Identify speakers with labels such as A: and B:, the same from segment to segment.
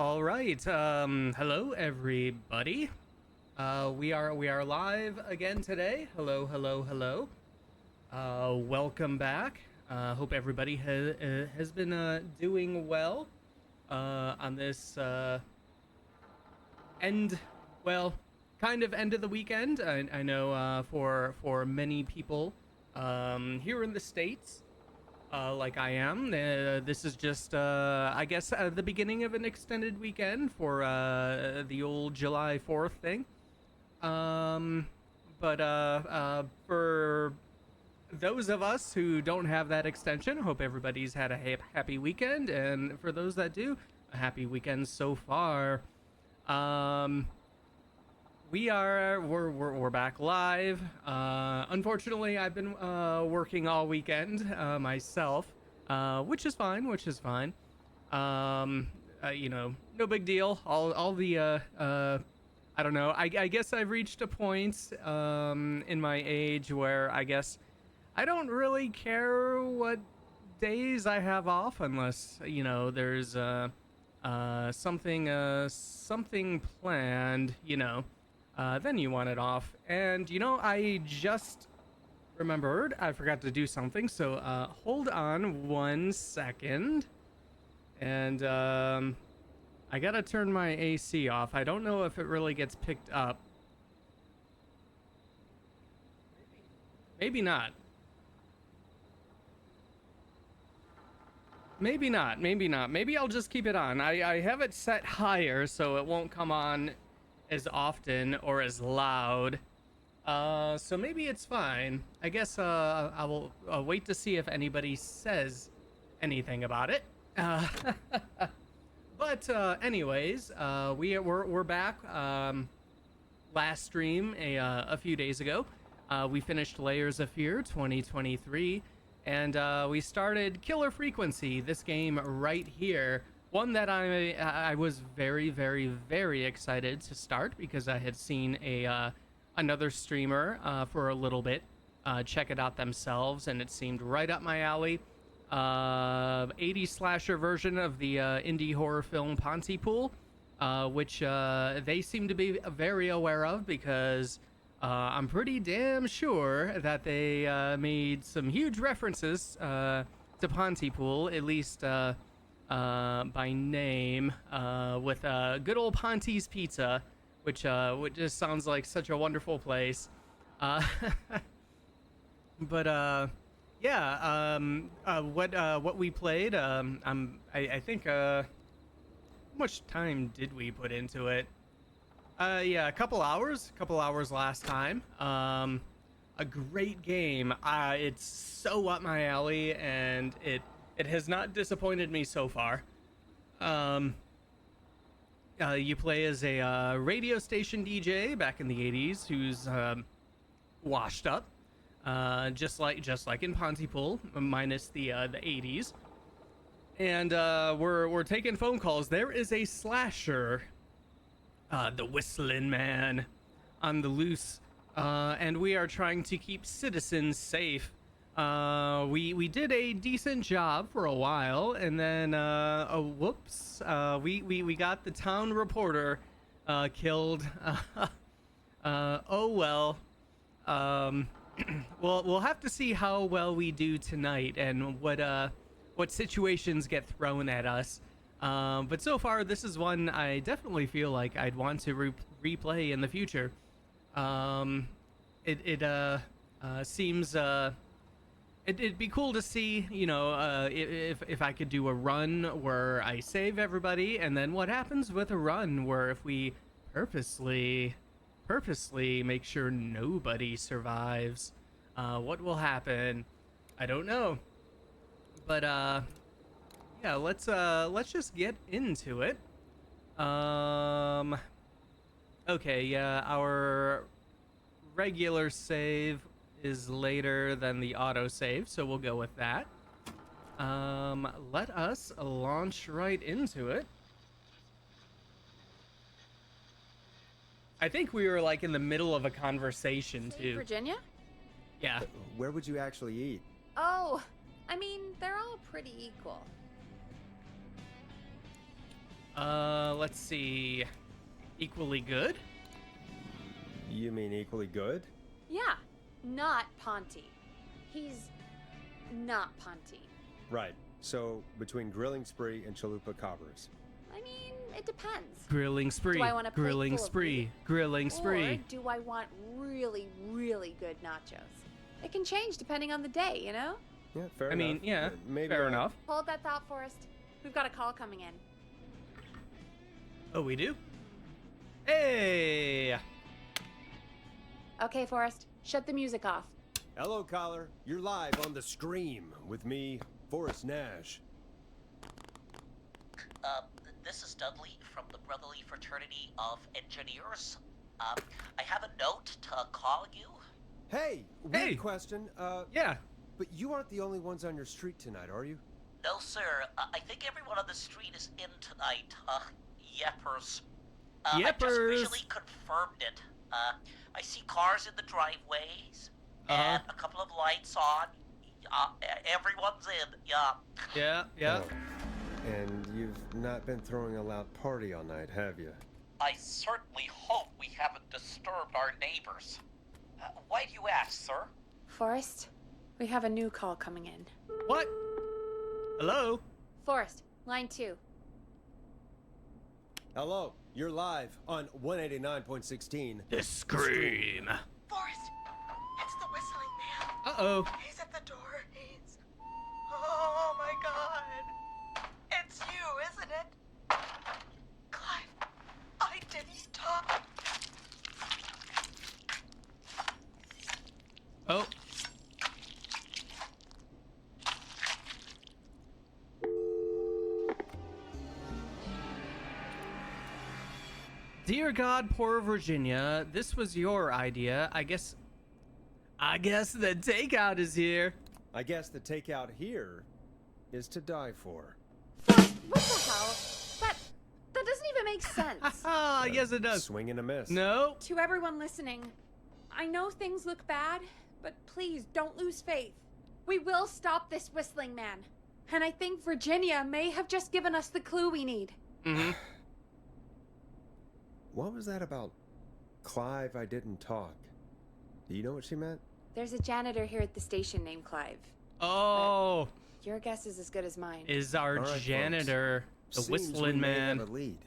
A: All right. Hello everybody. We are live again today. Hello, hello, hello. Welcome back. Hope everybody has been doing well on this end, well, kind of end of the weekend. I know for many people here in the states, like I am. This is just, I guess, the beginning of an extended weekend for the old July 4th thing. Um, but for those of us who don't have that extension, hope everybody's had a happy weekend. And for those that do, a happy weekend so far. Um, we're back live. Unfortunately, I've been working all weekend myself, which is fine. Which is fine. Um, no big deal. All the I don't know. I guess I've reached a point in my age where I guess I don't really care what days I have off unless there's something planned. Then you want it off. And I just remembered I forgot to do something. So hold on 1 second, and I gotta turn my AC off. I don't know if it really gets picked up. Maybe not. Maybe not. Maybe not. Maybe I'll just keep it on. I have it set higher so it won't come on as often or as loud. So maybe it's fine. I guess I will wait to see if anybody says anything about it. But anyways, we're back. Last stream a few days ago, we finished Layers of Fear 2023, and we started Killer Frequency. This game right here, one that I was very very very excited to start because I had seen another streamer for a little bit check it out themselves, and it seemed right up my alley. 80s slasher version of the indie horror film Pontypool, which they seem to be very aware of because I'm pretty damn sure that they made some huge references to Pontypool, at least by name, with good old Ponty's Pizza, which just sounds like such a wonderful place. Uh, but yeah, what we played, I think how much time did we put into it? Yeah, a couple hours last time. A great game. It's so up my alley, and it has not disappointed me so far. Um, you play as a radio station DJ back in the 80s who's washed up, just like in Pontypool, minus the 80s. And we're taking phone calls. There is a slasher, the Whistling Man, on the loose, and we are trying to keep citizens safe. We did a decent job for a while, and then oh whoops, we got the town reporter killed. Oh well. Um, we'll have to see how well we do tonight and what situations get thrown at us. But so far, this is one I definitely feel like I'd want to replay in the future. It seems it'd be cool to see, if I could do a run where I save everybody, and then what happens with a run where if we purposely make sure nobody survives. What will happen? I don't know. But yeah, let's just get into it. Um okay, yeah, our regular save is later than the auto save, so we'll go with that. Let us launch right into it. I think we were like in the middle of a conversation too.
B: Virginia?
A: Yeah.
C: Where would you actually eat?
B: Oh, I mean, they're all pretty equal.
A: Let's see. Equally good?
B: You mean equally good?
C: Yeah, not Ponty. He's not Ponty.
B: Right. So, between Grilling Spree and Chalupa Cabras.
C: I mean, it depends.
A: Grilling spree.
C: Do I want a plate
A: Grilling
C: full of
A: spree.
C: meat?
A: Grilling
C: Or
A: spree.
C: do I want really, really good nachos? It can change depending on the day, you know?
B: Yeah, fair enough.
A: I mean, yeah,
B: Maybe
A: fair enough.
C: Hold that thought, Forrest. We've got a call coming in.
A: Oh, we do? Hey!
C: Okay, Forrest, shut the music off.
B: Hello, caller. You're live on the Scream with me, Forrest Nash.
D: This is Dudley from the Brotherly Fraternity of Engineers. I have a note to call you.
B: Hey, weird question.
A: Yeah.
B: But you aren't the only ones on your street tonight, are you?
D: No, sir. I think everyone on the street is in tonight. Yeppers. I just
A: Yeppers.
D: visually confirmed it. I see cars in the driveways, and a couple of lights on. Everyone's in, yeah.
A: Yeah, yeah.
B: Oh. And you've not been throwing a loud party all night, have you?
D: I certainly hope we haven't disturbed our neighbors. Why do you ask, sir?
C: Forrest, we have a new call coming in.
A: What? Hello?
C: Forrest, line 2.
B: Hello, you're live on 189.16.
A: The Scream.
E: Forrest, it's the whistling man.
A: Uh-oh.
E: He's at the door. He's... Oh my god. It's you, isn't it? Clive, I didn't talk.
A: Oh. Dear God, poor Virginia, this was your idea. I guess the takeout is here.
B: I guess the takeout here is to die for.
C: Forrest, what the hell? That doesn't even make sense.
A: Ah, yes it does.
B: Swing and a miss.
A: No.
C: To everyone listening, I know things look bad, but please don't lose faith. We will stop this whistling man. And I think Virginia may have just given us the clue we need.
A: Mm-hmm.
B: What was that about Clive, I didn't talk? Do you know what she meant?
C: There's a janitor here at the station named Clive.
A: Oh,
C: Your guess is as good as mine.
A: is our
B: All right,
A: janitor, the
B: Seems we
A: whistling
B: may
A: man.
B: have a lead.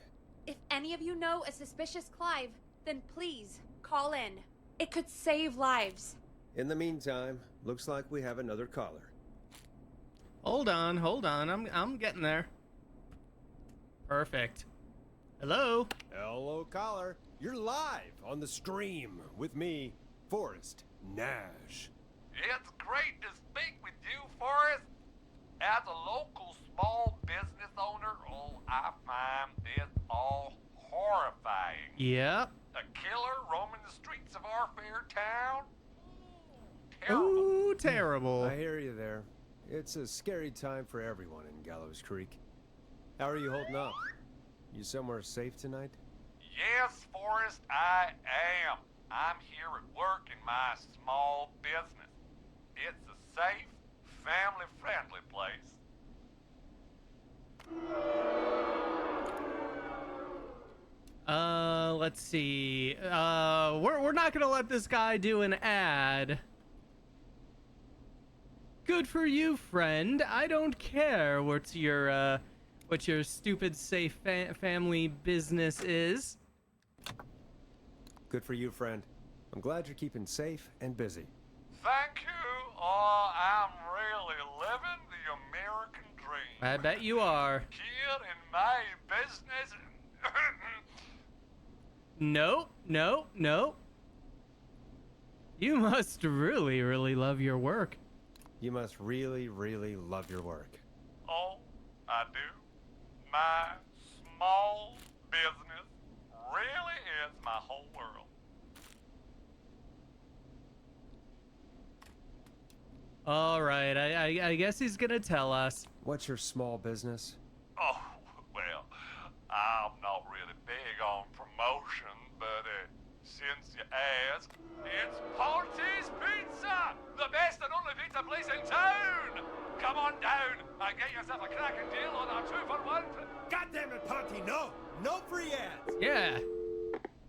C: If any of you know a suspicious Clive, then please call in. It could save lives.
B: In the meantime, looks like we have another caller.
A: Hold on. I'm getting there. Perfect. Hello?
B: Hello, caller. You're live on the Scream with me, Forrest Nash.
F: It's great to speak with you, Forrest. As a local small business owner, I find this all horrifying.
A: Yep.
F: A killer roaming the streets of our fair town? Terrible.
A: Ooh, terrible.
B: I hear you there. It's a scary time for everyone in Gallows Creek. How are you holding up? You somewhere safe tonight?
F: Yes, Forrest, I am. I'm here at work in my small business. It's a safe, family-friendly place.
A: Let's see. We're not gonna let this guy do an ad. Good for you, friend. I don't care what your stupid safe family business is.
B: Good for you, friend. I'm glad you're keeping safe and busy.
F: Thank you. I'm really living the American dream.
A: I bet you are.
F: Kid in my business.
A: No. You must really, really love your work.
B: You must really, really love your work.
F: Oh, I do. My small business really is my whole world.
A: All right, I guess he's gonna tell us.
B: What's your small business?
F: Oh, well, I'm not really big on promotion, but since you asked, it's Ponty's Pizza! The best and only pizza place in town! Come on down and get yourself a cracking deal on our 2-for-1.
B: God damn it, Ponty, no! No free ads!
A: Yeah.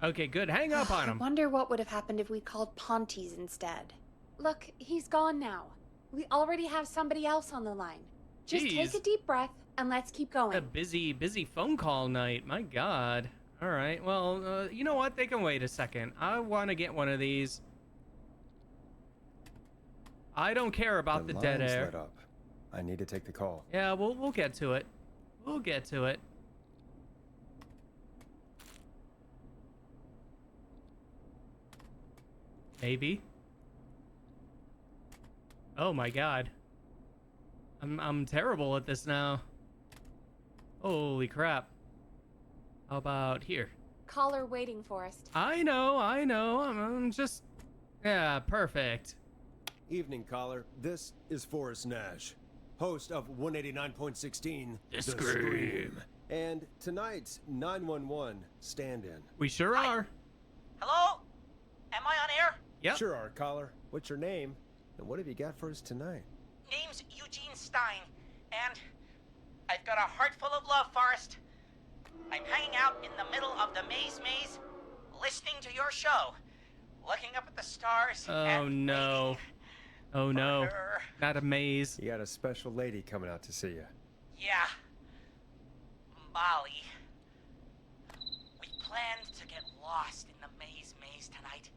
A: Okay, good. Hang up on
C: I
A: him.
C: wonder what would have happened if we called Pontes instead. Look, he's gone now. We already have somebody else on the line. Just take
A: Jeez.
C: a deep breath and let's keep going.
A: A busy phone call night. My God. All right. Well, you know what? They can wait a second. I want to get one of these. I don't care about the dead
B: line's
A: air.
B: lit up. I need to take the call.
A: Yeah, we'll get to it. We'll get to it. Maybe. Oh my God. I'm terrible at this now. Holy crap. How about here?
C: Caller waiting, Forrest.
A: I know. I'm just... Yeah, perfect.
B: Evening, caller. This is Forrest Nash, host of 189.16
A: The Scream.
B: And tonight's 911 stand-in.
A: We sure are.
D: Hello? Am I on air?
A: Yep.
B: Sure are, caller. What's your name? And what have you got for us tonight?
D: Name's Eugene Stein, and I've got a heart full of love, Forrest. I'm hanging out in the middle of the maze, listening to your show, looking up at the stars.
A: Oh
D: and
A: no.
D: waiting
A: Oh
D: for
A: no.
D: her.
A: Not a maze.
B: You got a special lady coming out to see you.
D: Yeah. Molly. We planned to get lost in the maze tonight.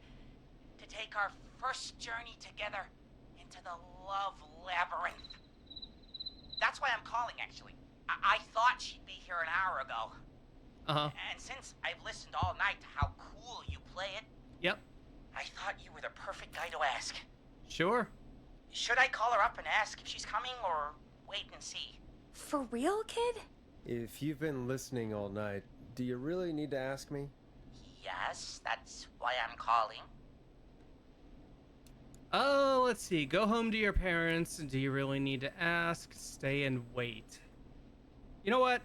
D: To take our first journey together into the love labyrinth. That's why I'm calling, actually. I thought she'd be here an hour ago.
A: Uh-huh.
D: And since I've listened all night to how cool you play it,
A: Yep.
D: I thought you were the perfect guy to ask.
A: Sure.
D: Should I call her up and ask if she's coming, or wait and see?
C: For real, kid?
B: If you've been listening all night, do you really need to ask me?
D: Yes, that's why I'm calling.
A: Oh, let's see. Go home to your parents. Do you really need to ask? Stay and wait. You know what?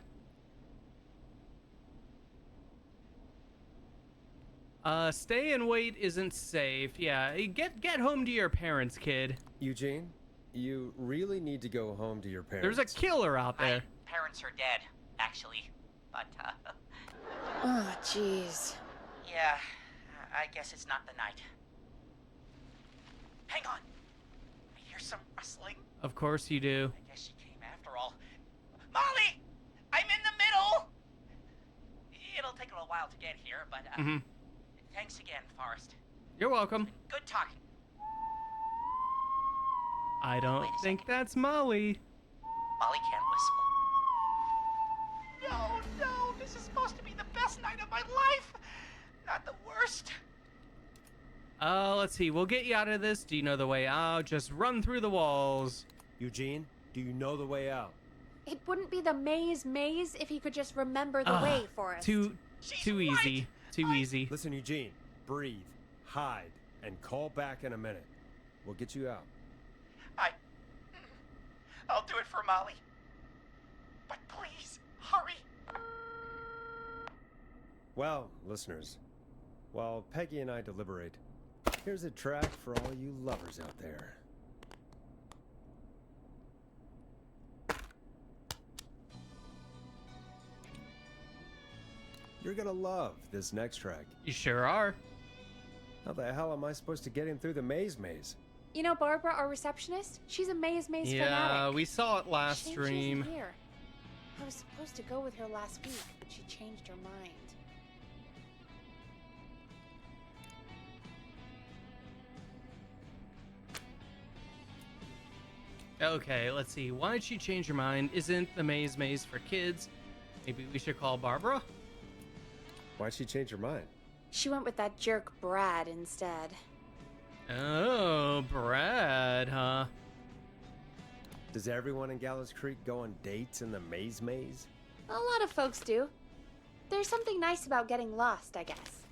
A: Stay and wait isn't safe. Yeah, get home to your parents, kid.
B: Eugene, you really need to go home to your parents.
A: There's a killer out
D: My
A: there.
D: parents are dead, actually. But,
C: Oh, jeez.
D: yeah, I guess it's not the night. Hang on. I hear some rustling.
A: Of course you do.
D: I guess she came after all. Molly! I'm in the middle! It'll take a little while to get here, but, thanks again, Forrest.
A: You're welcome.
D: Good talking.
A: I don't
D: Wait a
A: think
D: second.
A: that's Molly.
D: Molly can't whistle. No, this is supposed to be the best night of my life! Not the worst.
A: Let's see. We'll get you out of this. Do you know the way out? Just run through the walls.
B: Eugene, do you know the way out?
C: It wouldn't be the maze if he could just remember the way, Forrest.
A: Too
D: She's
A: easy.
D: right.
A: Too easy.
B: Listen, Eugene, breathe, hide, and call back in a minute. We'll get you out.
D: I'll do it for Molly. But please, hurry.
B: Well, listeners, while Peggy and I deliberate, here's a track for all you lovers out there. You're gonna love this next track.
A: You sure are.
B: How the hell am I supposed to get him through the maze?
C: You know Barbara, our receptionist? She's a maze
A: Yeah,
C: fanatic.
A: we saw it last
C: Shame she
A: stream.
C: isn't here. I was supposed to go with her last week, but she changed her mind.
A: Okay, let's see. Why did she change her mind? Isn't the maze for kids? Maybe we should call Barbara?
B: Why'd she change her mind?
C: She went with that jerk Brad instead.
A: Oh, Brad, huh?
B: Does everyone in Gallows Creek go on dates in the maze?
C: A lot of folks do. There's something nice about getting lost, I guess.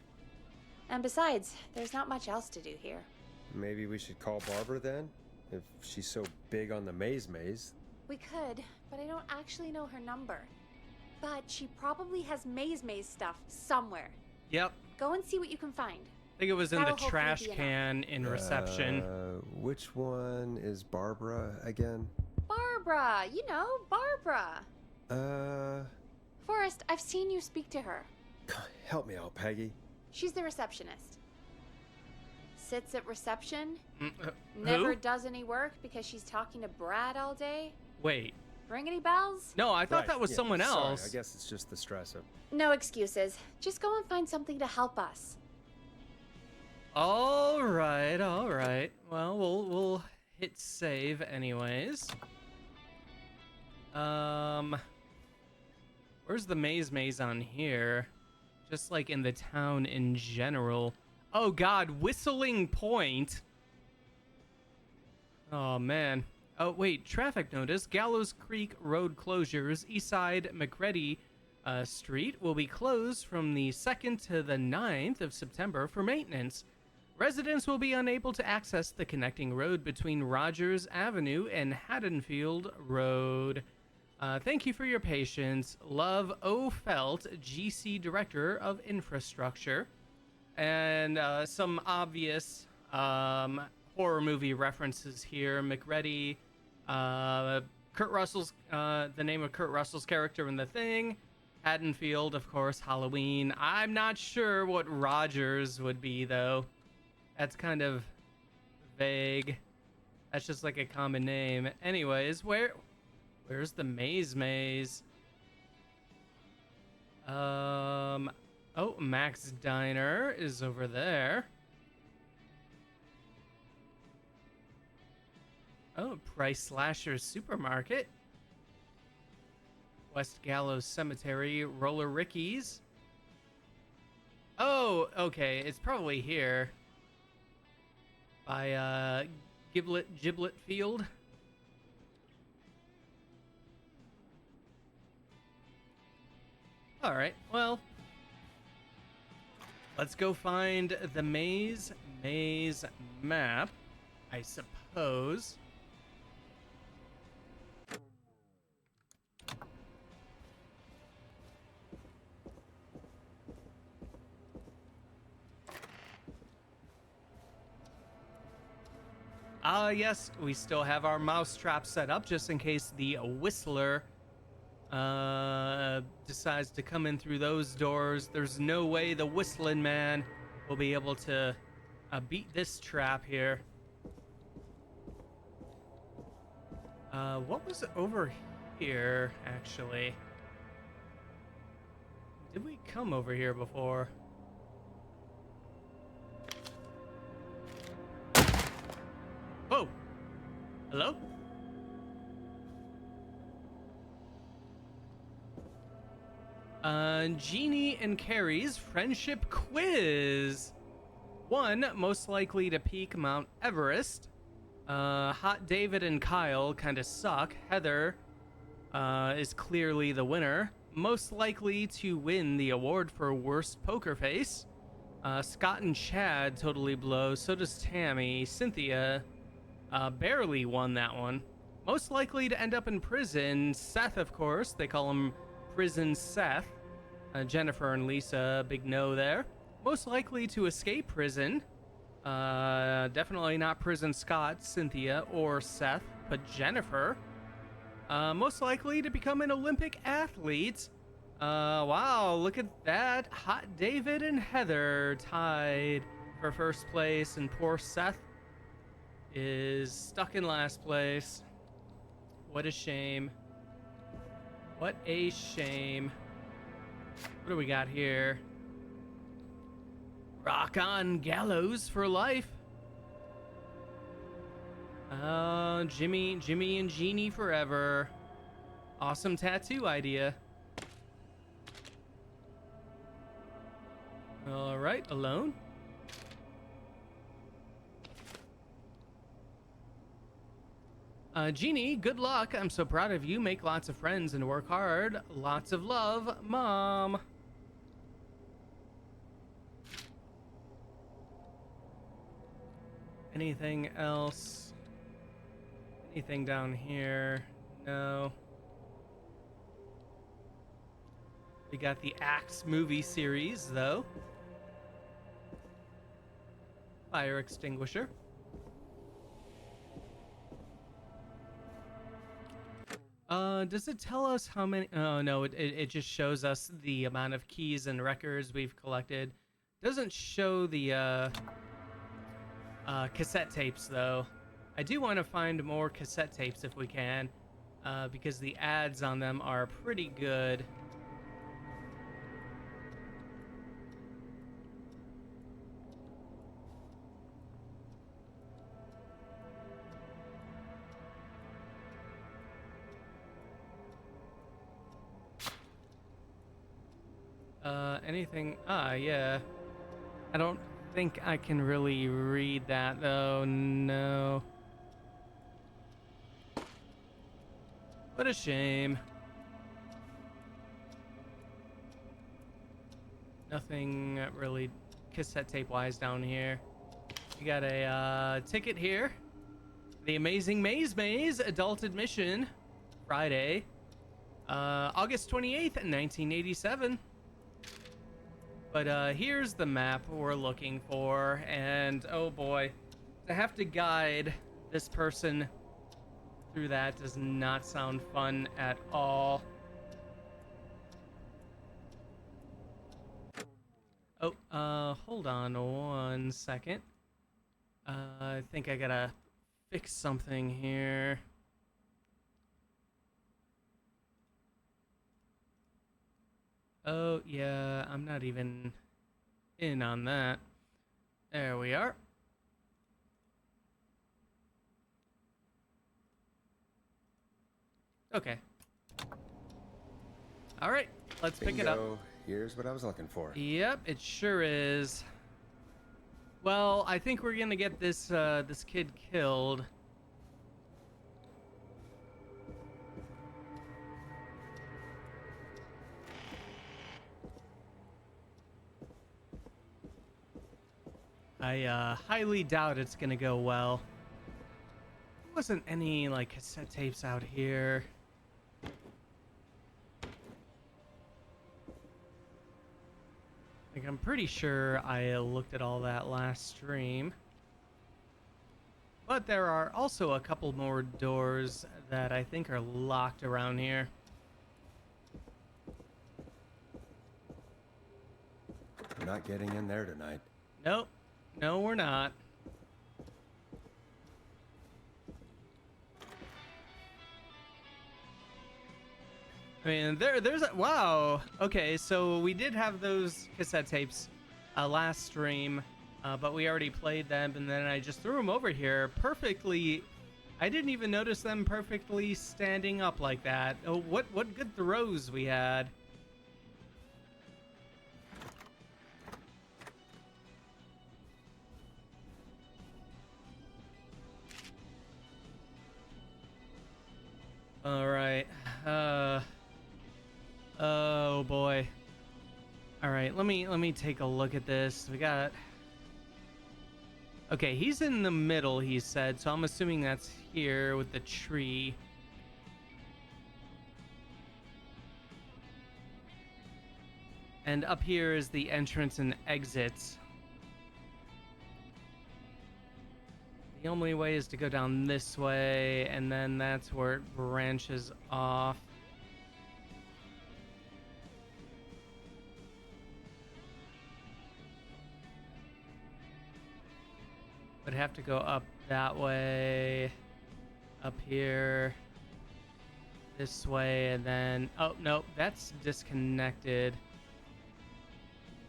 C: And besides, there's not much else to do here.
B: Maybe we should call Barbara then? If she's so big on the maze.
C: We could, but I don't actually know her number. But she probably has maze stuff somewhere.
A: Yep.
C: Go and see what you can find.
A: I think it was in
C: That'll
A: the
C: hopefully
A: trash
C: be enough.
A: can in reception.
B: Which one is Barbara again?
C: Barbara! You know, Barbara! Forrest, I've seen you speak to her.
B: Help me out, Peggy.
C: She's the receptionist. Sits at reception,
A: Who?
C: never does any work because she's talking to Brad all day.
A: Wait.
C: Ring any bells?
A: No, I thought
B: Right,
A: that was
B: yeah,
A: someone else.
B: Sorry, I guess it's just the stress of...
C: No excuses. Just go and find something to help us.
A: All right, all right. Well, we'll hit save anyways. Where's the maze on here? Just like in the town in general. Oh God, Whistling Point. Oh man. Oh wait, traffic notice. Gallows Creek Road closures. Eastside McReady Street will be closed from the 2nd to the 9th of September for maintenance. Residents will be unable to access the connecting road between Rogers Avenue and Haddonfield Road. Thank you for your patience. Love O. Felt, GC Director of Infrastructure. And some obvious horror movie references here. McReady, Kurt Russell's, the name of Kurt Russell's character in The Thing. Haddonfield, of course, Halloween. I'm not sure what Rogers would be, though. That's kind of vague. That's just like a common name. Anyways, where's the maze? Oh, Mac's Diner is over there. Oh, Price Slasher's Supermarket. West Gallows Cemetery, Roller Ricky's. Oh, okay, it's probably here. By, Giblet Field. Alright, well, let's go find the maze map, I suppose. Yes, we still have our mousetrap set up just in case the Whistler decides to come in through those doors. There's no way the Whistling Man will be able to beat this trap here. What was over here, actually? Did we come over here before? Whoa! Hello? Jeannie and Carrie's friendship quiz. 1, most likely to peak Mount Everest. Hot David and Kyle kind of suck. Heather is clearly the winner. Most likely to win the award for worst poker face. Scott and Chad totally blow. So does Tammy. Cynthia barely won that one. Most likely to end up in prison. Seth, of course. They call him Prison Seth. Jennifer and Lisa, big no there. Most likely to escape prison. Definitely not Prison Scott, Cynthia, or Seth, but Jennifer. Most likely to become an Olympic athlete. Wow, look at that. Hot David and Heather tied for first place, and poor Seth is stuck in last place. What a shame. What a shame. What do we got here? Rock on Gallows for life. Jimmy and Jeannie forever. Awesome tattoo idea. All right, alone. Jeannie, good luck. I'm so proud of you. Make lots of friends and work hard. Lots of love, Mom. Anything else? Anything down here? No. We got the Axe movie series, though. Fire extinguisher. Does it tell us how many? Oh no, it just shows us the amount of keys and records we've collected. Doesn't show the cassette tapes though. I do want to find more cassette tapes if we can, because the ads on them are pretty good. Anything? Ah, yeah. I don't think I can really read that though. No. What a shame. Nothing really cassette tape wise down here. We got a ticket here. The Amazing Maze adult admission, Friday, August 28th, 1987. But here's the map we're looking for, and oh boy, to have to guide this person through that does not sound fun at all. Oh, hold on one second. I think I gotta fix something here. Oh, yeah, I'm not even in on that. There we are. Okay. All right, let's pick it up.
B: Bingo. Here's what I was looking for.
A: Yep, it sure is. Well, I think we're gonna get this this kid killed. I highly doubt it's gonna go well. There wasn't any like cassette tapes out here. Like, I'm pretty sure I looked at all that last stream. But there are also a couple more doors that I think are locked around here.
B: We're not getting in there tonight.
A: Nope. No, we're not. I mean, there's a, wow. Okay, so we did have those cassette tapes last stream, but we already played them, and then I just threw them over here perfectly. I didn't even notice them perfectly standing up like that. Oh, what good throws we had. All right. Oh boy. All right, let me take a look at this. We got. Okay, he's in the middle, he said, so I'm assuming that's here with the tree. And up here is the entrance and exit. The only way is to go down this way, and then that's where it branches off. Would have to go up that way, up here, this way, and then, oh, no, that's disconnected.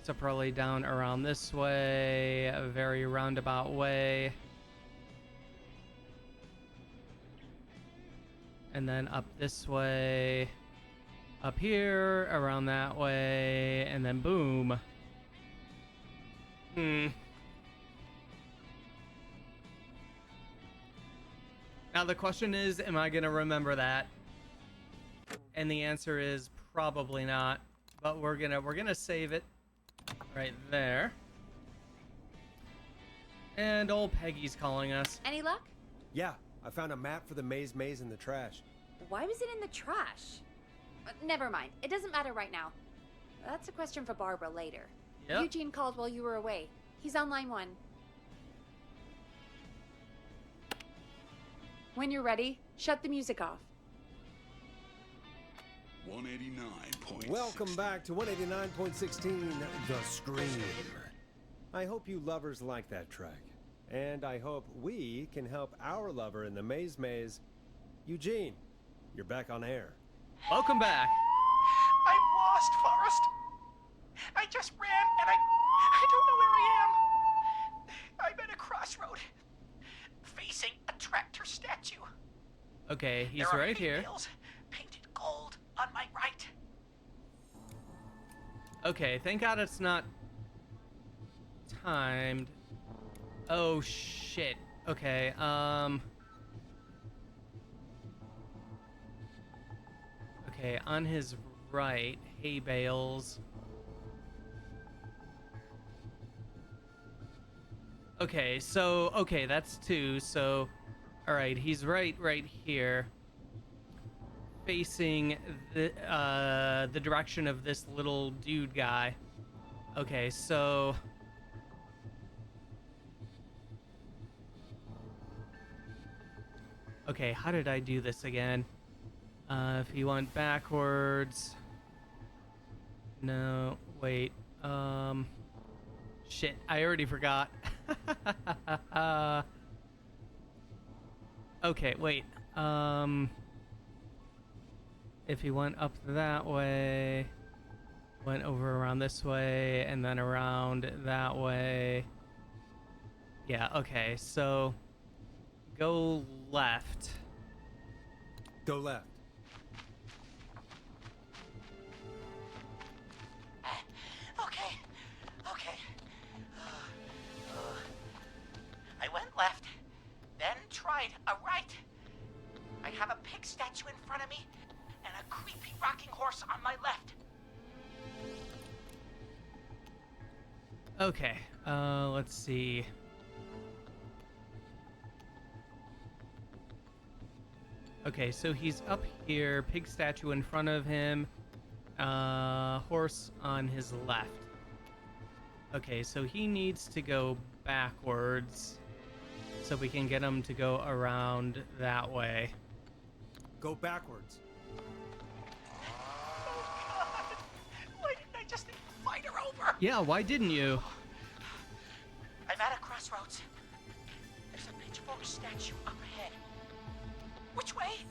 A: So probably down around this way, a very roundabout way. And then up this way, up here, around that way, and then boom. Now the question is, am I gonna remember that? And the answer is probably not. But we're gonna save it right there. And old Peggy's calling us.
C: Any luck?
B: Yeah, I found a map for the maze in the trash.
C: Why was it in the trash? Never mind. It doesn't matter right now. That's a question for Barbara later.
A: Yep.
C: Eugene called while you were away. He's on line 1. When you're ready, shut the music off.
G: 189.16.
B: Welcome back to 189.16, The Scream. I hope you lovers like that track. And I hope we can help our lover in the maze. Eugene, you're back on air.
A: Welcome back.
D: I'm lost, Forrest. I just ran and I don't know where I am. I'm at a crossroad, facing a tractor statue.
A: Okay, he's
D: There are
A: right
D: hay
A: here.
D: bales painted gold on my right.
A: Okay, thank God it's not timed. Oh shit. Okay, okay, on his right, hay bales. Okay, so that's 2. So all right, he's right here, facing the direction of this little dude guy. Okay, so okay, how did I do this again? If he went backwards. No, wait. Shit, I already forgot. Okay, wait. If he went up that way, went over around this way, and then around that way. Yeah, okay, so go left.
B: Go left.
D: Okay. I went left, then tried a right. I have a pig statue in front of me and a creepy rocking horse on my left.
A: Okay, let's see. Okay, so he's up here, pig statue in front of him, horse on his left. Okay, so he needs to go backwards so we can get him to go around that way.
B: Go backwards.
D: Oh God! Why didn't I just fight her over?
A: Yeah, why didn't you?
D: I'm at a crossroads. There's a pitchfork statue up ahead. Which way?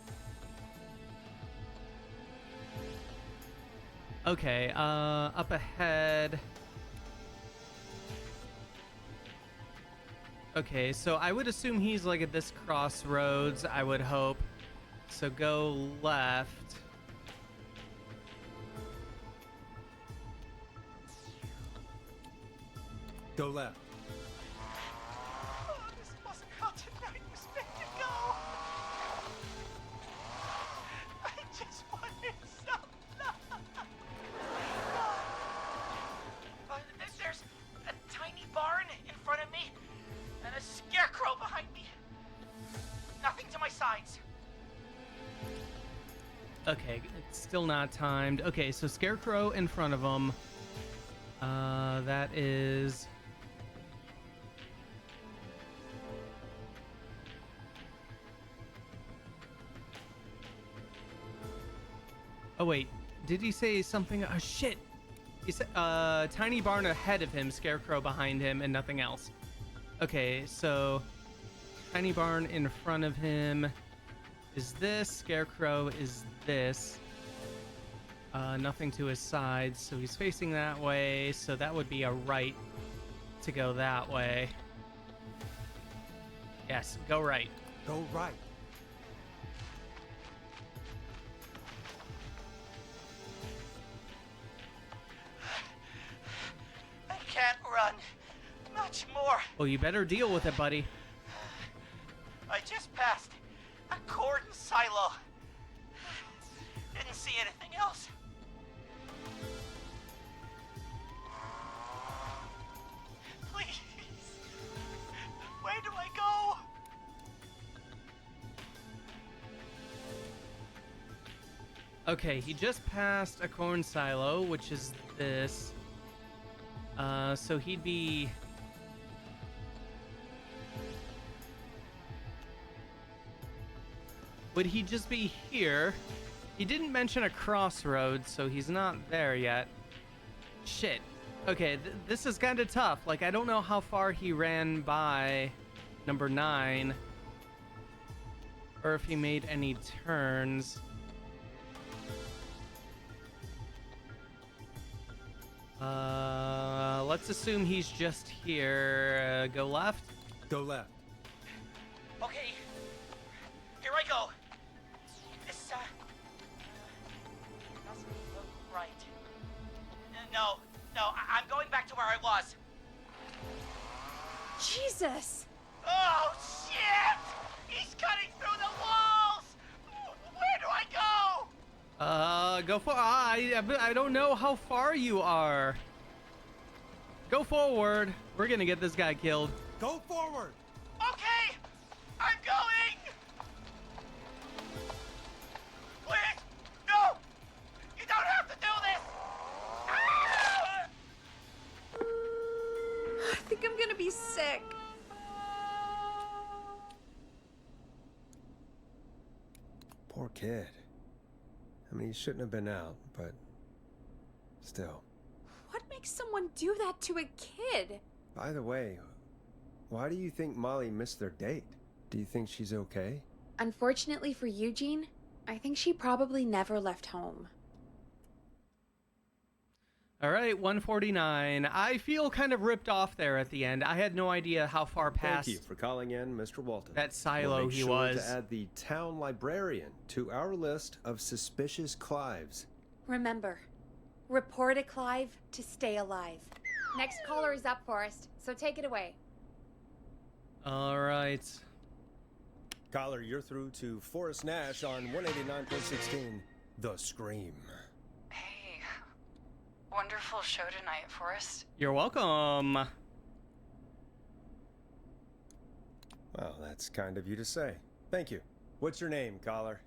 A: Okay, up ahead. Okay, so I would assume he's like at this crossroads, I would hope. So go left.
B: Go left.
D: Oh, this wasn't how tonight was meant to go. I just wanted some love. There's a tiny barn in front of me and a scarecrow behind me. Nothing to my sides.
A: Okay, it's still not timed. Okay, so scarecrow in front of him. That is... Oh wait, did he say something? Oh shit! He said, tiny barn ahead of him, scarecrow behind him, and nothing else. Okay, so tiny barn in front of him is this, scarecrow is this. Nothing to his side, so he's facing that way, so that would be a right to go that way. Yes, go right.
B: Go right.
D: I can't run much more.
A: Well, you better deal with it, buddy.
D: I just passed a corn silo. Didn't see anything else. Please. Where do I go?
A: Okay, he just passed a corn silo, which is this. So he'd be... Would he just be here He didn't mention a crossroads, so he's not there yet. Shit. Okay, this is kind of tough. Like, I don't know how far he ran by number 9. Or if he made any turns. Let's assume he's just here. Go left?
B: Go left.
D: Okay, here I go. This, doesn't look right. No, I'm going back to where I was.
C: Jesus!
D: Oh, shit! He's cutting through the walls! Where do I go?
A: Go for. I don't know how far you are. Go forward. We're gonna get this guy killed.
B: Go forward.
D: Okay, I'm going! Please, no! You don't have to do this! Ah!
C: I think I'm gonna be sick.
B: Poor kid. I mean, he shouldn't have been out, but still.
C: What makes someone do that to a kid?
B: By the way, why do you think Molly missed their date? Do you think she's okay?
C: Unfortunately for Eugene, I think she probably never left home.
A: All right, 149. I feel kind of ripped off there at the end. I had no idea how far past
B: Thank you for calling in, Mr. Walton.
A: that silo
B: We'll make
A: he
B: sure
A: was.
B: to add the town librarian to our list of suspicious Clives.
C: Remember, report a Clive to stay alive. Next caller is up, Forrest, so take it away.
A: All right.
B: Caller, you're through to Forrest Nash on 189.16, The Scream.
E: Hey, wonderful show tonight, Forrest.
A: You're welcome.
B: Well, that's kind of you to say. Thank you. What's your name, caller?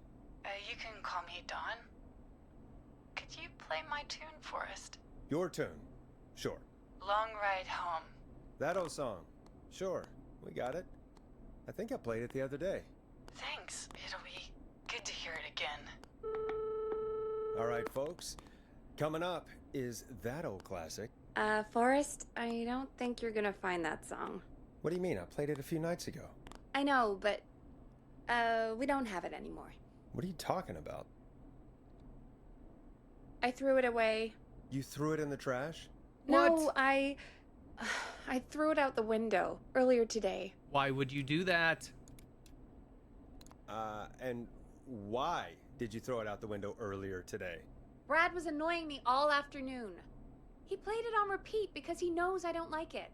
E: You can call me Dawn. Could you play my tune, Forrest?
B: Your tune. Sure.
E: Long Ride Home.
B: That old song. Sure. We got it. I think I played it the other day.
E: Thanks. It'll be good to hear it again.
B: All right, folks. Coming up is that old classic.
C: Forrest, I don't think you're gonna find that song.
B: What do you mean? I played it a few nights ago.
C: I know, but, we don't have it anymore.
B: What are you talking about?
C: I threw it away.
B: You threw it in the trash?
C: No,
A: What?
C: I threw it out the window earlier today.
A: Why would you do that?
B: And why did you throw it out the window earlier today?
C: Brad was annoying me all afternoon. He played it on repeat because he knows I don't like it.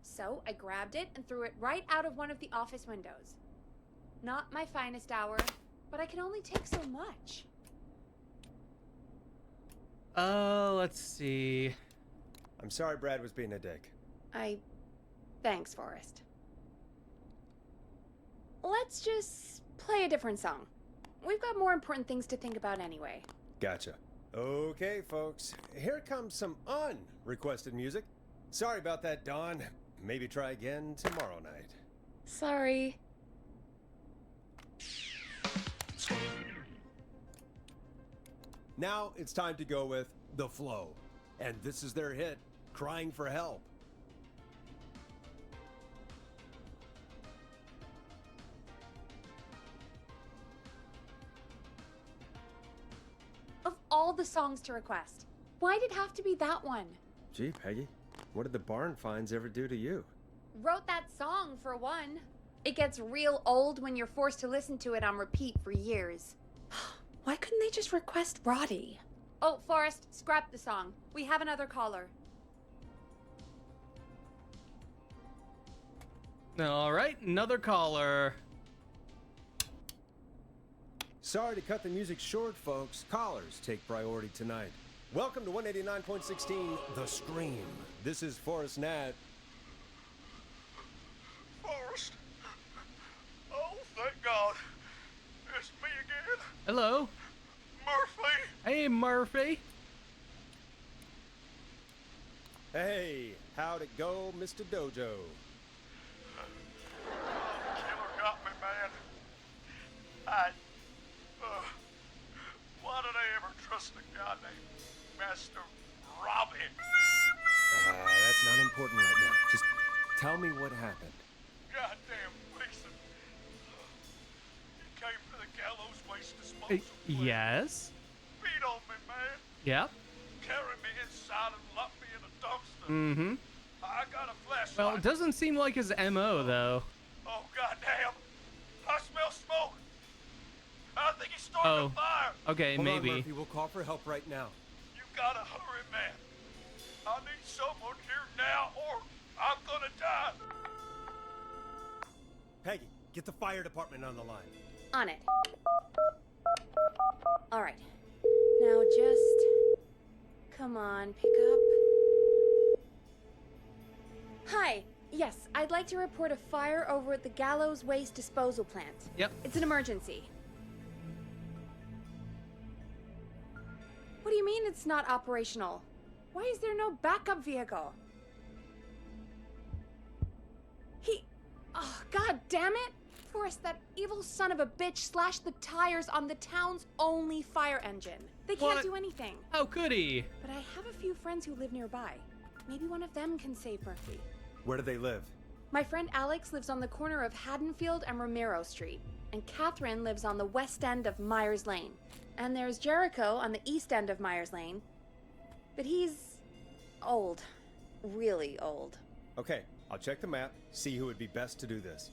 C: So I grabbed it and threw it right out of one of the office windows. Not my finest hour, but I can only take so much.
A: Let's see.
B: I'm sorry Brad was being a dick.
C: Thanks, Forrest. Let's just play a different song. We've got more important things to think about anyway.
B: Gotcha. Okay, folks. Here comes some unrequested music. Sorry about that, Dawn. Maybe try again tomorrow night.
C: Sorry.
B: Now it's time to go with The Flow. And this is their hit, Crying for Help.
C: Of all the songs to request, why'd it have to be that one?
B: Gee, Peggy, what did the barn finds ever do to you?
C: Wrote that song, for one. It gets real old when you're forced to listen to it on repeat for years. Why couldn't they just request Roddy? Oh, Forrest, scrap the song. We have another caller.
A: All right, another caller.
B: Sorry to cut the music short, folks. Callers take priority tonight. Welcome to 189.16, The Scream. This is Forrest Nat.
F: Forrest. Oh, thank God. It's me again.
A: Hello.
F: Murphy.
A: Hey, Murphy.
B: Hey, how'd it go, Mr. Dojo?
F: Killer got me, man. trust the guy named Master Robbie.
B: That's not important right now. Just tell me what happened.
F: Goddamn Mason. He came to the gallows waste disposal plant.
A: Yes.
F: Beat on me, man.
A: Yep.
F: Carried me inside and locked me in a dumpster.
A: Mm-hmm.
F: I got a flashlight.
A: Well, it doesn't seem like his MO, though.
F: Oh, goddamn. I smell smoke. I think he started
A: Oh.
F: a fire.
A: Okay,
B: Hold on,
A: maybe.
B: Murphy. We'll call for help right now.
F: You gotta hurry, man. I need someone here now or I'm gonna die.
B: Peggy, get the fire department on the line.
C: On it. All right. Now just come on, pick up. Hi. Yes, I'd like to report a fire over at the Gallows Waste Disposal Plant.
A: Yep.
C: It's an emergency. What do you mean it's not operational? Why is there no backup vehicle? Oh, god damn it! Forrest, that evil son of a bitch slashed the tires on the town's only fire engine. They can't
A: What?
C: do anything.
A: How could he?
C: But I have a few friends who live nearby. Maybe one of them can save Murphy.
B: Where do they live?
C: My friend Alex lives on the corner of Haddonfield and Romero Street, and Catherine lives on the west end of Myers Lane. And there's Jericho on the east end of Myers Lane. But he's old. Really old.
B: Okay, I'll check the map, see who would be best to do this.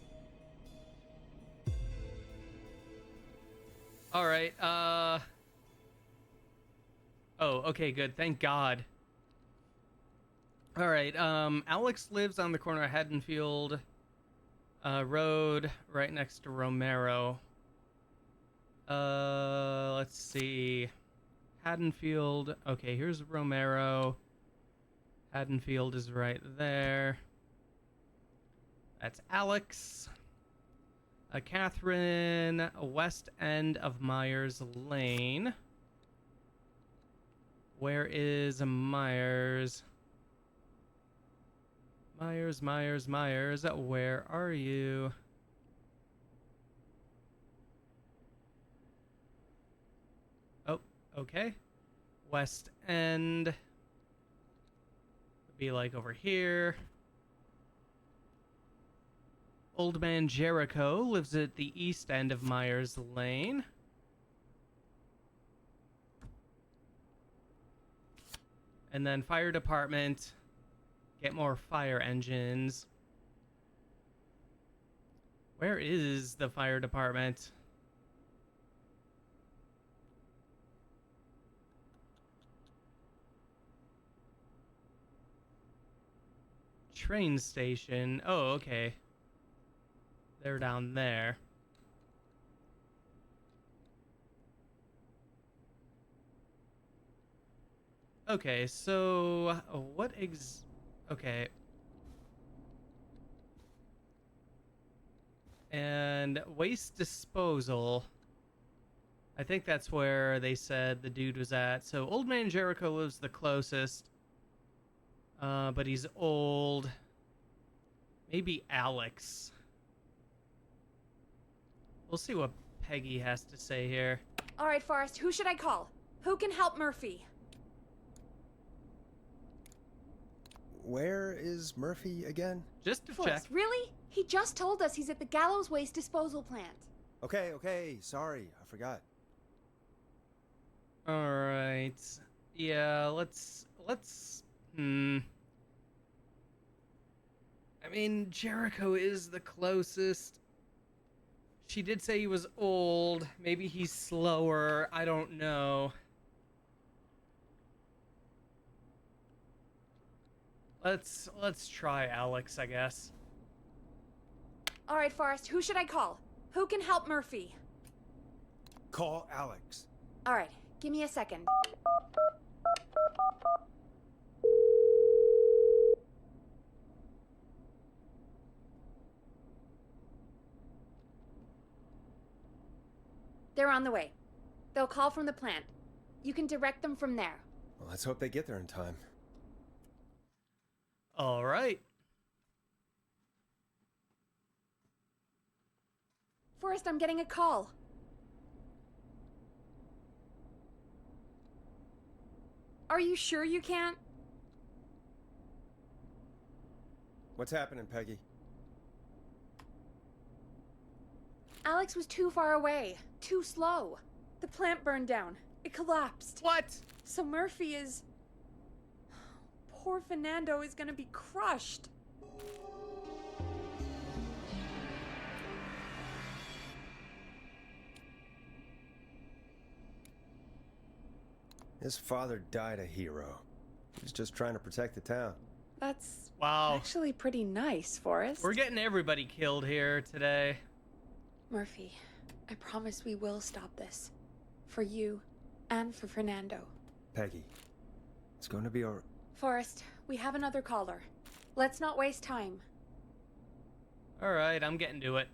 A: All right. Oh, okay, good. Thank God. All right. Alex lives on the corner of Haddonfield Road, right next to Romero. Let's see. Haddonfield. Okay, here's Romero. Haddonfield is right there. That's Alex. Catherine, west end of Myers Lane. Where is Myers? Myers, where are you? Oh, okay. West end. Would be like over here. Old man Jericho lives at the east end of Myers Lane. And then fire department. Get more fire engines. Where is the fire department? Train station. Oh, okay. They're down there. Okay, so what okay. And waste disposal. I think that's where they said the dude was at. So Old Man Jericho lives the closest. But he's old. Maybe Alex. We'll see what Peggy has to say here.
C: All right, Forrest, who should I call? Who can help Murphy?
B: Where is Murphy again?
A: Just to
C: Forrest,
A: check.
C: really? He just told us he's at the Gallows Waste Disposal Plant.
B: Okay, sorry, I forgot.
A: All right. Yeah, let's I mean, Jericho is the closest. She did say he was old. Maybe he's slower. I don't know. Let's try Alex, I guess.
C: All right, Forrest, who should I call? Who can help Murphy?
B: Call Alex.
C: All right, give me a second. They're on the way. They'll call from the plant. You can direct them from there.
B: Well, let's hope they get there in time.
A: All right.
C: Forrest, I'm getting a call. Are you sure you can't?
B: What's happening, Peggy?
C: Alex was too far away, too slow. The plant burned down. It collapsed.
A: What?
C: So Murphy is... Poor Fernando is gonna be crushed.
B: His father died a hero. He was just trying to protect the town.
C: That's
A: Wow.
C: actually pretty nice, Forrest.
A: We're getting everybody killed here today.
C: Murphy, I promise we will stop this. For you and for Fernando.
B: Peggy, it's going to be all...
C: Forrest, we have another caller. Let's not waste time.
A: Alright, I'm getting to it.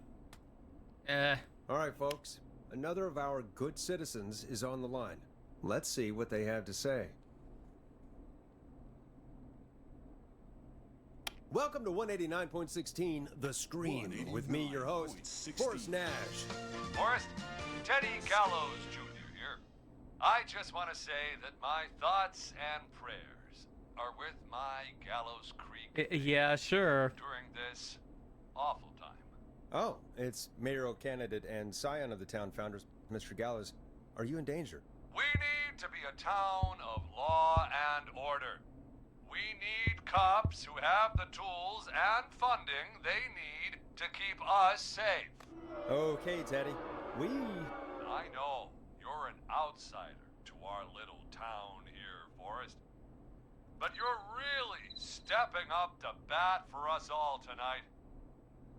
B: All right, folks. Another of our good citizens is on the line. Let's see what they have to say. Welcome to 189.16 The Scream, with me, your host, Forrest Nash.
F: Forrest, Teddy Gallows Jr. here. I just want to say that my thoughts and prayers are with my Gallows Creek
A: yeah, sure.
F: during this awful time.
B: Oh, it's mayoral candidate and scion of the town founders, Mr. Gallows. Are you in danger?
F: We need to be a town of law and order. We need cops who have the tools and funding they need to keep us safe.
B: Okay, Teddy.
F: I know you're an outsider to our little town here, Forrest. But you're really stepping up to bat for us all tonight.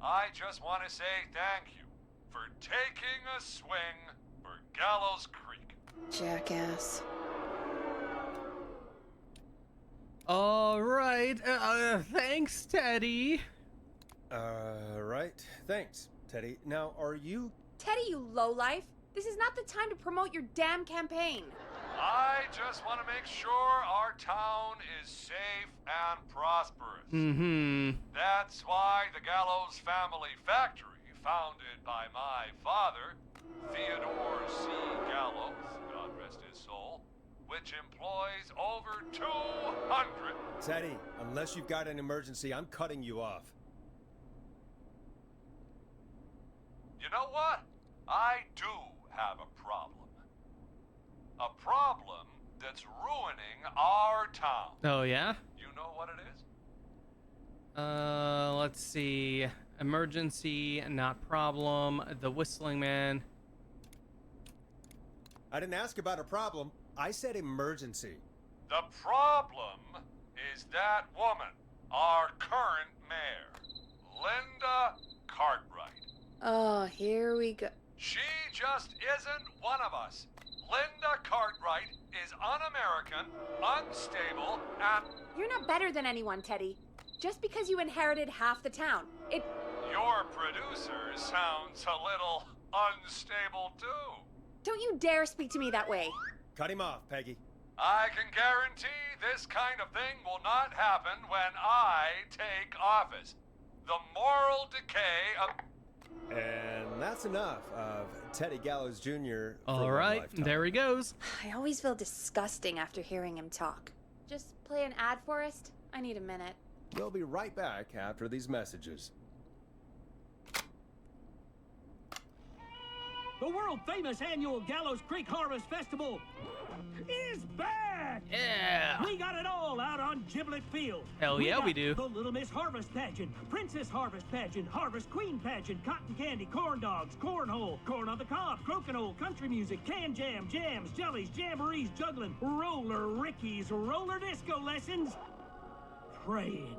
F: I just want to say thank you for taking a swing for Gallows Creek.
C: Jackass.
A: Alright, thanks, Teddy.
B: Right. Thanks, Teddy. Now, are you...
C: Teddy, you lowlife. This is not the time to promote your damn campaign.
F: I just want to make sure our town is safe and prosperous.
A: Mm-hmm.
F: That's why the Gallows Family Factory, founded by my father, Theodore C. Gallows, God rest his soul, which employs over 200.
B: Teddy, unless you've got an emergency, I'm cutting you off.
F: You know what? I do have a problem. A problem that's ruining our town.
A: Oh, yeah?
F: You know what it is?
A: Let's see. Emergency, not problem. The Whistling Man.
B: I didn't ask about a problem. I said emergency.
F: The problem is that woman, our current mayor, Linda Cartwright.
C: Oh, here we go.
F: She just isn't one of us. Linda Cartwright is un-American, unstable, and...
C: You're not better than anyone, Teddy. Just because you inherited half the town.
F: Your producer sounds a little unstable, too.
C: Don't you dare speak to me that way.
B: Cut him off, Peggy.
F: I can guarantee this kind of thing will not happen when I take office. The moral decay of...
B: And that's enough of Teddy Gallows Jr. for
A: All
B: one
A: right,
B: lifetime.
A: there he goes.
C: I always feel disgusting after hearing him talk. Just play an ad, Forrest? I need a minute.
B: We'll be right back after these messages.
G: The world-famous annual Gallows Creek Harvest Festival is back!
A: Yeah.
G: We got it all out on Giblet Field.
A: Hell yeah, we
G: got
A: do.
G: The Little Miss Harvest Pageant, Princess Harvest Pageant, Harvest Queen Pageant, Cotton Candy, Corn Dogs, Cornhole, Corn on the Cob, Crokinole, Country Music, Can Jam, Jams, Jellies, Jamborees, Juggling, Roller Rickies, Roller Disco Lessons, Praying.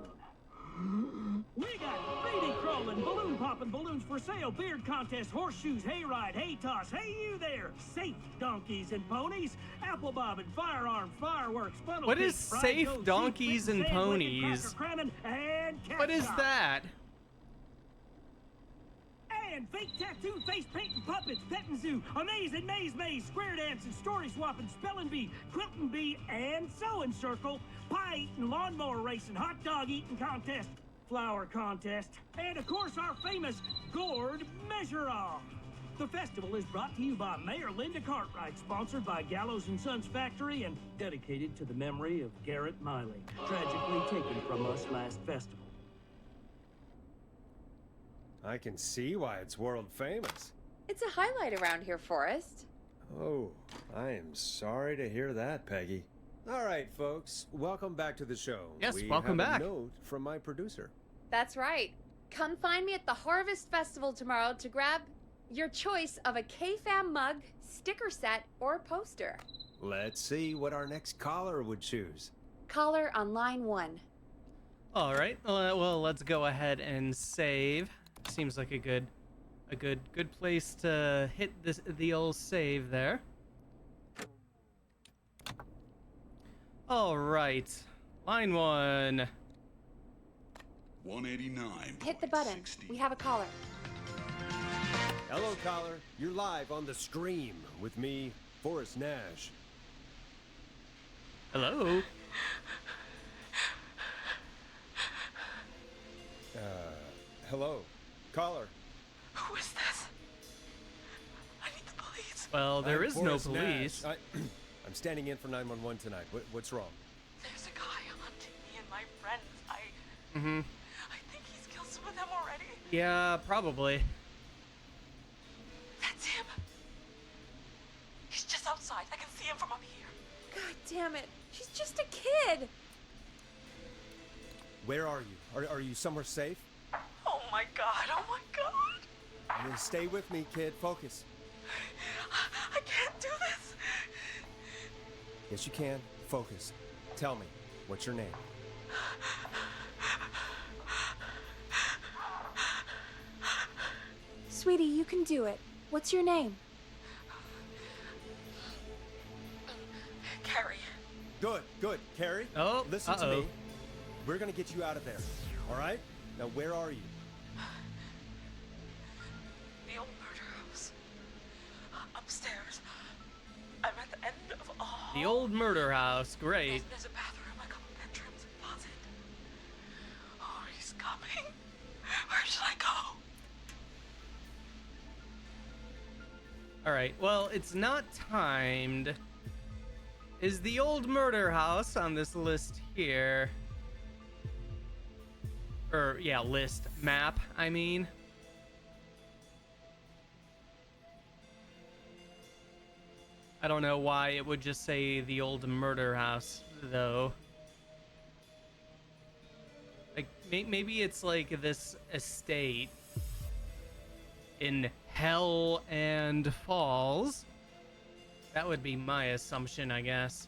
G: We got baby crawling, balloon popping, balloons for sale, beard contest, horseshoes, hayride, hay toss, hey you there, safe donkeys and ponies, apple bobbing, firearm, fireworks, funnel
A: What
G: cake,
A: is
G: fried
A: safe
G: goat,
A: donkeys
G: sheep,
A: and
G: sand licking,
A: ponies?
G: cracker cramming, and cat
A: What is
G: shop.
A: that?
G: And fake tattoo, face painting, puppets, petting zoo, amazing maze, square dancing, story swapping, spelling bee, quilting bee, and sewing circle, pie eating, lawnmower racing, hot dog eating contest, flower contest, and of course our famous gourd measure-off. The festival is brought to you by Mayor Linda Cartwright, sponsored by Gallows & Sons Factory, and dedicated to the memory of Garrett Miley, tragically taken from us last festival.
B: I can see why it's world famous.
C: It's a highlight around here, Forrest.
B: Oh, I am sorry to hear that, Peggy. All right, folks, welcome back to the show.
A: Yes,
B: we
A: welcome
B: have
A: back.
B: A note from my producer.
C: That's right. Come find me at the Harvest Festival tomorrow to grab your choice of a K-Fam mug, sticker set, or poster.
B: Let's see what our next caller would choose.
C: Caller on line 1.
A: All right. Well, let's go ahead and save. Seems like a good place to hit the old save there. All right. Line 1.
H: 189.
C: Hit the button. We have a caller.
B: Hello, caller. You're live on the stream with me, Forrest Nash.
A: Hello.
B: Hello, caller.
E: Who is this? I need the police.
A: Well, there
B: I'm
A: is no
B: Forrest
A: police.
B: Nash. I'm standing in for 911 tonight. What's wrong?
E: There's a guy hunting me and my friends.
A: Mm-hmm.
E: I think he's killed some of them already.
A: Yeah, probably.
E: That's him. He's just outside. I can see him from up here.
C: God damn it. She's just a kid.
B: Where are you? Are you somewhere safe?
E: Oh my god. Oh my god.
B: Stay with me, kid. Focus.
E: I can't do this.
B: Yes, you can. Focus. Tell me, what's your name?
C: Sweetie, you can do it. What's your name?
E: Carrie.
B: Good. Carrie,
A: Oh,
B: listen to me. We're gonna get you out of there, all right? Now, where are you?
E: The old murder house. Upstairs. I'm at the end of a hall.
A: The old murder house. Great.
E: There's a bathroom, a couple bedrooms, a closet. Oh, he's coming. Where should I go?
A: All right. Well, it's not timed. Is the old murder house on this list here? Or, yeah, list. Map, I mean. I don't know why it would just say the old murder house, though. Like, maybe it's like this estate in Hell and Falls. That would be my assumption, I guess.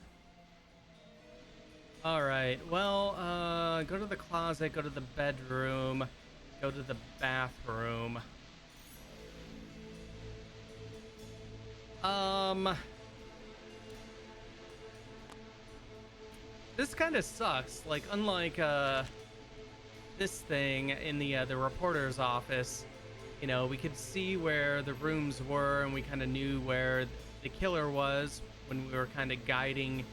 A: All right, well, go to the closet, go to the bedroom, go to the bathroom. This kind of sucks. Like, unlike, this thing in the reporter's office, you know, we could see where the rooms were and we kind of knew where the killer was when we were kind of guiding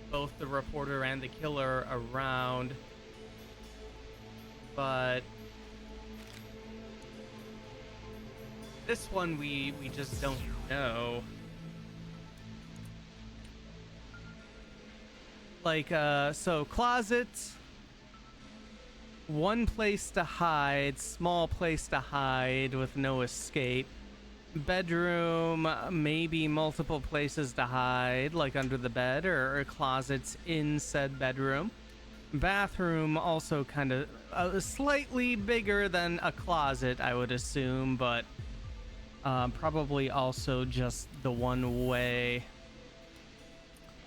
A: both the reporter and the killer around. But this one we just don't know. Like, so closets, one place to hide, small place to hide with no escape. Bedroom, maybe multiple places to hide, like under the bed or closets in said bedroom. Bathroom, also kind of slightly bigger than a closet, I would assume, but probably also just the one way.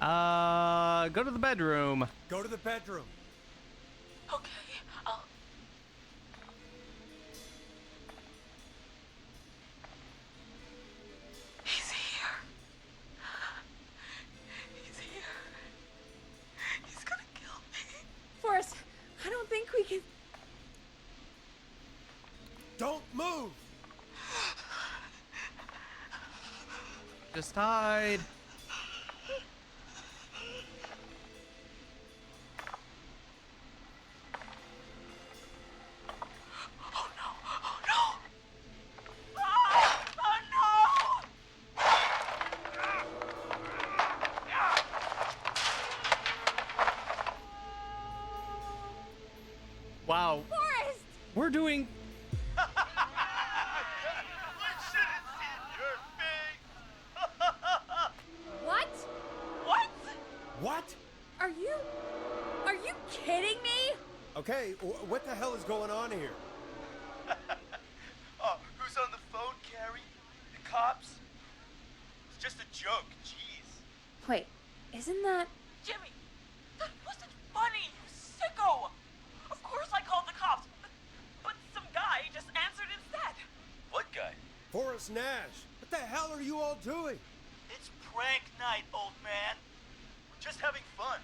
A: Go to the bedroom.
B: Go to the bedroom.
E: Okay, I'll... He's here. He's here. He's gonna kill me.
C: Forrest, I don't think we can...
B: Don't move!
A: Just hide.
E: Oh no! Oh no! Ah! Oh no!
A: Wow.
C: Forrest!
A: We're doing.
H: We should have seen your face.
C: What?
E: What?
B: What?
C: Are you kidding me?
B: Okay, what the hell is going on here?
H: Oh, who's on the phone, Carrie? The cops? It's just a joke, jeez.
C: Wait, isn't that...
E: Jimmy, that wasn't funny, you sicko! Of course I called the cops, but some guy just answered instead.
H: What guy?
B: Forrest Nash, what the hell are you all doing?
H: It's prank night, old man. We're just having fun.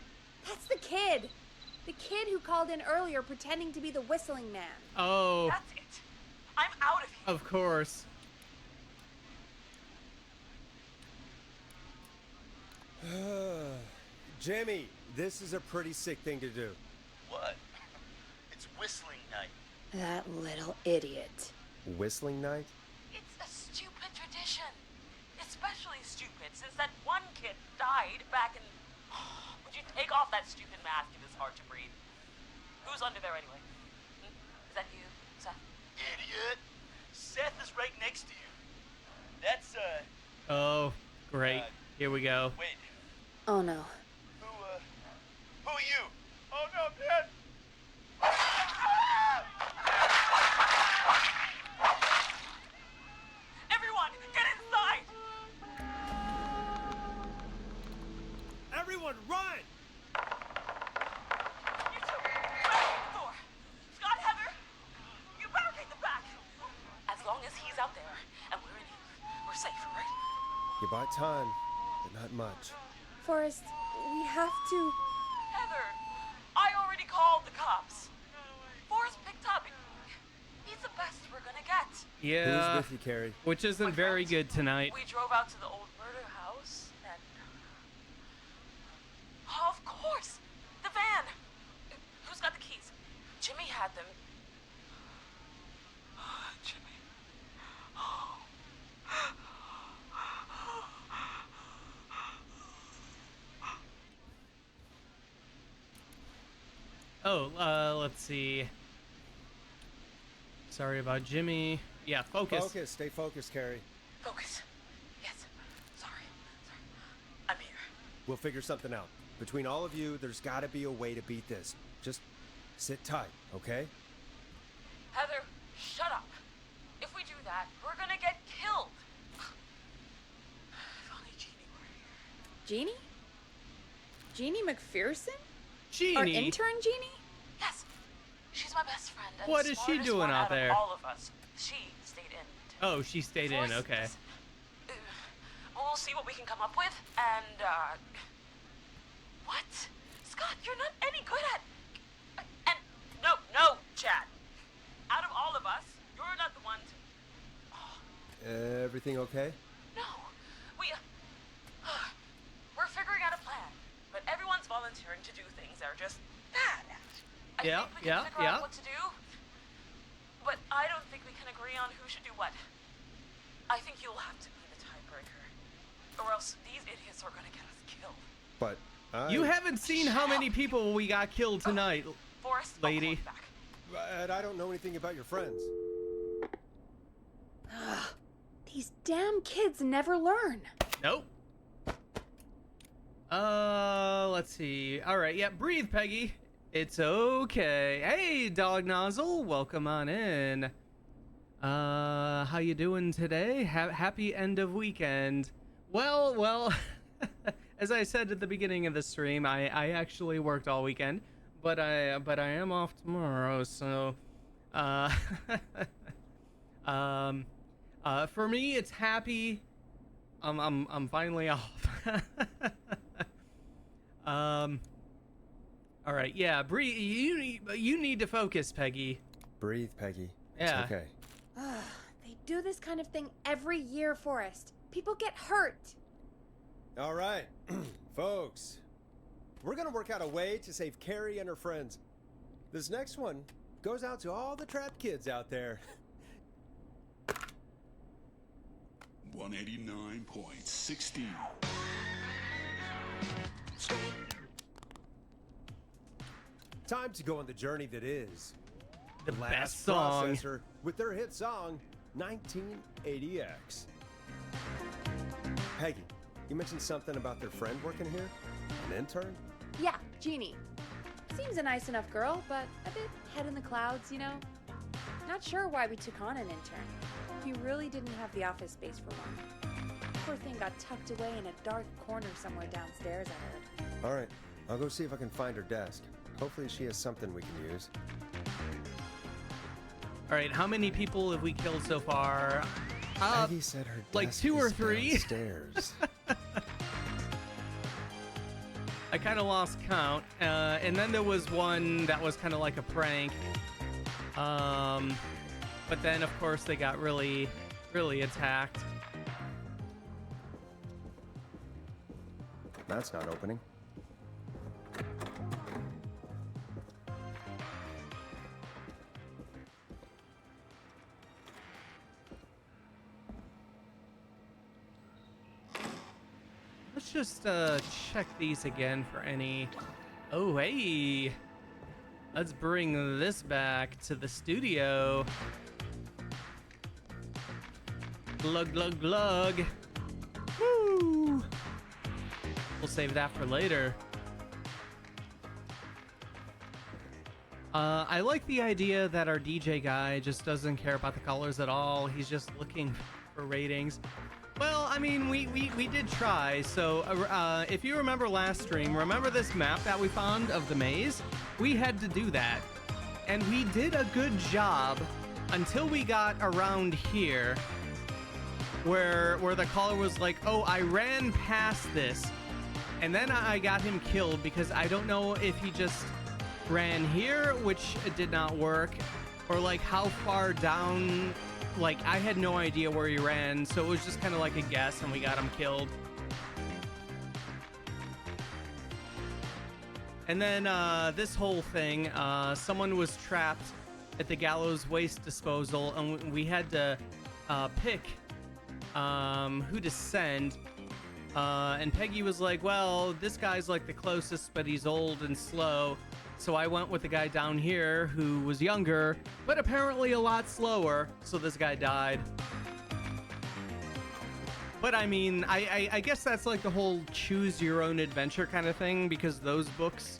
C: That's the kid. The kid who called in earlier pretending to be the whistling man.
A: Oh,
E: That's it. I'm out of here.
A: of course.
B: Jimmy, this is a pretty sick thing to do.
H: What? It's whistling night.
C: That little idiot.
B: Whistling night?
E: It's a stupid tradition. Especially stupid since that one kid died back in... Would you take off that stupid mask? It is hard to breathe. Who's under there anyway? Is that you, Seth?
H: Idiot. Seth is right next to you. That's,
A: Oh, great. Here we go.
H: wait.
C: Oh no.
H: Who are you? Oh no, Dad!
E: Everyone, get inside!
B: Everyone, run!
E: You two, barricade the door. Scott, Heather, you barricade the back. As long as he's out there and we're in here, we're safe, right?
B: You buy time, but not much.
C: Forrest, we have to...
E: Heather, I already called the cops. Forrest picked up. He's the best we're gonna get.
A: Yeah,
B: Who's with you, Carrie?
A: which isn't very good tonight.
E: We drove out to the old murder house and... Oh, of course! The van! Who's got the keys? Jimmy had them. Jimmy.
A: Oh, let's see. Sorry about Jimmy. Yeah, focus.
B: Focus, stay focused, Carrie.
E: Focus. Yes. Sorry. I'm here.
B: We'll figure something out. Between all of you, there's gotta be a way to beat this. Just sit tight, okay?
E: Heather, shut up. If we do that, we're gonna get killed. If only Jeannie were here.
C: Jeannie? Jeannie McPherson?
A: Jeannie.
C: Our intern Jeannie?
E: Yes. She's my best friend. And
A: What
E: the
A: is she
E: smartest
A: doing
E: one
A: out
E: of
A: there?
E: All of us. She stayed in.
A: Oh, she stayed in.
E: Forrest,
A: Okay.
E: listen. We'll see what we can come up with, and, What? Scott, you're not any good at... And, no, Chad. Out of all of us, you're not the one to...
B: Everything okay?
E: No. We're figuring out a plan, but everyone's volunteering to do things they're just bad at. I think we can figure out what to do, but I don't think we can agree on who should do what. I think you'll have to be the tiebreaker, or else these idiots are gonna get us killed.
B: But
A: You haven't seen how many people we got killed tonight,
E: Forrest,
A: lady.
E: I'll call you back.
B: But I don't know anything about your friends.
C: These damn kids never learn.
A: Nope. Let's see. All right, yeah, breathe, Peggy. It's okay. Hey, Dog Nozzle, welcome on in. How you doing today? Happy end of weekend. Well, as I said at the beginning of the stream, I actually worked all weekend, but I am off tomorrow, so for me it's happy. I'm finally off. All right, yeah, breathe. You need to focus, Peggy.
B: Breathe, Peggy.
A: Yeah.
B: It's okay.
C: They do this kind of thing every year, Forrest. People get hurt.
B: All right, folks. We're gonna work out a way to save Carrie and her friends. This next one goes out to all the trapped kids out there.
I: 189.16.
B: Time to go on the journey that is
A: The
B: Blast
A: best song.
B: Processor with their hit song 1980X. Peggy, you mentioned something about their friend working here? An intern?
C: Yeah, Jeannie. Seems a nice enough girl, but a bit head in the clouds, you know? Not sure why we took on an intern. We really didn't have the office space for one. Poor thing got tucked away in a dark corner somewhere downstairs, I heard.
B: All right, I'll go see if I can find her desk. Hopefully she has something we can use.
A: All right, how many people have we killed so far?
B: Peggy said her
A: like
B: desk
A: 2 or
B: is
A: 3.
B: Downstairs.
A: I kind of lost count. And then there was one that was kind of like a prank. But then, of course, they got really, really attacked.
B: That's not opening.
A: Let's just check these again for any... Oh, hey! Let's bring this back to the studio. Glug, glug, glug. Woo! We'll save that for later. I like the idea that our DJ guy just doesn't care about the colors at all. He's just looking for ratings. Well, I mean, we did try. So if you remember last stream, remember this map that we found of the maze? We had to do that. And we did a good job until we got around here where the caller was like, oh, I ran past this. And then I got him killed because I don't know if he just ran here, which did not work, or like how far down. Like, I had no idea where he ran, so it was just kind of like a guess, and we got him killed. And then this whole thing, someone was trapped at the gallows waste disposal, and we had to pick who to send. And Peggy was like, well, this guy's like the closest, but he's old and slow. So I went with the guy down here who was younger, but apparently a lot slower. So this guy died. But I mean, I guess that's like the whole choose your own adventure kind of thing, because those books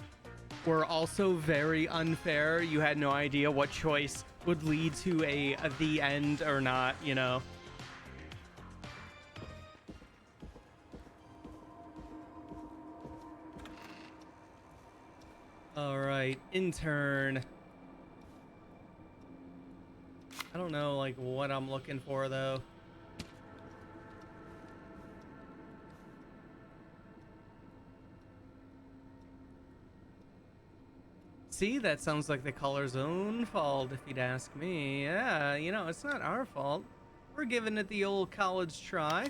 A: were also very unfair. You had no idea what choice would lead to the end or not, you know. All right, intern. I don't know, like, what I'm looking for, though. See, that sounds like the caller's own fault, if you'd ask me. Yeah, you know, it's not our fault. We're giving it the old college try.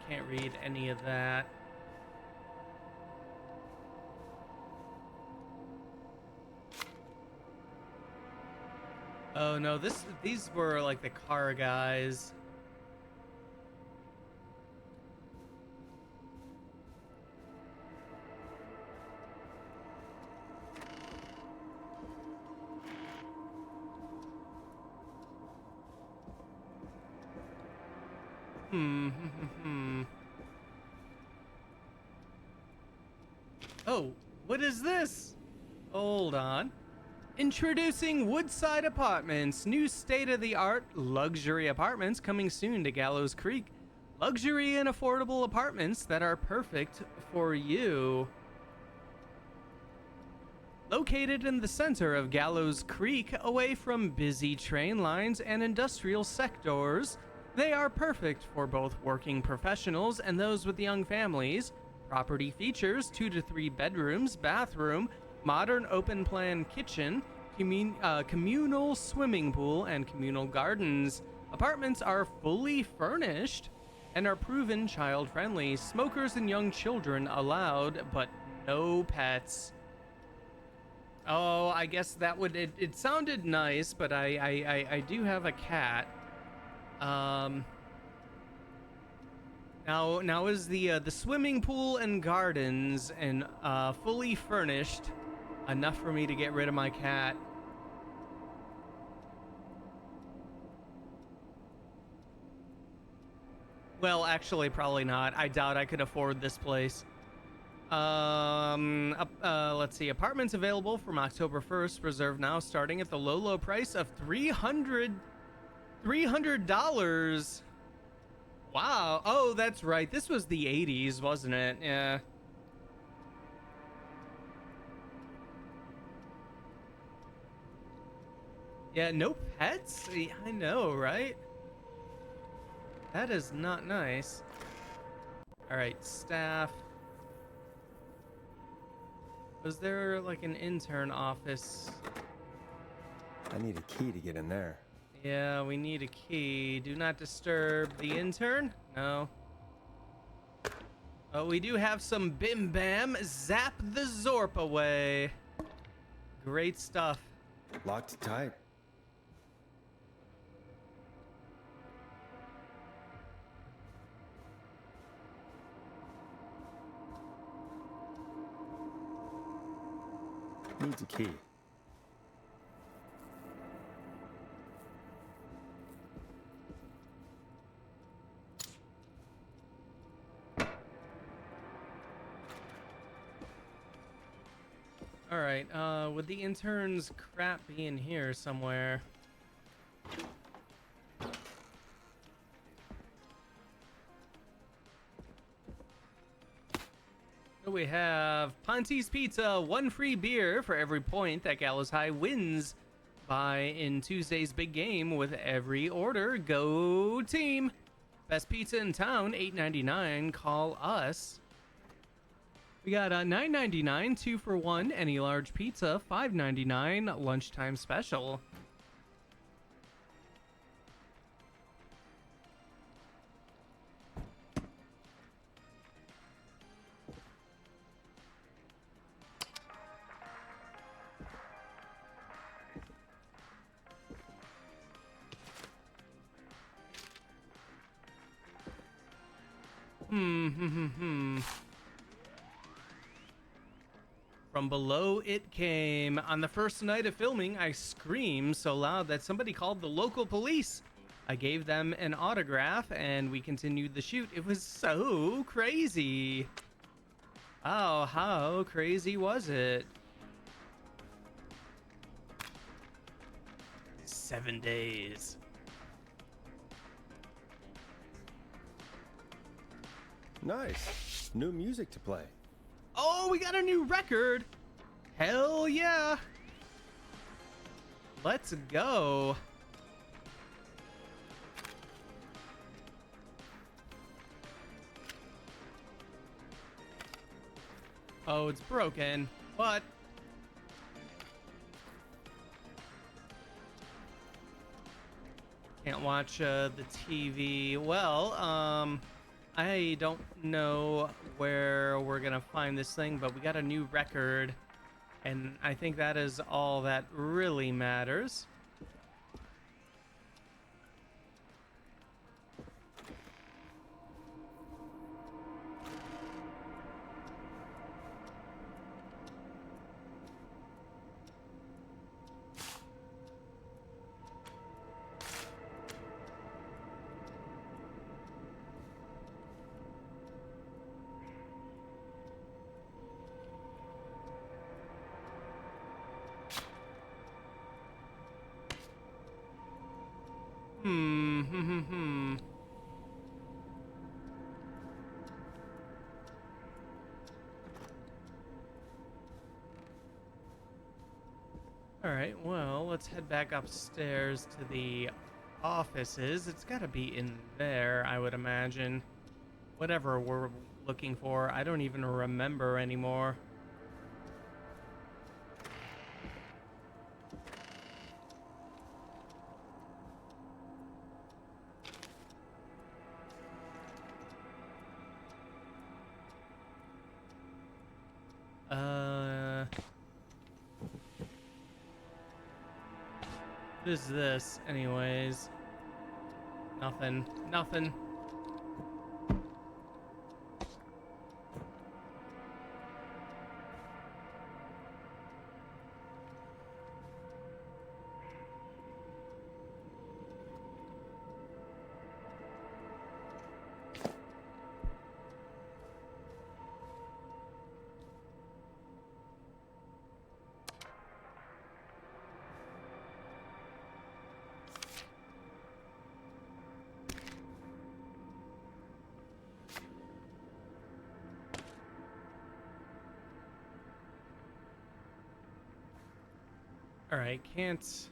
A: Can't read any of that. Oh no, these were like the car guys. Oh, what is this? Hold on. Introducing Woodside Apartments, new state-of-the-art luxury apartments coming soon to Gallows Creek. Luxury and affordable apartments that are perfect for you. Located in the center of Gallows Creek, away from busy train lines and industrial sectors, they are perfect for both working professionals and those with young families. Property features 2 to 3 bedrooms, bathroom, modern open-plan kitchen, communal swimming pool, and communal gardens. Apartments are fully furnished. and are proven child-friendly. Smokers and young children allowed, but no pets. Oh, I guess that would... It sounded nice, but I do have a cat. Now is the swimming pool and gardens and fully furnished enough for me to get rid of my cat? Well, actually, probably not. I doubt I could afford this place. Let's see. Apartments available from October 1st. Reserved now, starting at the low price of $300. Wow. Oh, that's right. This was the 80s, wasn't it? Yeah. Yeah, no pets? Yeah, I know, right? That is not nice. All right, staff. Was there like an intern office?
B: I need a key to get in there.
A: Yeah, we need a key. Do not disturb the intern? No. Oh, we do have some bim bam. Zap the Zorp away. Great stuff.
B: Locked tight. Needs a key.
A: All right, would the intern's crap be in here somewhere? So we have Ponte's Pizza, 1 free beer for every point that Gallows High wins by in Tuesday's big game with every order. Go team! Best pizza in town, $8.99. Call us. We got $9.99, 2 for 1, any large pizza, $5.99, lunchtime special. From below it came. On the first night of filming, I screamed so loud that somebody called the local police. I gave them an autograph and we continued the shoot. It was so crazy. Oh, how crazy was it? 7 days.
B: Nice. New music to play.
A: Oh, we got a new record. Hell yeah. Let's go. Oh, it's broken. But can't watch the TV. Well, I don't know where we're gonna find this thing, but we got a new record, and I think that is all that really matters. All right, well, let's head back upstairs to the offices. It's got to be in there, I would imagine. Whatever we're looking for, I don't even remember anymore. is this, anyways? Nothing. Nothing. Alright, can't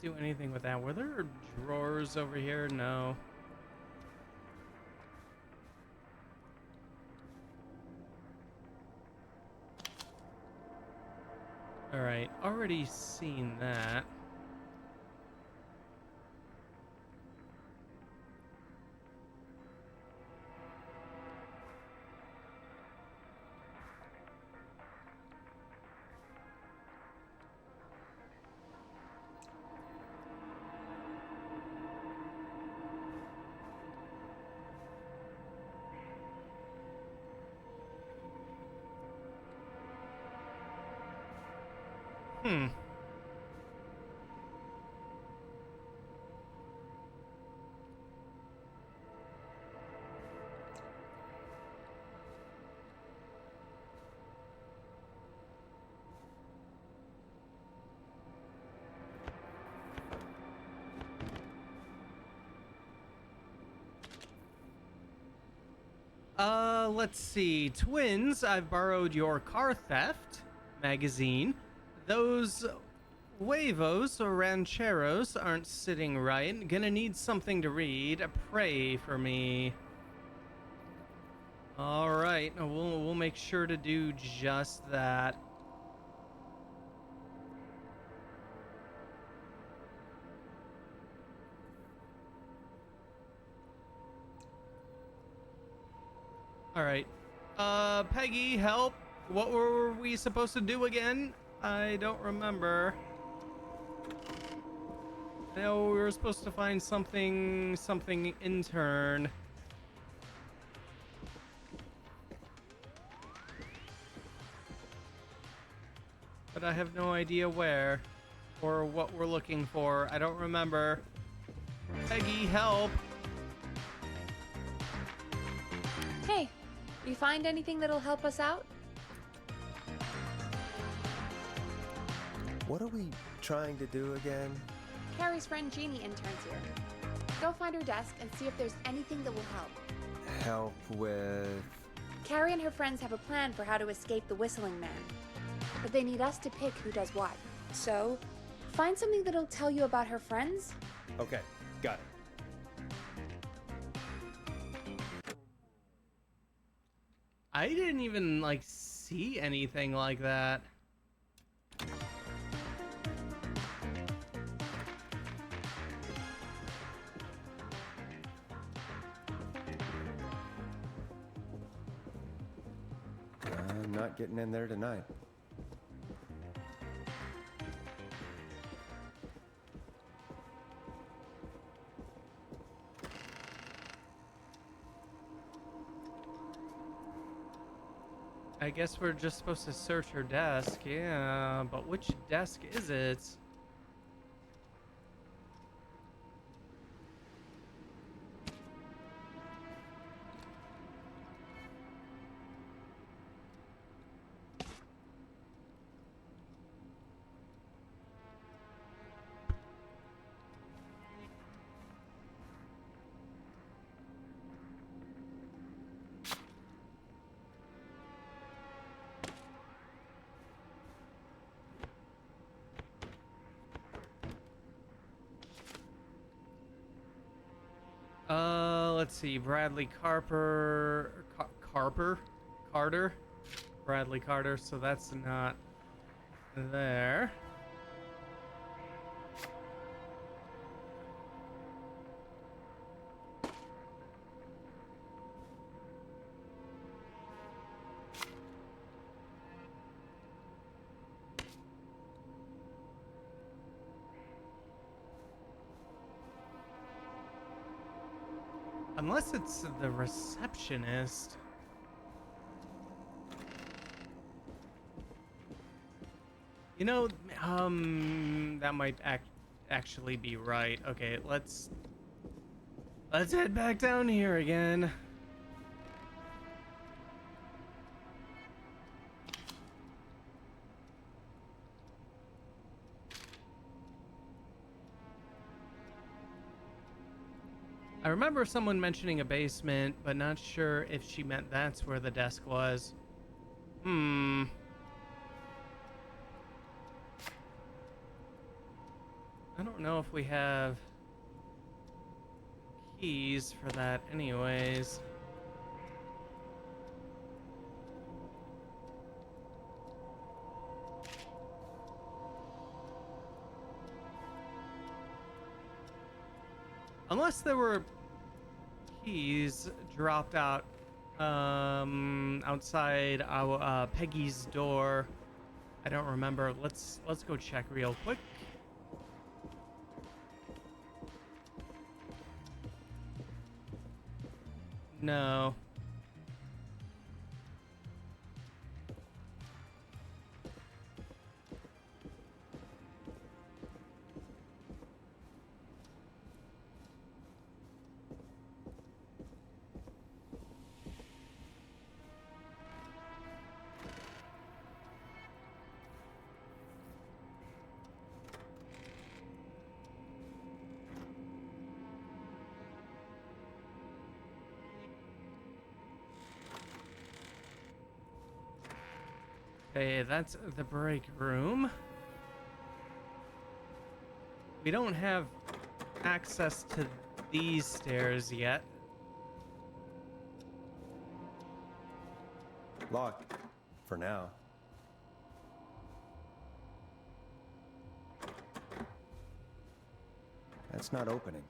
A: do anything with that. Were there drawers over here? No. Alright, already seen that. Hmm. Let's see. Twins, I've borrowed your car theft magazine. Those huevos or rancheros aren't sitting right. Gonna need something to read. Pray for me. All right, we'll make sure to do just that. All right. Peggy, help. What were we supposed to do again? I don't remember. I know we were supposed to find something intern. But I have no idea where or what we're looking for. I don't remember. Peggy, help.
C: Hey, you find anything that'll help us out?
B: What are we trying to do again?
C: Carrie's friend Jeannie interns here. Go find her desk and see if there's anything that will help.
B: Help with...
C: Carrie and her friends have a plan for how to escape the Whistling Man. But they need us to pick who does what. So, find something that'll tell you about her friends.
B: Okay, got it.
A: I didn't even, like, see anything like that.
B: I'm not getting in there tonight.
A: I guess we're just supposed to search her desk. Yeah, but which desk is it? Let's see, Bradley Carter, Bradley Carter, so that's not there. Unless it's the receptionist. You know, that might actually be right. Okay, let's head back down here again. I remember someone mentioning a basement, but not sure if she meant that's where the desk was. I don't know if we have keys for that anyways. Unless there were keys dropped out outside our Peggy's door. I don't remember. Let's go check real quick. No. Okay, that's the break room. We don't have access to these stairs yet.
B: Locked. For now. That's not opening.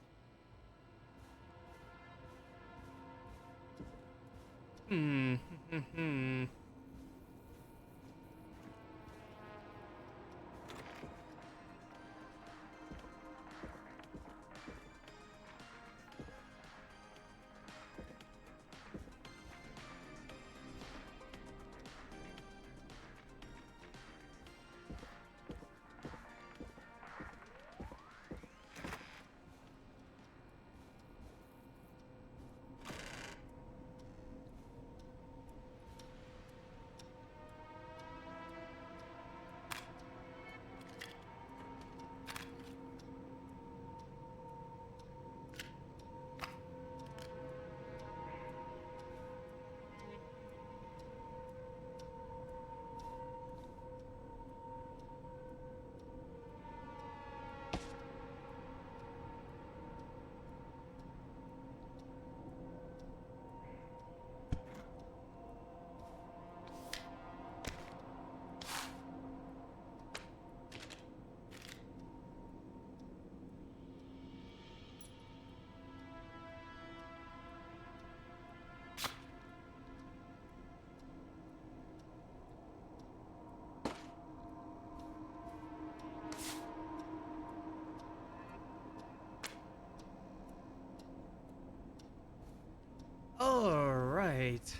B: All right.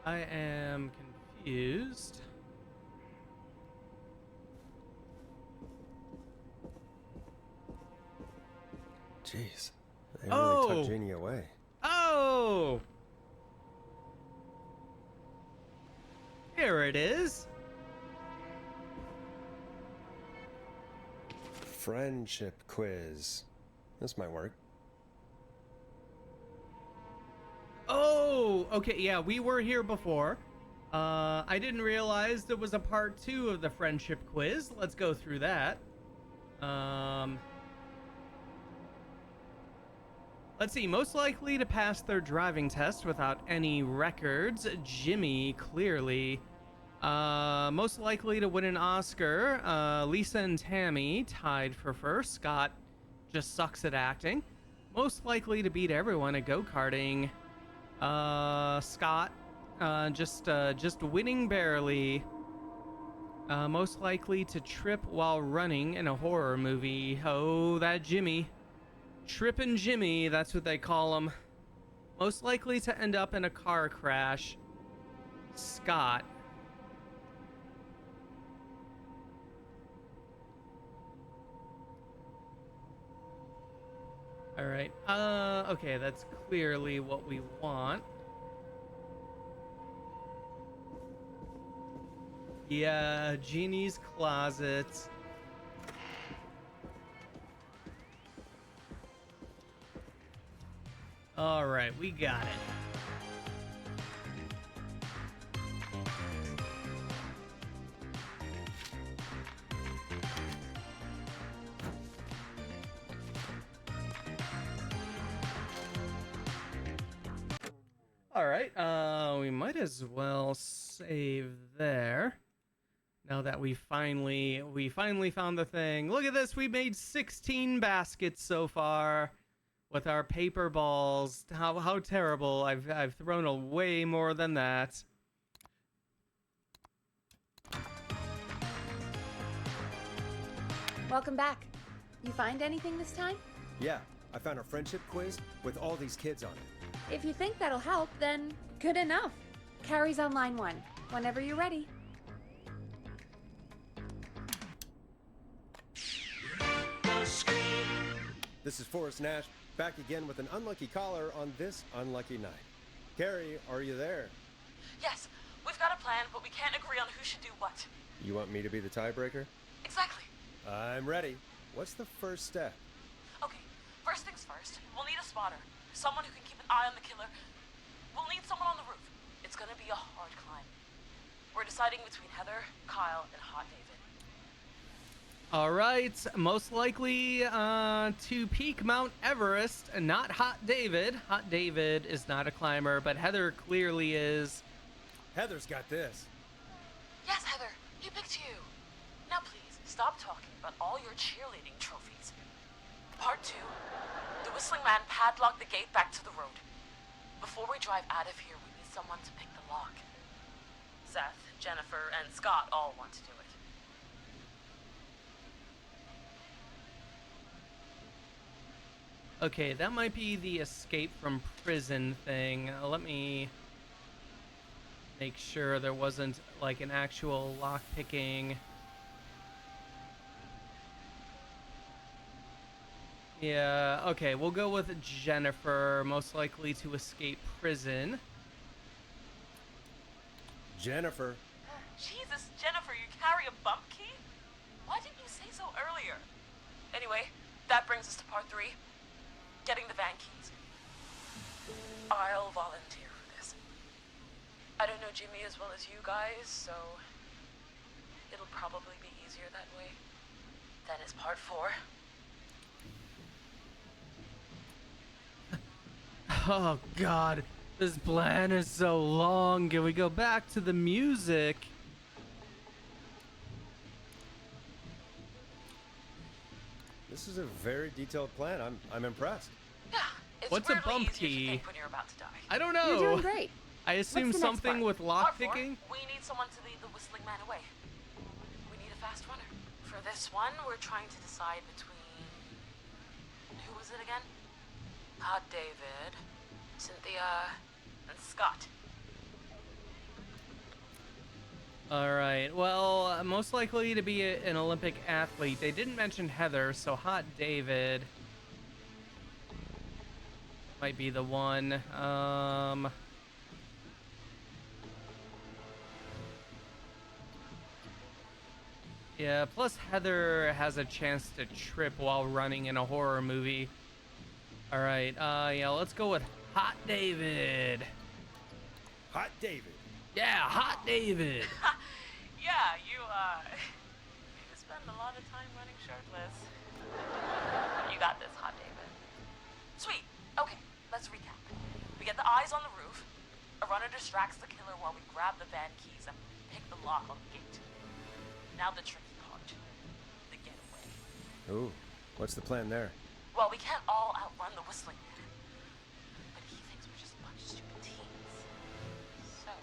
B: I am confused. Jeez, they really took
A: Oh!
B: Jeannie away.
A: Oh! Here it is.
B: Friendship quiz. This might work.
A: Oh, okay, yeah, we were here before. I didn't realize there was a part 2 of the friendship quiz. Let's go through that. Let's see, most likely to pass their driving test without any records, Jimmy, clearly. Most likely to win an Oscar, Lisa and Tammy tied for first. Scott just sucks at acting. Most likely to beat everyone at go-karting, Scott, just winning barely. Most likely to trip while running in a horror movie. Oh, that Jimmy. Trippin' Jimmy, that's what they call him. Most likely to end up in a car crash. Scott. All right. Okay, that's clearly what we want. Yeah, Jeannie's closet. All right, we got it. All right, we might as well save there. Now that we finally found the thing. Look at this, we made 16 baskets so far with our paper balls. How terrible. I've thrown away more than that.
C: Welcome back. You find anything this time?
B: Yeah, I found a friendship quiz with all these kids on it.
C: If you think that'll help, then good enough. Carrie's on line 1. Whenever you're ready.
B: This is Forrest Nash, back again with an unlucky caller on this unlucky night. Carrie, are you there?
E: Yes, we've got a plan, but we can't agree on who should do what.
B: You want me to be the tiebreaker?
E: Exactly.
B: I'm ready. What's the first step?
E: Okay, first things first, we'll need a spotter. Someone who can keep an eye on the killer. We'll need someone on the roof. It's gonna be a hard climb. We're deciding between Heather, Kyle, and Hot David.
A: All right, most likely to peak Mount Everest, not Hot David. Hot David is not a climber, but Heather clearly is.
B: Heather's got this.
E: Yes, Heather, he picked you. Now please, stop talking about all your cheerleading trophies. Part 2. The Whistling Man padlocked the gate back to the road. Before we drive out of here, we need someone to pick the lock. Seth, Jennifer, and Scott all want to do it.
A: Okay, that might be the escape from prison thing. Let me make sure there wasn't like an actual lockpicking. Yeah, okay, we'll go with Jennifer, most likely to escape prison.
B: Jennifer.
E: Jesus, Jennifer, you carry a bump key? Why didn't you say so earlier? Anyway, that brings us to part 3. Getting the van keys. I'll volunteer for this. I don't know Jimmy as well as you guys, so it'll probably be easier that way. Then is part 4.
A: Oh god, this plan is so long. Can we go back to the music?
B: This is a very detailed plan. I'm impressed.
E: Yeah, it's
A: What's a
E: weirdly
A: bump
E: easier to
A: key?
E: think when you're about to die.
A: I don't know.
C: You're doing great.
A: I assume
C: What's the next
A: something
C: part?
A: with
E: Part 4,
A: lockpicking.
E: we need someone to lead the Whistling Man away. We need a fast runner. For this one, we're trying to decide between... Who was it again? Hot David, Cynthia, and Scott.
A: All right. Well, most likely to be an Olympic athlete. They didn't mention Heather, so Hot David might be the one. Yeah, plus Heather has a chance to trip while running in a horror movie. All right. Yeah, let's go with Hot David.
B: Hot David.
A: Yeah, Hot David.
E: Yeah, you spend a lot of time running shirtless. You got this, Hot David. Sweet. Okay, let's recap. We get the eyes on the roof. A runner distracts the killer while we grab the van keys and pick the lock on the gate. Now the tricky part. The getaway.
B: Ooh, what's the plan there?
E: Well, we can't all outrun the Whistling Man. But he thinks we're just a bunch of stupid teens. So,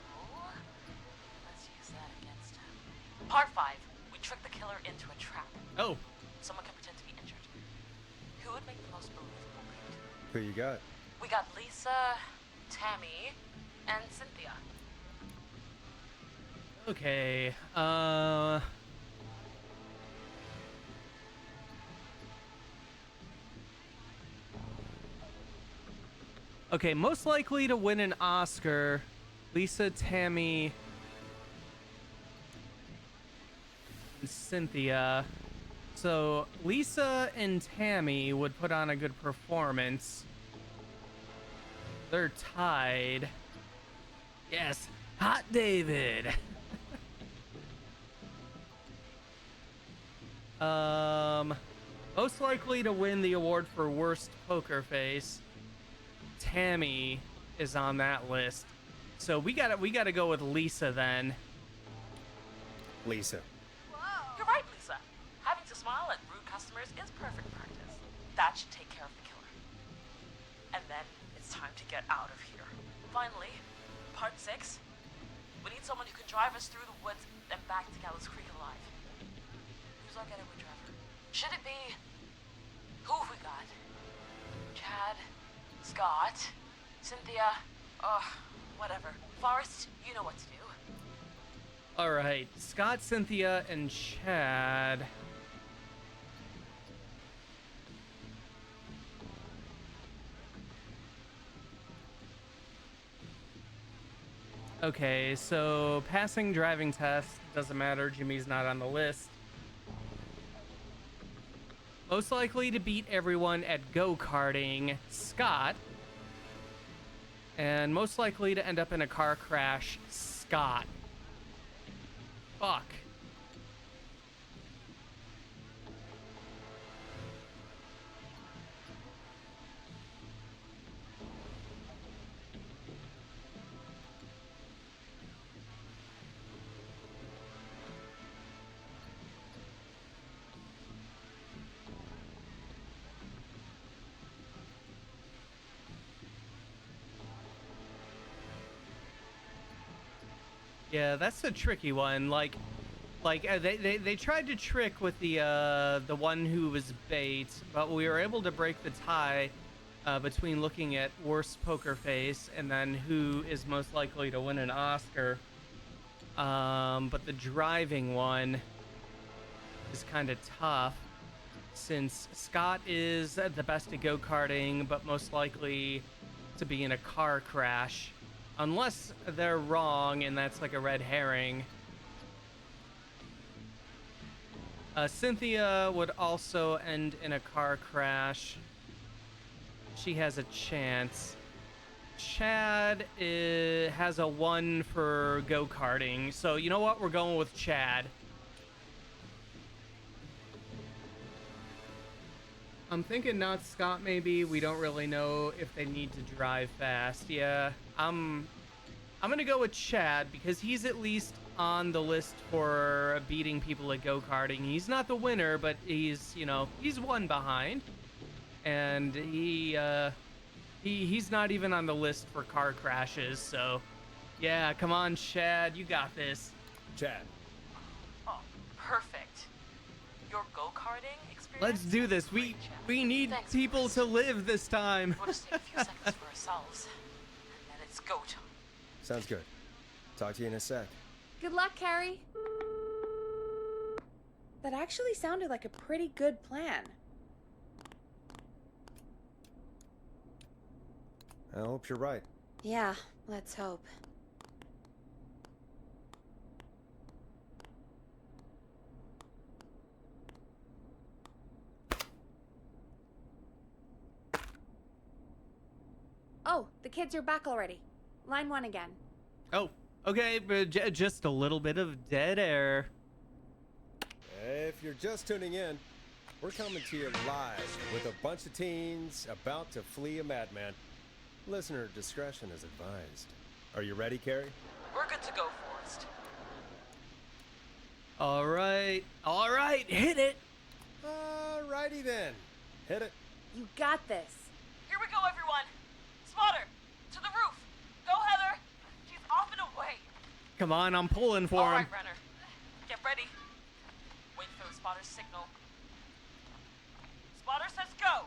E: let's use that against him. Part 5. We trick the killer into a trap.
A: Oh.
E: Someone can pretend to be injured. Who would make the most believable
B: Who you got?
E: We got Lisa, Tammy, and Cynthia.
A: Okay. Okay, most likely to win an Oscar, Lisa, Tammy, and Cynthia. So Lisa and Tammy would put on a good performance. They're tied. Yes, Hot David. Most likely to win the award for worst poker face. Tammy is on that list. So we gotta go with Lisa then.
B: Lisa.
E: You're right, Lisa. Having to smile at rude customers is perfect practice. That should take care of the killer. And then it's time to get out of here. Finally, part 6. We need someone who can drive us through the woods and back to Gallows Creek alive. Who's our getaway driver? Should it be... Who have we got? Chad? Scott? Cynthia? Whatever. Forrest, you know what to do.
A: All right, Scott, Cynthia, and Chad. Okay, so passing driving test doesn't matter. Jimmy's not on the list. Most likely to beat everyone at go-karting, Scott. And most likely to end up in a car crash, Scott. Fuck. Yeah, that's a tricky one. They tried to trick with the one who was bait, but we were able to break the tie between looking at worst poker face and then who is most likely to win an Oscar. But the driving one is kind of tough since Scott is the best at go-karting, but most likely to be in a car crash. Unless they're wrong and that's like a red herring. Cynthia would also end in a car crash. She has a chance. Chad has a 1 for go-karting. So you know what? We're going with Chad. I'm thinking not Scott maybe. We don't really know if they need to drive fast. Yeah, I'm gonna go with Chad because he's at least on the list for beating people at go-karting. He's not the winner, but he's one behind. And he's not even on the list for car crashes, so yeah, come on, Chad, you got this.
B: Chad.
E: Oh, perfect. Your go-karting experience?
A: Let's do this. We need people to live this time.
E: We'll just take a few seconds for ourselves, and then it's go time.
B: Sounds good. Talk to you in a sec.
C: Good luck, Carrie. That actually sounded like a pretty good plan.
B: I hope you're right.
C: Yeah, let's hope. Oh, the kids are back already. Line 1 again.
A: Oh, okay, but just a little bit of dead air.
B: If you're just tuning in, we're coming to you live with a bunch of teens about to flee a madman. Listener discretion is advised. Are you ready, Carrie?
E: We're good to go, Forrest.
A: All right, hit it.
B: Alrighty then. Hit it.
C: You got this.
E: Here we go, everyone. Spotter, to the roof. Go, Heather. She's off and away.
A: Come on, I'm pulling for
E: All
A: him.
E: right, Renner. Get ready. Wait for the spotter's signal. Spotter says go.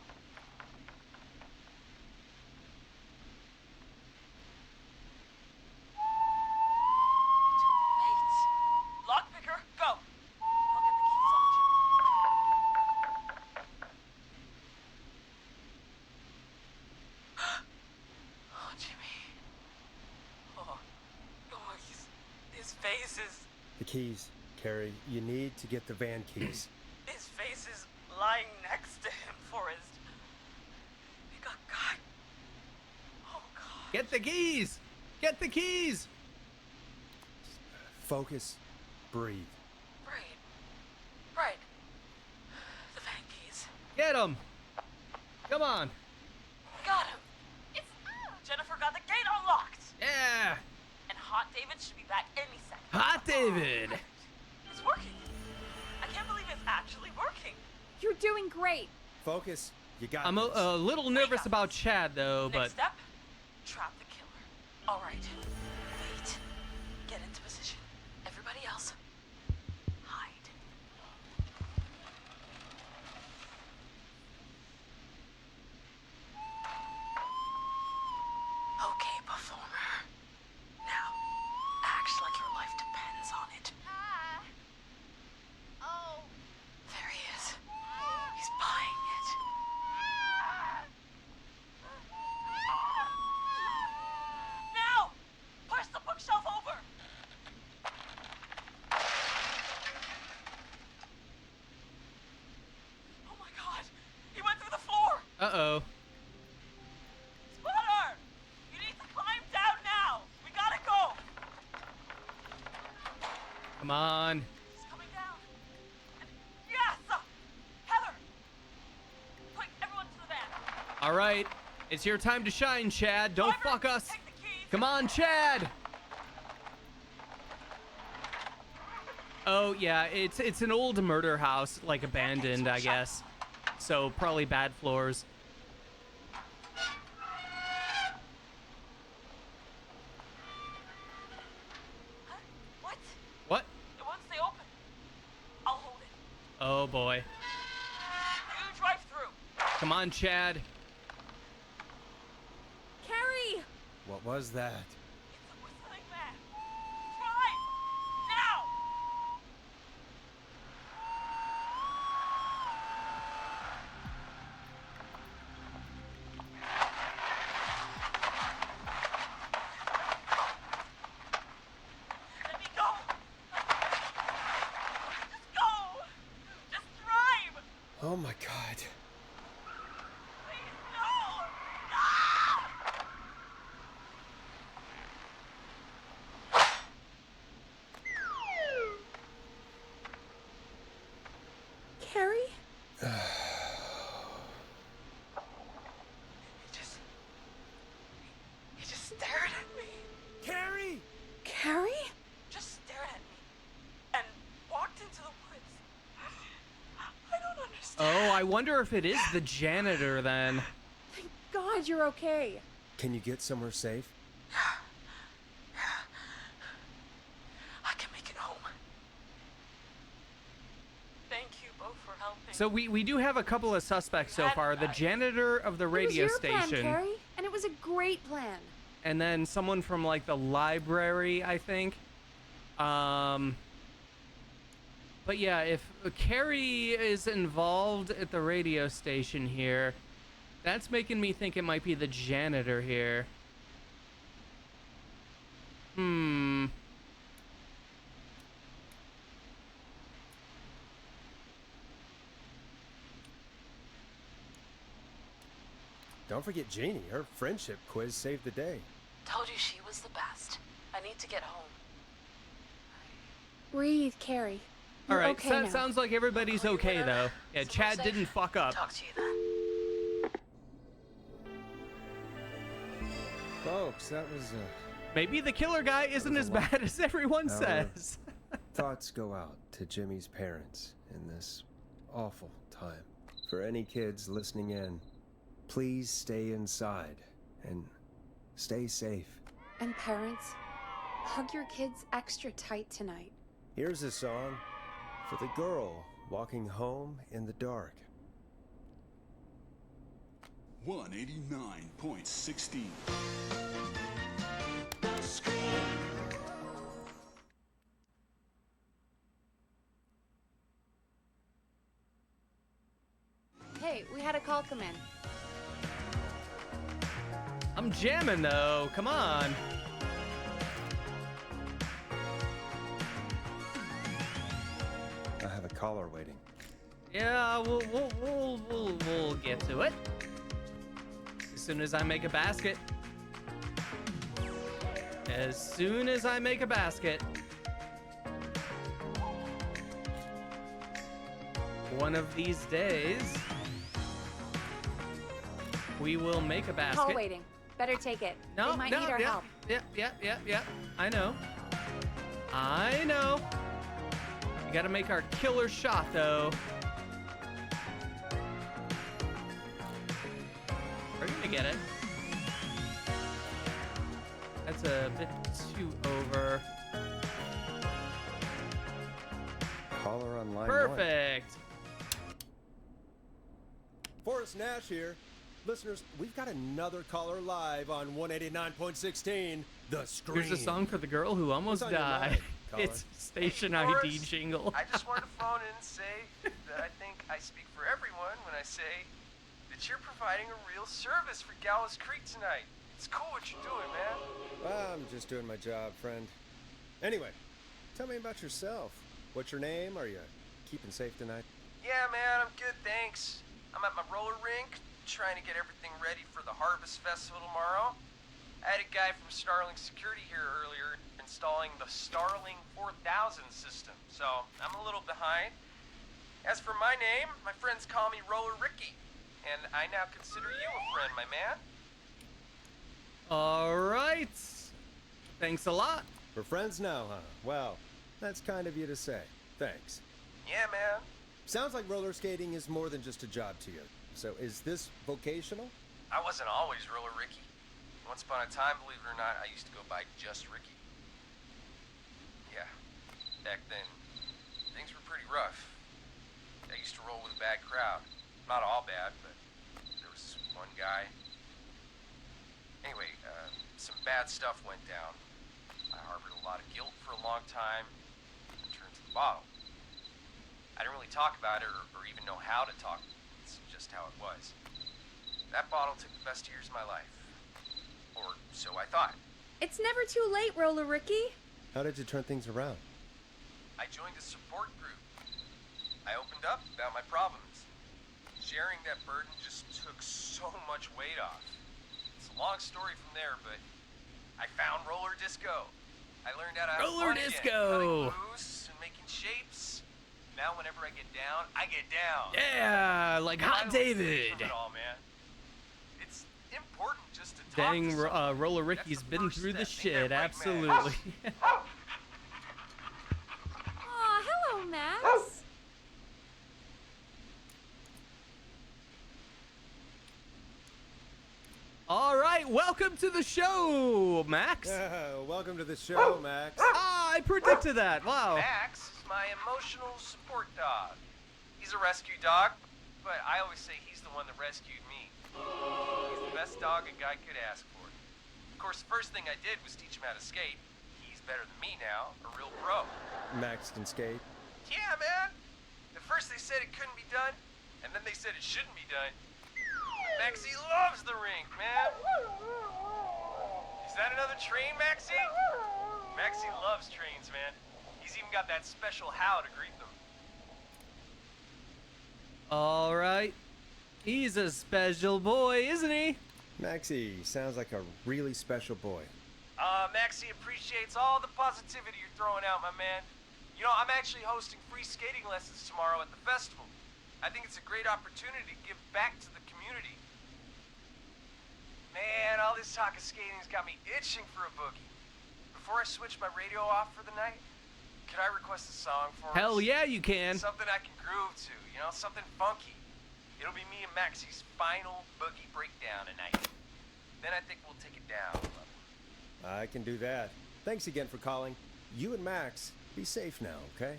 E: is...
B: The keys, Carrie. You need to get the van keys.
E: His face is lying next to him, Forrest. He got... Oh, God.
A: Get the keys! Get the keys!
B: Focus. Breathe.
E: Right. The van keys.
A: Get them! Come on!
E: Got him. It's... Jennifer got the gate unlocked.
A: Yeah!
E: And Hot David should be back any second.
A: Hot David!
E: It's working. I can't believe it's actually working.
C: You're doing great.
B: Focus. You got
A: I'm
B: this.
A: a little nervous
E: got
A: about
E: this.
A: Chad, though,
E: Next
A: but...
E: step, trap the killer. All right. Wait. Get into position. Everybody else, hide. Okay, performer. Now, act like your life depends on it.
C: Oh.
E: There he is. He's buying it. Now! Push the bookshelf over! Oh my god! He went through the floor!
A: Uh-oh.
E: Spotter! You need to climb down now! We gotta go!
A: Come on.
E: He's coming down. Yes! Heather! Quick, everyone to the van.
A: All right. It's your time to shine, Chad. Don't
E: Driver,
A: fuck us.
E: take the keys.
A: Come on, Chad! Oh, yeah, it's an old murder house, like abandoned, I guess. So probably bad floors.
E: Huh? What?
A: What?
E: It won't stay open. I'll hold it.
A: Oh, boy.
E: You drive through.
A: Come on, Chad.
C: Carrie!
B: What was that?
E: It's a whistling man. Drive! Now! Let me go! Just go! Just drive!
B: Oh my god.
E: Please, no! No!
C: Carrie?
E: He just stared at me.
B: Carrie!
C: Carrie?
E: Just stared at me. And walked into the woods. I don't understand.
A: Oh, I wonder if it is the janitor, then.
C: Thank God you're okay.
B: Can you get somewhere safe?
E: I can make it home. Thank you both for helping.
A: So we do have a couple of suspects so far. The janitor of the radio
C: it was your
A: station.
C: plan, Carrie, and it was a great plan.
A: And then someone from like the library, I think. But yeah, if Carrie is involved at the radio station here, that's making me think it might be the janitor here.
B: Don't forget Jeannie. Her friendship quiz saved the day.
E: Told you she was the best. I need to get home.
C: Breathe, Carrie.
A: All
C: You're
A: right,
C: okay now.
A: sounds like everybody's
E: Call you
A: okay
E: whenever.
A: though. Yeah,
E: Somewhere
A: Chad
E: safe.
A: didn't fuck up.
E: Talk to you then.
B: Folks, that was
A: Maybe the killer guy isn't
B: was
A: as
B: a lot.
A: bad as everyone
B: Our-
A: says.
B: thoughts go out to Jimmy's parents in this awful time. For any kids listening in, please stay inside and stay safe.
C: And parents, hug your kids extra tight tonight.
B: Here's a song for the girl walking home in the dark.
I: 189.16.
C: Hey, we had a call come in.
A: I'm jamming though. Come on.
B: caller waiting.
A: Yeah, we'll get to it. As soon as I make a basket. As soon as I make a basket. One of these days, we will make a basket.
C: Call waiting. Better take it.
A: No,
C: they might
A: no,
C: need our help.
A: Yep. I know. You gotta make our killer shot, though. We're gonna get it. That's a bit too over.
B: Caller on line
A: Perfect.
B: Forrest Nash here. Listeners, we've got another caller live on 189.16, The Scream.
A: Here's a song for the girl who almost
B: What's on your
A: died.
B: mind, caller?
A: It's station
H: Hey,
A: ID
H: Forrest,
A: jingle.
H: I just wanted to phone in and say that I think I speak for everyone when I say that you're providing a real service for Gallows Creek tonight. It's cool what you're doing, man.
B: Well, I'm just doing my job, friend. Anyway, tell me about yourself. What's your name? Are you keeping safe tonight?
H: Yeah, man, I'm good, thanks. I'm at my roller rink, trying to get everything ready for the Harvest Festival tomorrow. I had a guy from Starling Security here earlier installing the Starling 4000 system, so I'm a little behind. As for my name, my friends call me Roller Ricky, and I now consider you a friend, my man.
A: All right. Thanks a lot.
B: We're friends now, huh? Well, that's kind of you to say. Thanks.
H: Yeah, man.
B: Sounds like roller skating is more than just a job to you. So is this vocational?
H: I wasn't always Roller Ricky. Once upon a time, believe it or not, I used to go by just Ricky. Yeah, back then, things were pretty rough. I used to roll with a bad crowd. Not all bad, but there was one guy. Anyway, some bad stuff went down. I harbored a lot of guilt for a long time and turned to the bottle. I didn't really talk about it or even know how to talk. It's just how it was. That bottle took the best years of my life. Or so I thought.
C: It's never too late, Roller Ricky.
B: How did you turn things around?
H: I joined a support group. I opened up about my problems. Sharing that burden just took so much weight off. It's a long story from there, but I found roller disco. I learned how to have
A: Roller
H: fun again,
A: disco.
H: cutting moves and making shapes. Now whenever I get down, I get down.
A: Yeah, like Hot
H: I don't think
A: David.
H: of it all, man. It's important just to talk
A: Dang,
H: to someone.
A: Roller
H: That's
A: Ricky's
H: the
A: been
H: first
A: through the
H: step.
A: shit.
H: Ain't that right,
A: Absolutely.
C: Aw, hello, Max.
A: All right, welcome to the show, Max.
B: Welcome to the show, Max.
A: Ah, I predicted that. Wow.
H: Max is my emotional support dog. He's a rescue dog, but I always say he's the one that rescued me. He's the best dog a guy could ask for. Of course, the first thing I did was teach him how to skate. He's better than me now, a real pro.
B: Max can skate.
H: Yeah, man. At first they said it couldn't be done, and then they said it shouldn't be done. Maxie loves the rink, man. Is that another train, Maxie? Maxie loves trains, man. He's even got that special how to greet them.
A: All right. He's a special boy, isn't he?
B: Maxie sounds like a really special boy.
H: Maxie appreciates all the positivity you're throwing out, my man. You know, I'm actually hosting free skating lessons tomorrow at the festival. I think it's a great opportunity to give back to the community. Man, all this talk of skating's got me itching for a boogie. Before I switch my radio off for the night, could I request a song for us?
A: Hell yeah, you can.
H: Something I can groove to, you know, something funky. It'll be me and Maxie's final boogie breakdown tonight. Then I think we'll take it down a level.
B: I can do that. Thanks again for calling. You and Max, be safe now, okay?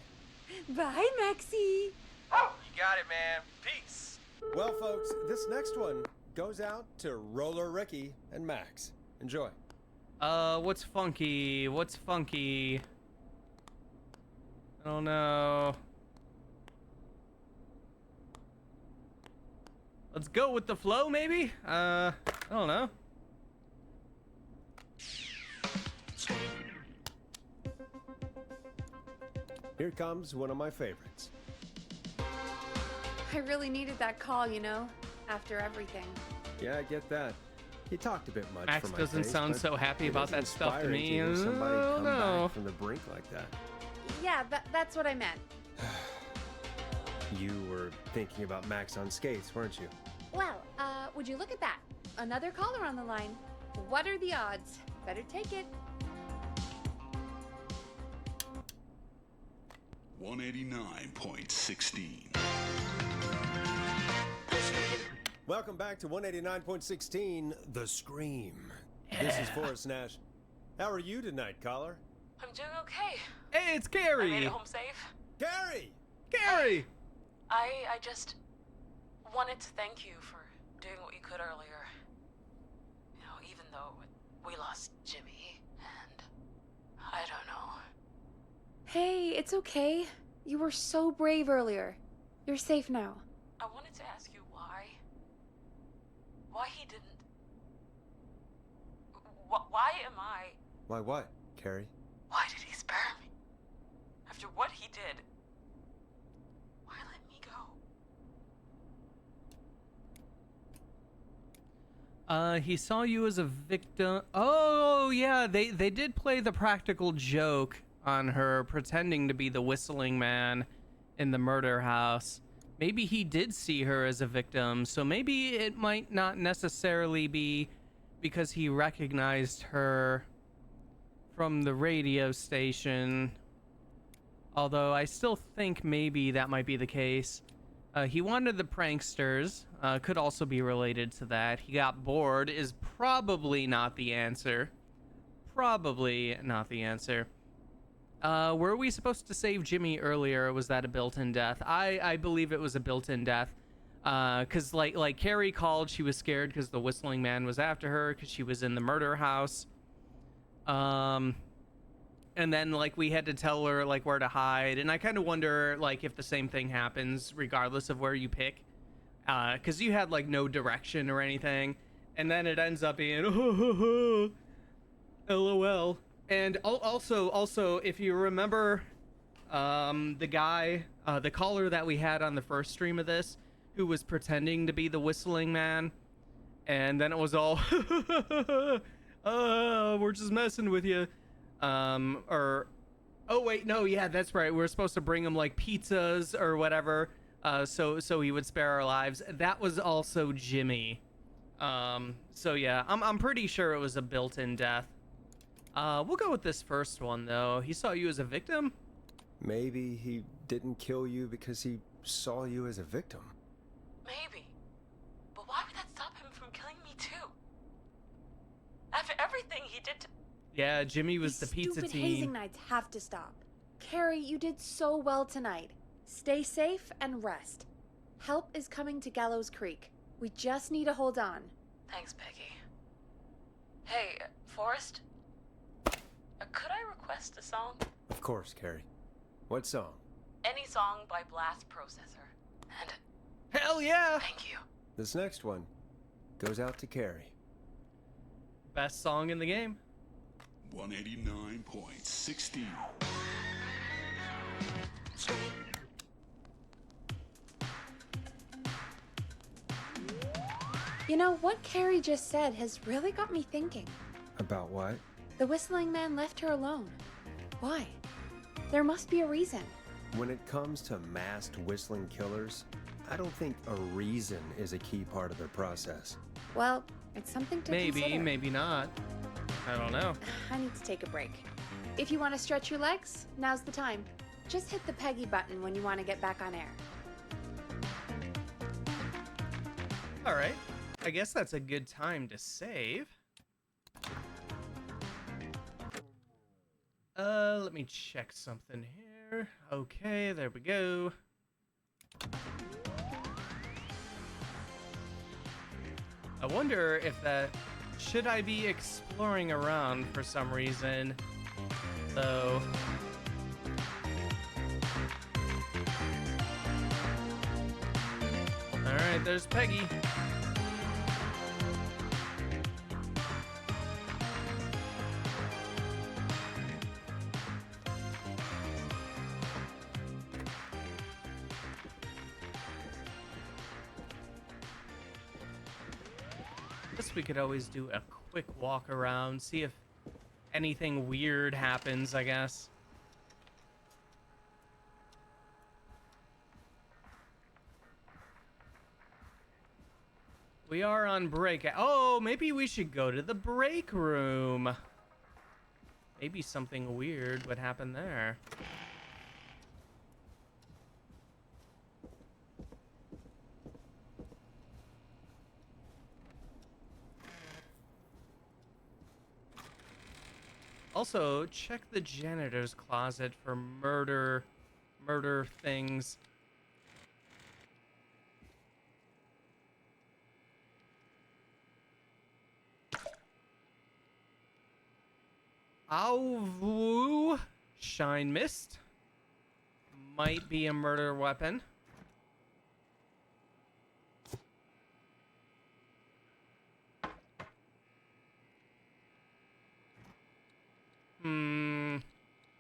C: Bye, Maxie.
H: You got it, man. Peace.
B: Well, folks, this next one goes out to Roller Ricky and Max. Enjoy.
A: What's funky? What's funky? I don't know. Let's go with the flow, maybe? I don't know.
B: Here comes one of my favorites.
C: I really needed that call, you know, after everything.
B: Yeah, I get that. He talked a bit much
A: Max
B: for my
A: doesn't
B: taste,
A: sound
B: but
A: so happy
B: it
A: about
B: is
A: that stuff to
B: inspiring
A: me.
B: hear somebody
A: Oh,
B: come
A: no.
B: back from the brink like that.
C: Yeah, that's what I meant.
B: You were thinking about Max on skates, weren't you?
C: Well, would you look at that? Another caller on the line. What are the odds? Better take it.
I: 189.16.
B: Welcome back to 189.16, The Scream. This is Forrest Nash. How are you tonight, caller?
E: I'm doing okay.
A: Hey, it's
E: I made
A: Gary.
E: it home safe.
B: Gary!
A: Gary.
E: I just wanted to thank you for doing what you could earlier. You know, even though we lost Jimmy, and I don't know.
C: Hey, it's okay. You were so brave earlier. You're safe now.
E: I wanted to ask you why. Why he didn't. Why am I.
B: Why what, Carrie?
E: Why did he spare me? After what he did. Why let me go?
A: He saw you as a victim. Oh, yeah, they did play the practical joke on her pretending to be the whistling man in the murder house. Maybe he did see her as a victim, so maybe it might not necessarily be because he recognized her from the radio station. Although I still think maybe that might be the case. He wanted the pranksters. Could also be related to that. He got bored is probably not the answer. Probably not the answer. Were we supposed to save Jimmy earlier, or was that a built-in death? I believe it was a built-in death. Because like Carrie called, she was scared because the whistling man was after her because she was in the murder house. And then like we had to tell her like where to hide, and I kind of wonder like if the same thing happens regardless of where you pick, because you had like no direction or anything, and then it ends up being LOL. And also if you remember, the guy, the caller that we had on the first stream of this, who was pretending to be the whistling man, and then it was all we're just messing with you. Oh wait, no, yeah, that's right. We're supposed to bring him like pizzas or whatever, so he would spare our lives. That was also Jimmy. So yeah, I'm pretty sure it was a built-in death. We'll go with this first one though. He saw you as a victim?
B: Maybe he didn't kill you because he saw you as a victim.
E: Maybe. But why would that stop him from killing me too? After everything he did to...
A: Yeah, Jimmy was the pizza
C: Stupid
A: team.
C: hazing nights have to stop. Carrie, you did so well tonight. Stay safe and rest. Help is coming to Gallows Creek. We just need to hold on.
E: Thanks, Peggy. Hey, Forrest? Could I request a song?
B: Of course, Carrie. What song?
E: Any song by Blast Processor. And
A: Hell yeah!
E: thank you.
B: This next one goes out to Carrie.
A: Best song in the game.
I: 189.16.
C: You know, what Carrie just said has really got me thinking.
B: About what?
C: The whistling man left her alone. Why? There must be a reason.
B: When it comes to masked whistling killers, I don't think a reason is a key part of their process.
C: Well, it's something to
A: Maybe,
C: consider.
A: maybe not. I don't know.
C: I need to take a break. If you want to stretch your legs, now's the time. Just hit the Peggy button when you want to get back on air.
A: All right. I guess that's a good time to save. Let me check something here. Okay, there we go. I wonder if that... Should I be exploring around for some reason? So... Alright, there's Peggy. Guess we could always do a quick walk around, see if anything weird happens, I guess. We are on break. Oh, maybe we should go to the break room. Maybe something weird would happen there. Also, check the janitor's closet for murder things. Auvu Shine Mist might be a murder weapon.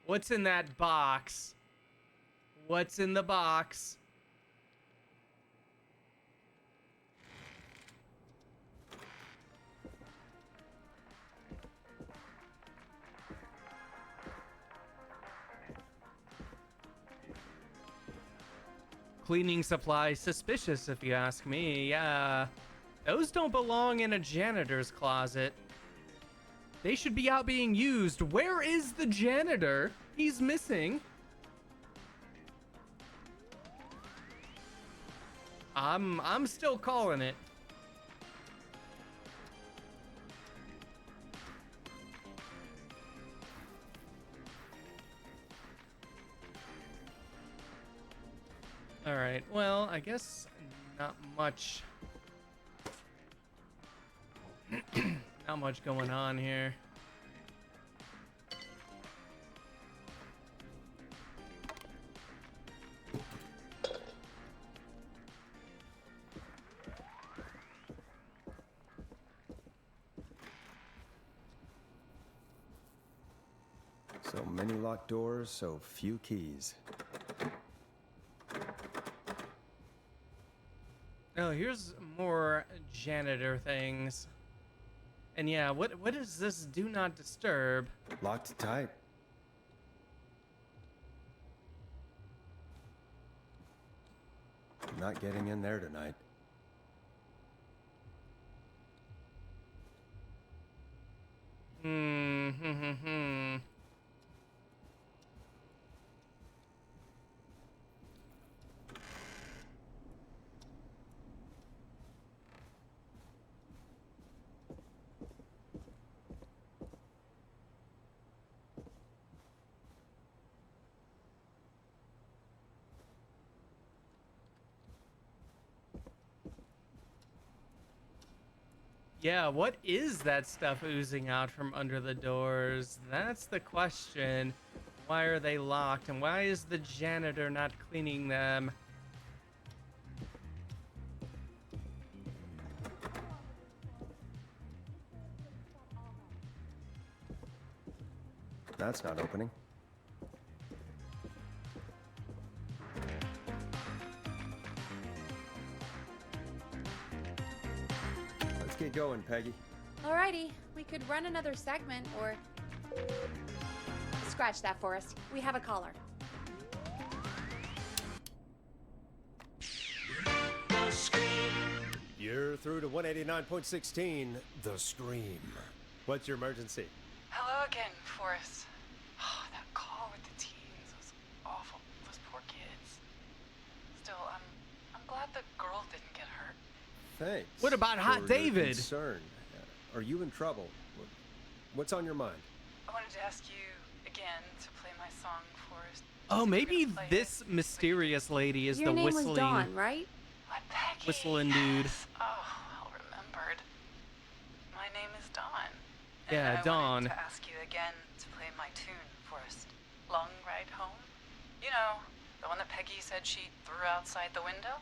A: What's in that box? What's in the box? Cleaning supplies, suspicious if you ask me. Yeah, those don't belong in a janitor's closet. They should be out being used. Where is the janitor? He's missing. I'm still calling it. All right. Well, I guess not much. Not much going on here.
B: So many locked doors, so few keys.
A: Oh, here's more janitor things. And yeah, what is this do not disturb?
B: Locked tight. Not getting in there tonight.
A: Yeah, what is that stuff oozing out from under the doors? That's the question. Why are they locked, and why is the janitor not cleaning them?
B: That's not opening. Let's get going, Peggy.
C: Alrighty, we could run another segment or... Scratch that, Forrest. We have a caller.
B: You're through to 189.16, The Scream. What's your emergency?
E: Hello again, Forrest. Oh, that call with the teens was awful. Those poor kids. Still, I'm glad the girl didn't get hurt.
B: Thanks.
A: What about Hot
B: for your
A: David?
B: Concern. Are you in trouble? What's on your mind?
E: I wanted to ask you again to play my song, Forrest.
A: Oh, maybe
E: Play
A: this
E: it.
A: mysterious lady is
C: Your
A: the
C: name
A: whistling
C: was Dawn, right?
E: What, Peggy?
A: whistling dude.
E: Yes. Oh, well remembered. My name is Dawn. And
A: Yeah,
E: I
A: Dawn.
E: wanted to ask you again to play my tune, Forrest. Long Ride Home? You know, the one that Peggy said she threw outside the window?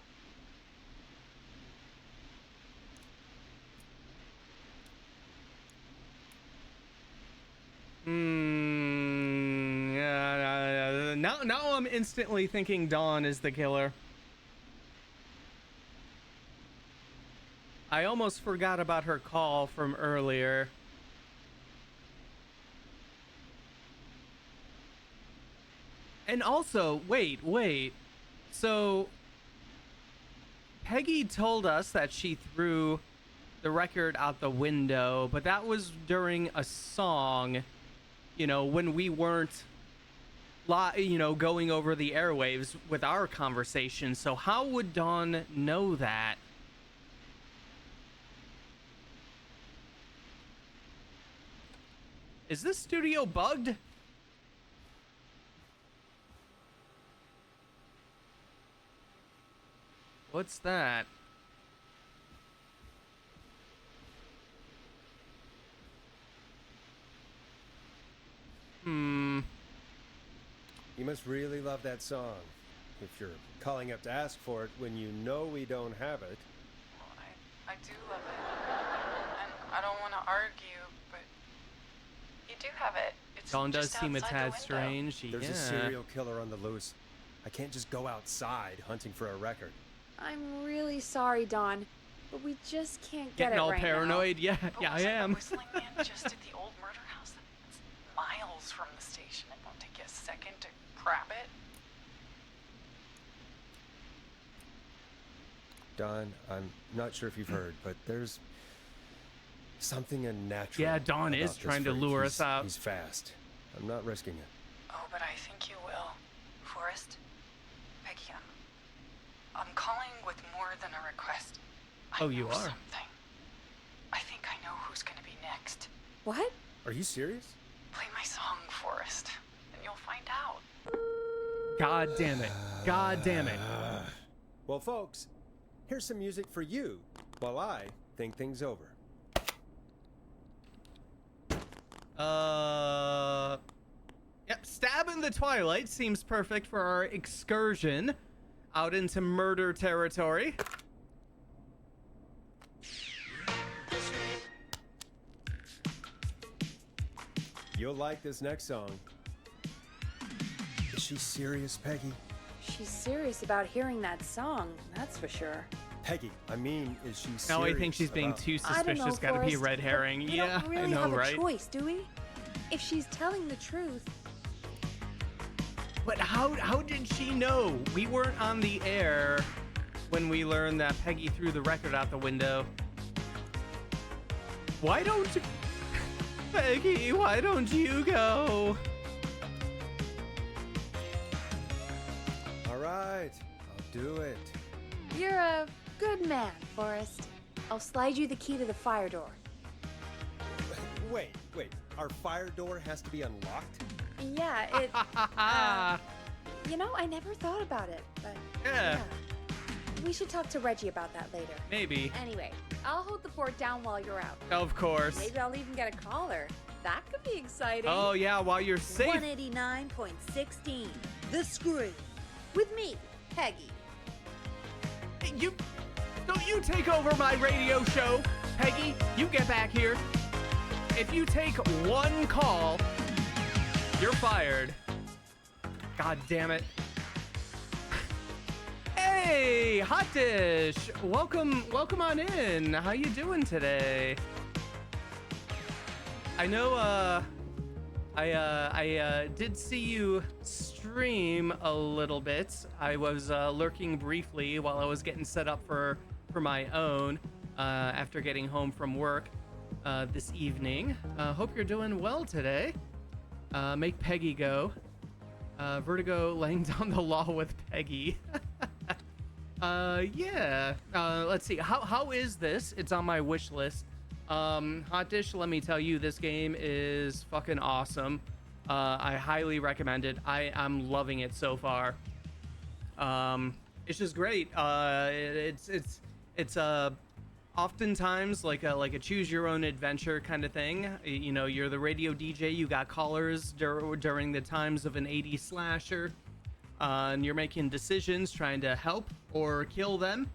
A: Now I'm instantly thinking Dawn is the killer. I almost forgot about her call from earlier. And also, wait. So Peggy told us that she threw the record out the window, but that was during a song, you know, when we weren't going over the airwaves with our conversation. So how would Dawn know that? Is this studio bugged? What's that?
B: You must really love that song. If you're calling up to ask for it when you know we don't have it.
E: Well, I do love it. And I don't want to argue, but you do have it. It's
A: Dawn does
E: just
A: seem a
E: outside the
A: tad
E: window.
A: strange.
B: There's a serial killer on the loose. I can't just go outside hunting for a record.
C: I'm really sorry, Dawn, but we just can't get
A: Getting
C: it
A: all
C: right
A: paranoid.
C: now.
A: Yeah,
E: But
A: yeah, I
E: wasn't
A: am.
E: the whistling man just at the old murder house? It's miles from the station. It won't take you a second to grab it.
B: Don, I'm not sure if you've heard, but there's something unnatural.
A: Yeah, Dawn
B: about
A: is
B: this
A: trying to
B: freak.
A: lure
B: He's-
A: us out.
B: He's fast. I'm not risking it.
E: Oh, but I think you will. Forrest? Peggy, I'm calling with more than a request. I
A: Oh, you
E: know
A: are?
E: Something. I think I know who's gonna be next.
C: What?
B: Are you serious?
E: Play my song, Forrest, and you'll find out.
A: God damn it. God damn it.
B: Well, folks, here's some music for you while I think things over.
A: Yep, Stab in the Twilight seems perfect for our excursion out into murder territory.
B: You'll like this next song. Is she serious, Peggy?
C: She's serious about hearing that song, that's for sure.
B: Peggy, I mean, is she serious?
A: Now I think she's being
B: about-
A: too
C: I don't know,
A: suspicious. Gotta be a
C: Forrest,
A: red
C: but
A: herring.
C: we
A: Yeah,
C: don't really
A: I know,
C: have
A: right?
C: a choice, do we? If she's telling the truth,
A: But how did she know? We weren't on the air when we learned that Peggy threw the record out the window. Why don't you... Peggy, why don't you go?
B: All right, I'll do it.
C: you're a good man, Forrest. I'll slide you the key to the fire door.
B: Wait. Our fire door has to be unlocked?
C: Yeah, it. You know, I never thought about it, but
A: Yeah.
C: We should talk to Reggie about that later.
A: Maybe.
C: Anyway, I'll hold the fort down while you're out.
A: Of course.
C: Maybe I'll even get a caller. That could be exciting.
A: Oh, yeah, while you're safe.
C: 189.16, The Scream. With me, Peggy.
A: Don't you take over my radio show, Peggy. You get back here. If you take one call, you're fired. God damn it. Hey, Hot Dish. Welcome on in. How you doing today? I know I did see you stream a little bit. I was lurking briefly while I was getting set up for my own after getting home from work this evening. Hope you're doing well today. Make Peggy go. Vertigo laying down the law with Peggy. Yeah. Let's see. How is this? It's on my wish list. Hot Dish, let me tell you, this game is fucking awesome. I highly recommend it. I'm loving it so far. It's just great. It's oftentimes like a choose your own adventure kind of thing. You know, you're the radio DJ, you got callers during the times of an 80s slasher, and you're making decisions trying to help or kill them.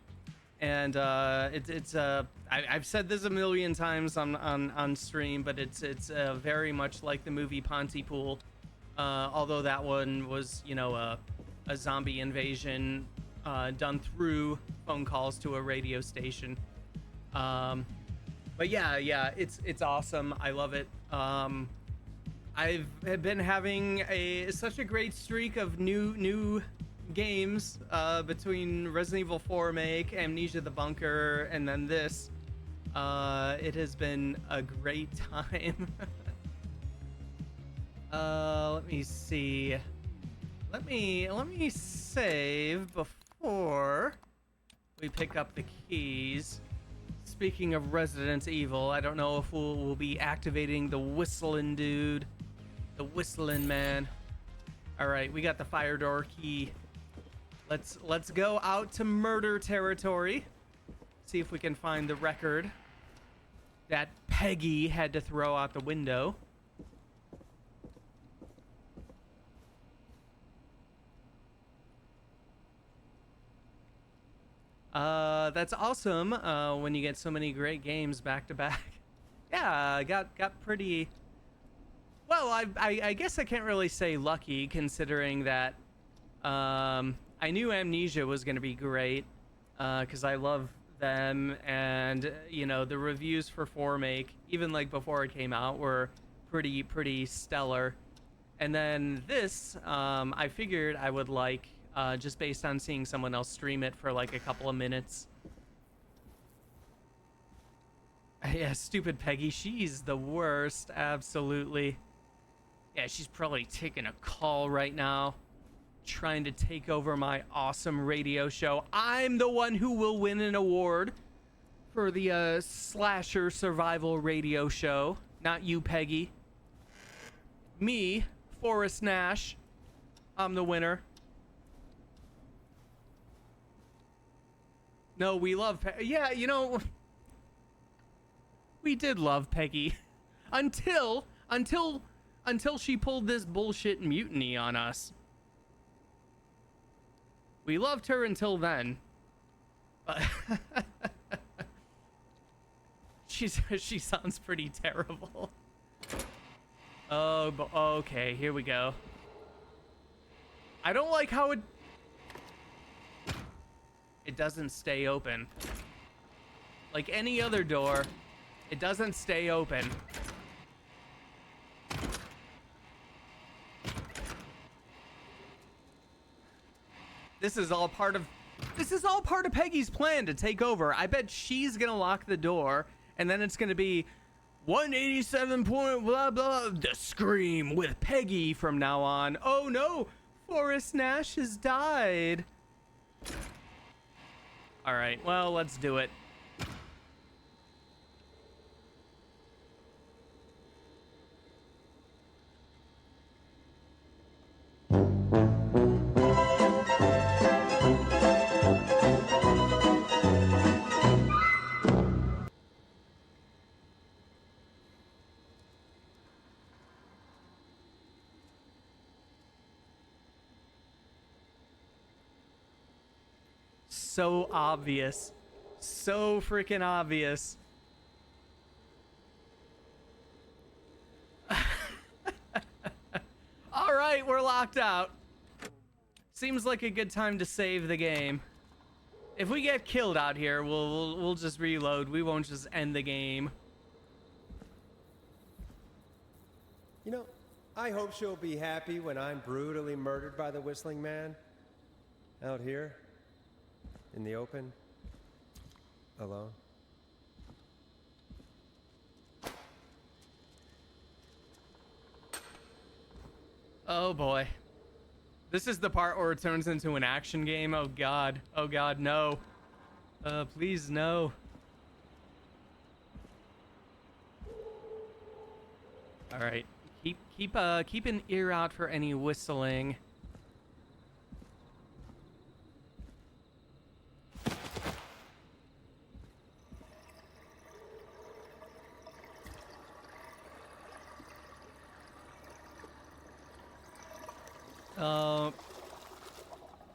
A: And I've said this a million times on stream, but it's very much like the movie Pontypool, although that one was, you know, a zombie invasion done through phone calls to a radio station. But yeah, it's awesome. I love it. I've been having such a great streak of new games between Resident Evil 4 Remake, Amnesia: The Bunker, and then this. It has been a great time. Let me see. Let me save before we pick up the keys. Speaking of Resident Evil, I don't know if we'll be activating the whistling dude, the whistling man. All right, we got the fire door key. Let's go out to murder territory. See if we can find the record that Peggy had to throw out the window. That's awesome. When you get so many great games back to back. Yeah, got pretty. Well, I guess I can't really say lucky, considering that I knew Amnesia was going to be great because I love them, and you know the reviews for 4 Make, even like before it came out, were pretty stellar. And then this, I figured I would like. Just based on seeing someone else stream it for like a couple of minutes. Yeah, stupid Peggy. She's the worst. Absolutely. Yeah, she's probably taking a call right now. Trying to take over my awesome radio show. I'm the one who will win an award for the slasher survival radio show. Not you, Peggy. Me, Forrest Nash. I'm the winner. No, we love yeah, you know, we did love Peggy until she pulled this bullshit mutiny on us. We loved her until then. She sounds pretty terrible. Oh, but okay, here we go. I don't like how it doesn't stay open. Like any other door, it doesn't stay open. This is all part of Peggy's plan to take over. I bet she's gonna lock the door, and then it's gonna be 187 point blah blah the scream with Peggy from now on. Oh no, Forrest Nash has died. All right, well, let's do it. So obvious. So freaking obvious. All right, we're locked out. Seems like a good time to save the game. If we get killed out here, we'll just reload. We won't just end the game.
B: You know, I hope she'll be happy when I'm brutally murdered by the Whistling Man. Out here. In the open. Alone.
A: Oh boy. This is the part where it turns into an action game. Oh god. Oh god, no. Please no. All right. Keep an ear out for any whistling.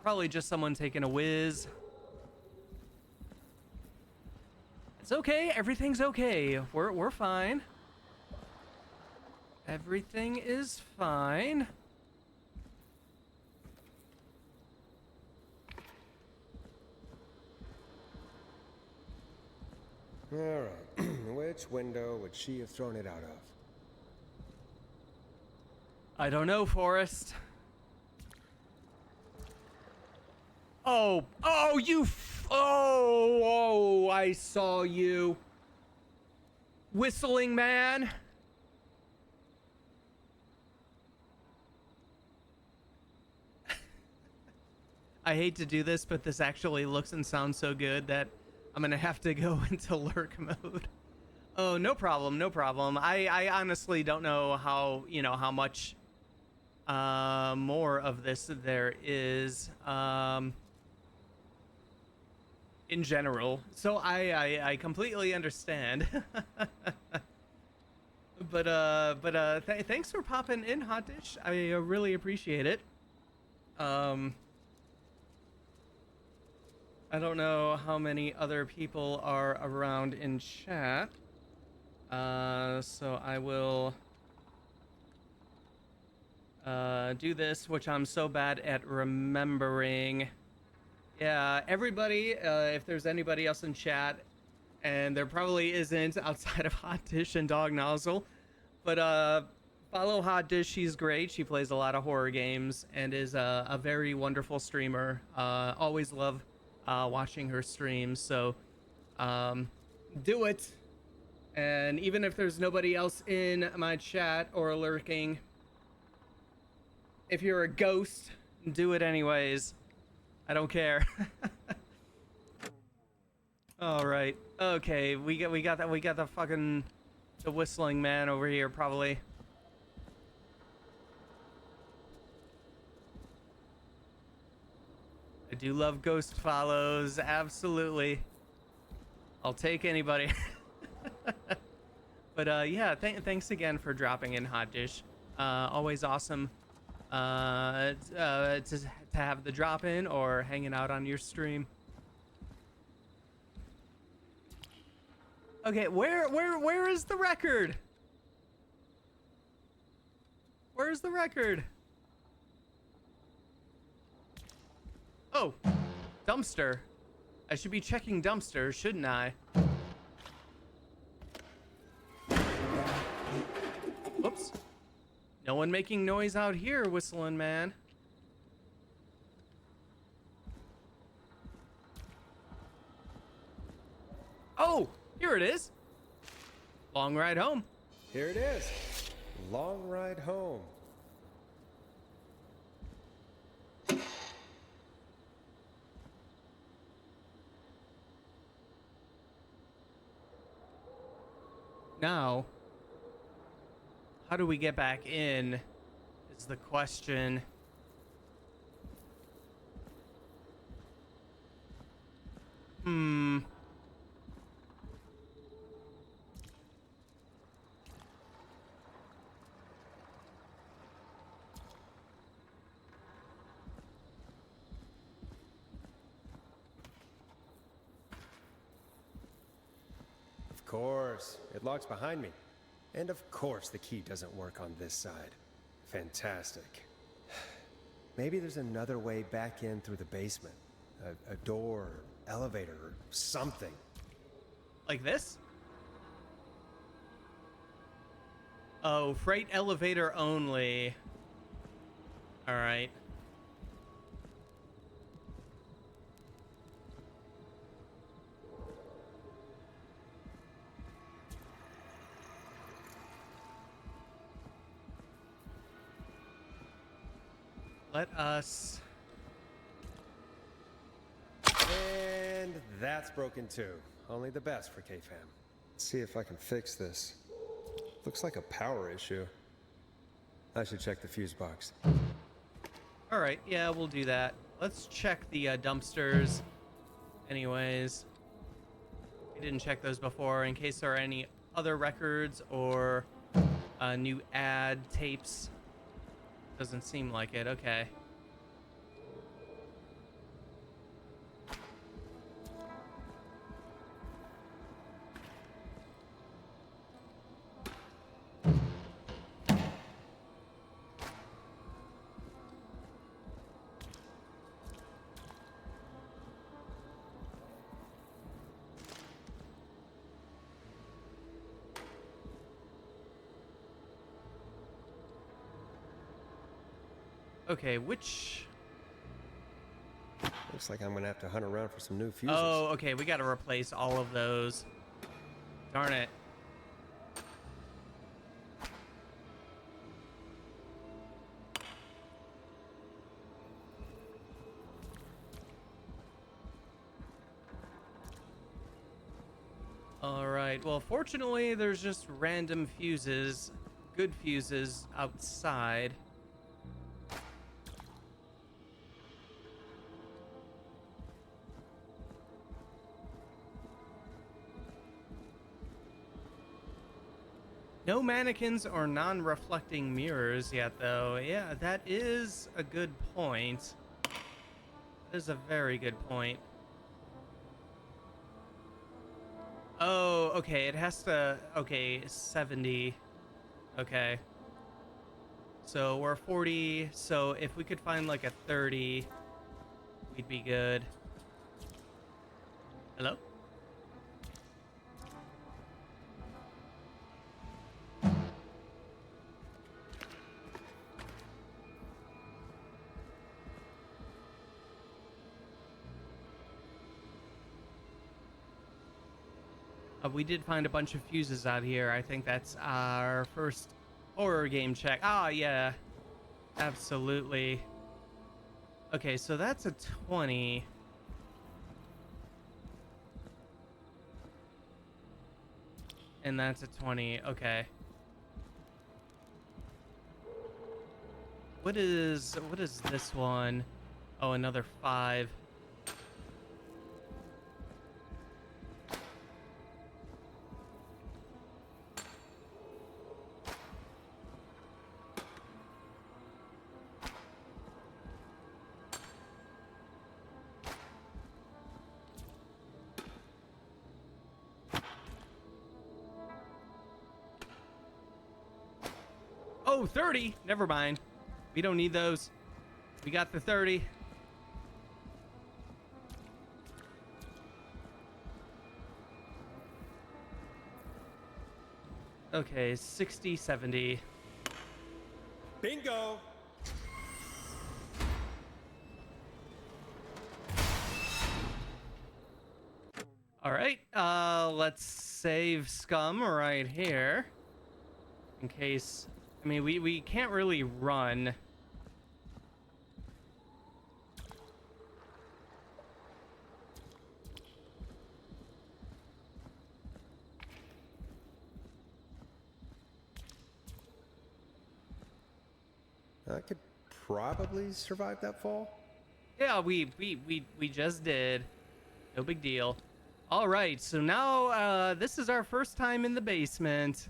A: Probably just someone taking a whiz. It's okay. Everything's okay. We're fine. Everything is fine.
B: Alright, which window would she have thrown it out of?
A: I don't know, Forrest. Oh, oh, I saw you. Whistling man. I hate to do this, but this actually looks and sounds so good that I'm gonna have to go into lurk mode. Oh, no problem, no problem. I honestly don't know how, how much more of this there is in general. So I completely understand. but thanks for popping in, Hot Dish. I really appreciate it. I don't know how many other people are around in chat. So I will do this, which I'm so bad at remembering. Yeah, everybody, if there's anybody else in chat, and there probably isn't outside of Hot Dish and Dog Nozzle, but follow Hot Dish. She's great. She plays a lot of horror games and is a very wonderful streamer. Always love watching her streams, so do it. And even if there's nobody else in my chat or lurking, if you're a ghost, do it anyways. I don't care. All right. Okay, we got the fucking the whistling man over here probably. I do love ghost follows, absolutely. I'll take anybody. But yeah, thanks again for dropping in, Hot Dish. Always awesome to have the drop in or hanging out on your stream. Okay, where is the record? Where's the record? Oh, dumpster. I should be checking dumpsters, shouldn't I? Whoops. No one making noise out here, whistling man. Oh, here it is. Long ride home.
B: Here it is. Long ride home.
A: Now, how do we get back in is the question.
B: Of course, it locks behind me. And of course the key doesn't work on this side. Fantastic. Maybe there's another way back in through the basement. A door, elevator, or something.
A: Like this? Oh, freight elevator only. All right. Let us...
B: And that's broken too. Only the best for K-Fam. Let's see if I can fix this. Looks like a power issue. I should check the fuse box.
A: All right, yeah, we'll do that. Let's check the dumpsters. Anyways, we didn't check those before in case there are any other records or new ad tapes. Doesn't seem like it. Okay. Okay, which...
B: Looks like I'm gonna have to hunt around for some new fuses.
A: Oh, okay, we gotta replace all of those. Darn it. Alright, well, fortunately, there's just random fuses, good fuses, outside. No mannequins or non-reflecting mirrors yet, though. Yeah, that is a good point. That is a very good point. Oh, okay, it has to... Okay, 70. Okay. So we're 40, so if we could find like a 30, we'd be good. Hello? We did find a bunch of fuses out here. I think that's our first horror game check. Ah, yeah. Absolutely. Okay, so that's a 20. And that's a 20. Okay. What is this one? Oh, another 5. Oh, 30. Never mind. We don't need those. We got the 30. Okay, 60, 70.
B: Bingo!
A: All right, let's save scum right here. In case... I mean, we can't really run.
B: I could probably survive that fall.
A: Yeah, we just did. No big deal. All right, so now this is our first time in the basement.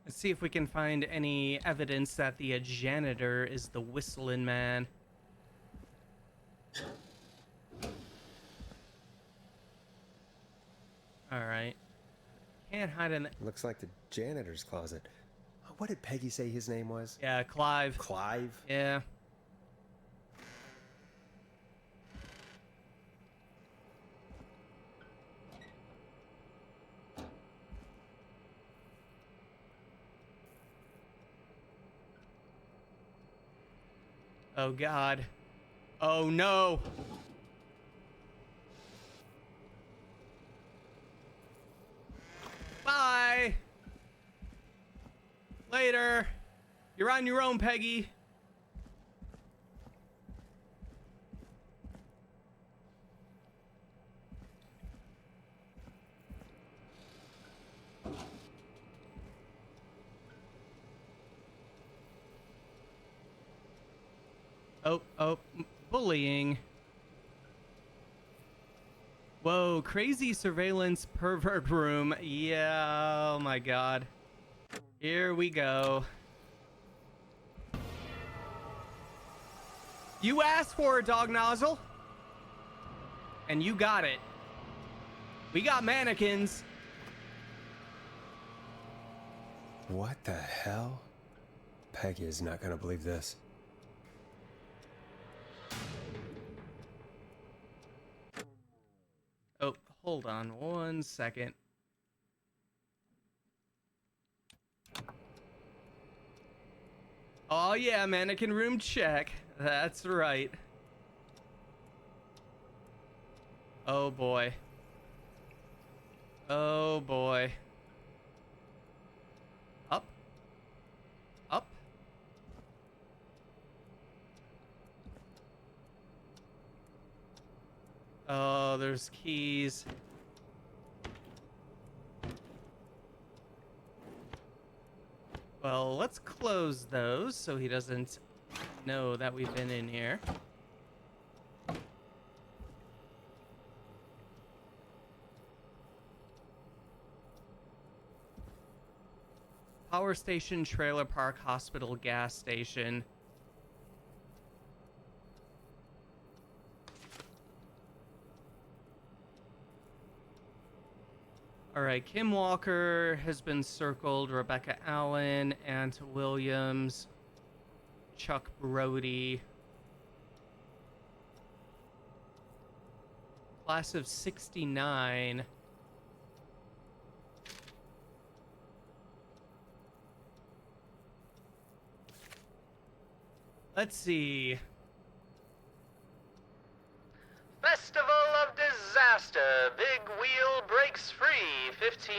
A: Let's see if we can find any evidence that the janitor is the whistling man. All right. Can't hide in the...
B: Looks like the janitor's closet. What did Peggy say his name was?
A: Yeah, Clive.
B: Clive?
A: Yeah. Oh, God. Oh, no. Bye. Later. You're on your own, Peggy. Oh, bullying. Whoa, crazy surveillance pervert room. Yeah, oh my God. Here we go. You asked for a dog nozzle. And you got it. We got mannequins.
B: What the hell? Peggy is not gonna believe this.
A: Oh, hold on 1 second. Oh yeah, mannequin room check. That's right. Oh boy. Oh boy. Up. Up. Oh, there's keys. Well, let's close those so he doesn't know that we've been in here. Power station, trailer park, hospital, gas station. All right, Kim Walker has been circled, Rebecca Allen, Ant Williams, Chuck Brody. Class of 69. Let's see.
I: Festival of Disaster. Big wheel breaks free. 15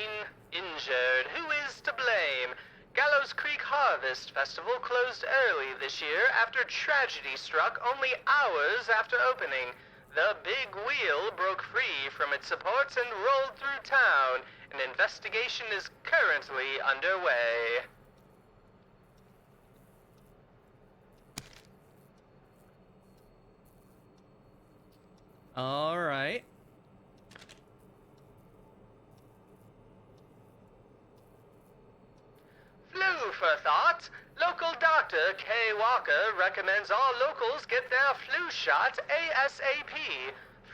I: injured. Who is to blame? Gallows Creek Harvest Festival closed early this year after tragedy struck only hours after opening. The big wheel broke free from its supports and rolled through town. An investigation is currently underway.
A: All right.
I: Flu for thought. Local doctor Kay Walker recommends all locals get their flu shot ASAP.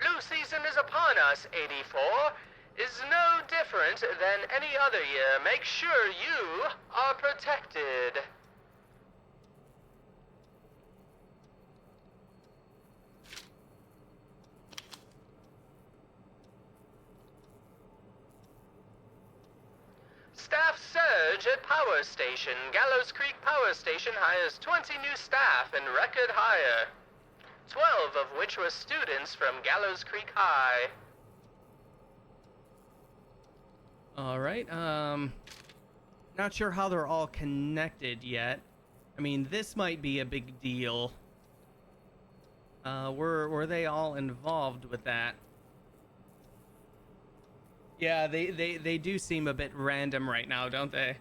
I: Flu season is upon us, 84. Is no different than any other year. Make sure you are protected. Staff surge at power station. Gallows Creek Power Station hires 20 new staff in record hire. 12 of which were students from Gallows Creek High.
A: All right. Not sure how they're all connected yet. I mean, this might be a big deal. Were they all involved with that? Yeah, they do seem a bit random right now, don't they?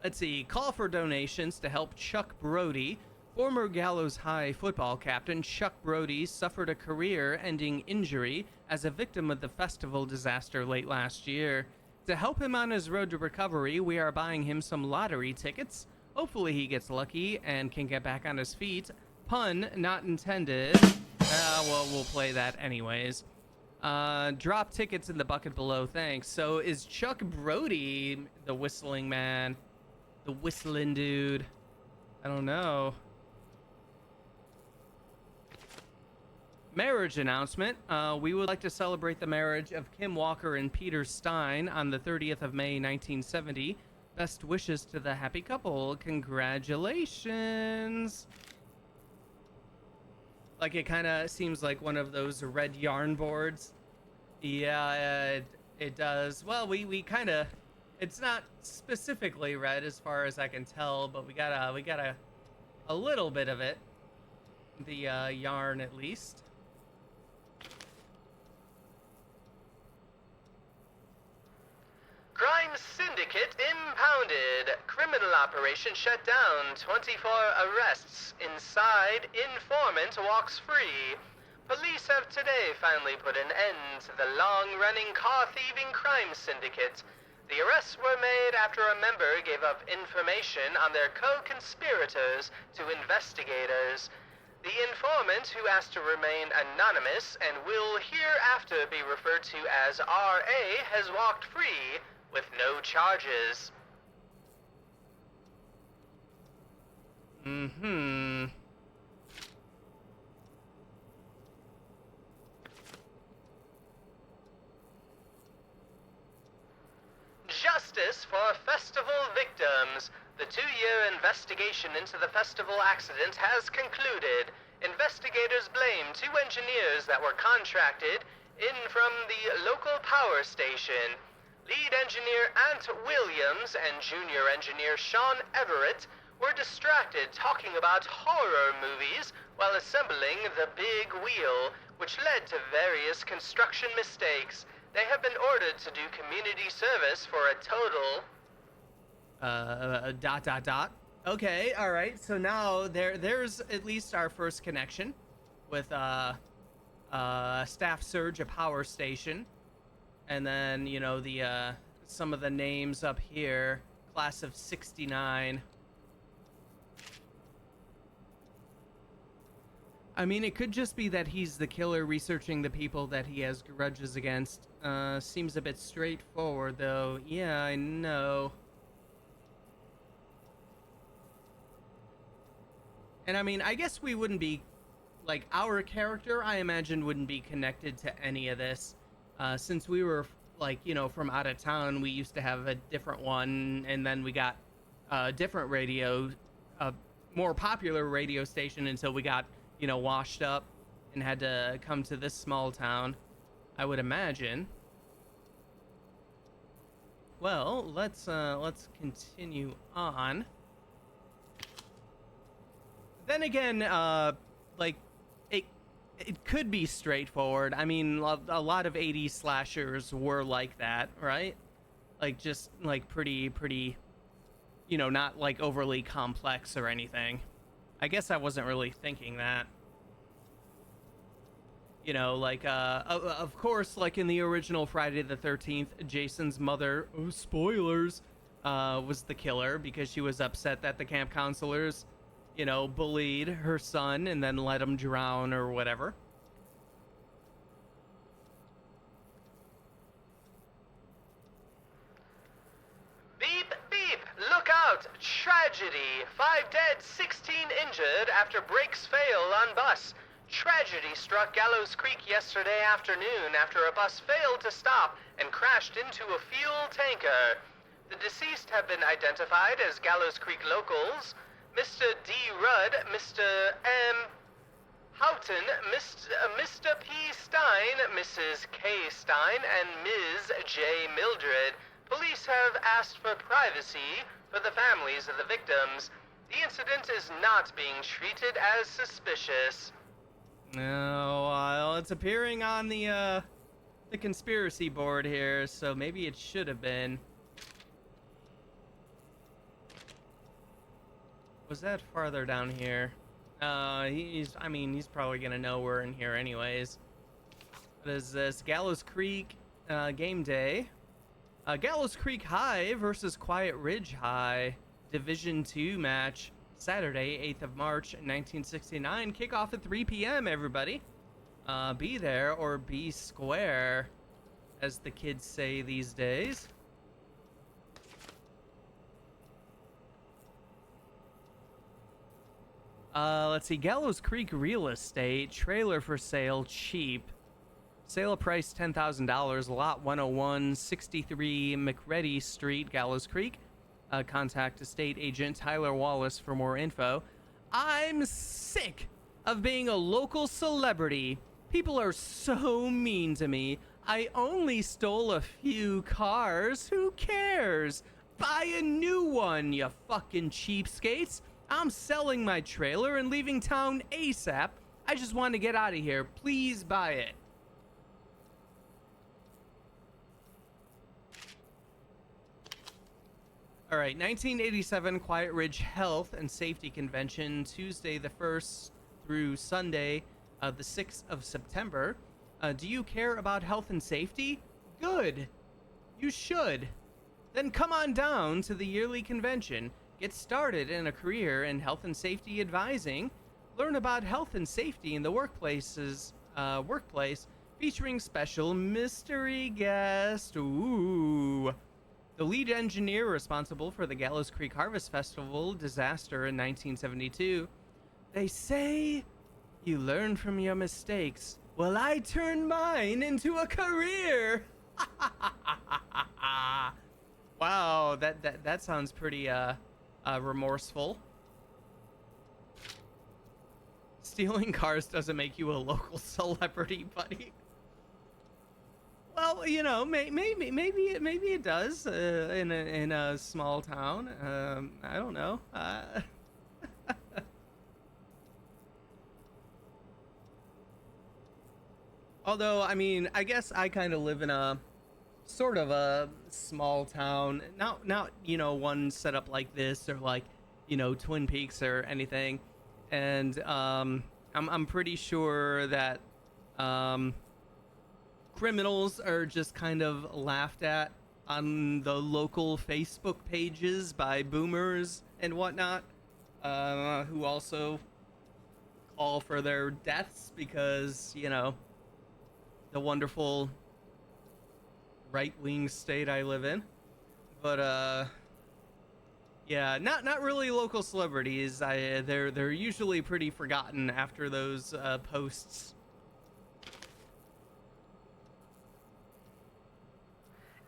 A: Let's see. Call for donations to help Chuck Brody. Former Gallows High football captain Chuck Brody suffered a career-ending injury as a victim of the festival disaster late last year. To help him on his road to recovery, we are buying him some lottery tickets. Hopefully he gets lucky and can get back on his feet. Pun not intended. Well, we'll play that anyways. Drop tickets in the bucket below, thanks. So is Chuck Brody the whistling man? The whistling dude? I don't know. Marriage announcement. We would like to celebrate the marriage of Kim Walker and Peter Stein on the 30th of May, 1970. Best wishes to the happy couple. Congratulations. Like, it kind of seems like one of those red yarn boards. Yeah, it does. Well, we kind of... It's not specifically red as far as I can tell, but we got a little bit of it. The yarn, at least.
I: Crime syndicate impounded. Criminal operation shut down. 24 arrests. Inside, informant walks free. Police have today finally put an end to the long-running car-thieving crime syndicate. The arrests were made after a member gave up information on their co-conspirators to investigators. The informant, who asked to remain anonymous and will hereafter be referred to as R.A., has walked free with no charges.
A: Mm-hmm.
I: justice for festival victims. The 2-year investigation into the festival accident has concluded. Investigators blame 2 engineers that were contracted in from the local power station. Lead engineer Ant Williams and junior engineer Sean Everett were distracted talking about horror movies while assembling the big wheel, which led to various construction mistakes. They have been ordered to do community service for a total...
A: Okay, all right. So now there's at least our first connection with staff surge, a power station, and then you know the some of the names up here, class of '69. I mean, it could just be that he's the killer researching the people that he has grudges against. Seems a bit straightforward, though. Yeah, I know. And I mean, I guess we wouldn't be, like, our character, I imagine, wouldn't be connected to any of this. Since we were, like, you know, from out of town, we used to have a different one, and then we got a different radio, a more popular radio station until we got, you know, washed up and had to come to this small town, I would imagine. Well, let's continue on. Then again, like, it could be straightforward. I mean, a lot of 80s slashers were like that, right? Like, just, like, pretty, you know, not, like, overly complex or anything. I guess I wasn't really thinking that. You know, like, of course, like in the original Friday the 13th, Jason's mother, oh, spoilers, was the killer because she was upset that the camp counselors, you know, bullied her son and then let him drown or whatever.
I: Beep, beep, look out! Tragedy! 5 dead, 16 injured after brakes fail on bus. Tragedy struck Gallows Creek yesterday afternoon after a bus failed to stop and crashed into a fuel tanker. The deceased have been identified as Gallows Creek locals. Mr. D. Rudd, Mr. M. Houghton, Mr. P. Stein, Mrs. K. Stein, and Ms. J. Mildred. Police have asked for privacy for the families of the victims. The incident is not being treated as suspicious.
A: No, well, it's appearing on the conspiracy board here, so maybe it should have been. Was that farther down here? He's probably gonna know we're in here anyways. What is this? Gallows Creek game day. Gallows Creek High versus Quiet Ridge High Division 2 match. Saturday, 8th of March, 1969. Kickoff at 3 p.m., everybody. Be there or be square, as the kids say these days. Let's see. Gallows Creek Real Estate. Trailer for sale. Cheap. Sale price $10,000. Lot 101, 63 McReady Street, Gallows Creek. Contact estate agent Tyler Wallace for more info. I'm sick of being a local celebrity. People are so mean to me. I only stole a few cars. Who cares? Buy a new one, you fucking cheapskates. I'm selling my trailer and leaving town ASAP. I just want to get out of here. Please buy it. All right, 1987 Quiet Ridge Health and Safety Convention, Tuesday the 1st through Sunday, the 6th of September. Do you care about health and safety? Good. You should. Then come on down to the yearly convention. Get started in a career in health and safety advising. Learn about health and safety in the workplace, featuring special mystery guest. Ooh. The lead engineer responsible for the Gallows Creek Harvest Festival disaster in 1972. They say you learn from your mistakes. Well, I turned mine into a career. Wow, that sounds pretty remorseful. Stealing cars doesn't make you a local celebrity, buddy. Well, you know, maybe it does in a small town. I don't know. Although, I mean, I guess I kind of live in a sort of a small town, not you know, one set up like this or like, you know, Twin Peaks or anything, and I'm pretty sure that criminals are just kind of laughed at on the local Facebook pages by boomers and whatnot, who also call for their deaths because, you know, the wonderful right-wing state I live in. But yeah, not really local celebrities. They're usually pretty forgotten after those posts.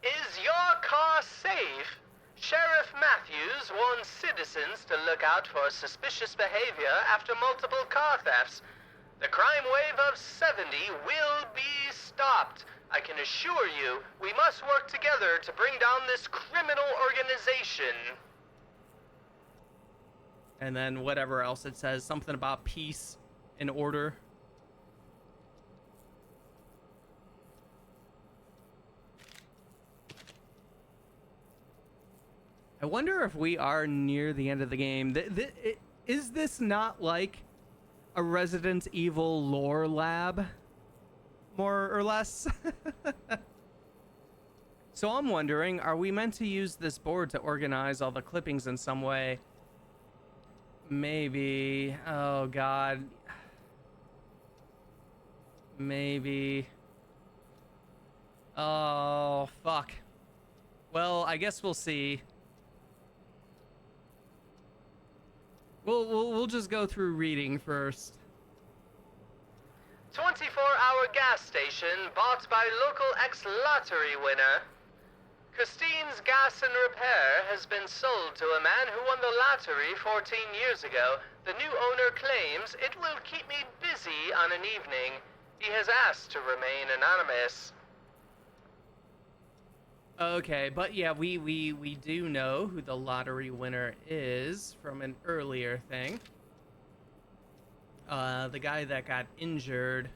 I: Is your car safe? Sheriff Matthews warns citizens to look out for suspicious behavior after multiple car thefts. The crime wave of 70 will be stopped. I can assure you, we must work together to bring down this criminal organization.
A: And then whatever else it says, something about peace and order. I wonder if we are near the end of the game. Is this not like a Resident Evil lore lab? More or less? So I'm wondering, are we meant to use this board to organize all the clippings in some way? Maybe. Oh, God. Maybe. Oh, fuck. Well, I guess we'll see. We'll just go through reading first.
I: 24-hour gas station bought by local ex-lottery winner. Christine's Gas and Repair has been sold to a man who won the lottery 14 years ago. The new owner claims it will keep me busy on an evening. He has asked to remain anonymous.
A: Okay, but yeah, we do know who the lottery winner is from an earlier thing. The guy that got injured.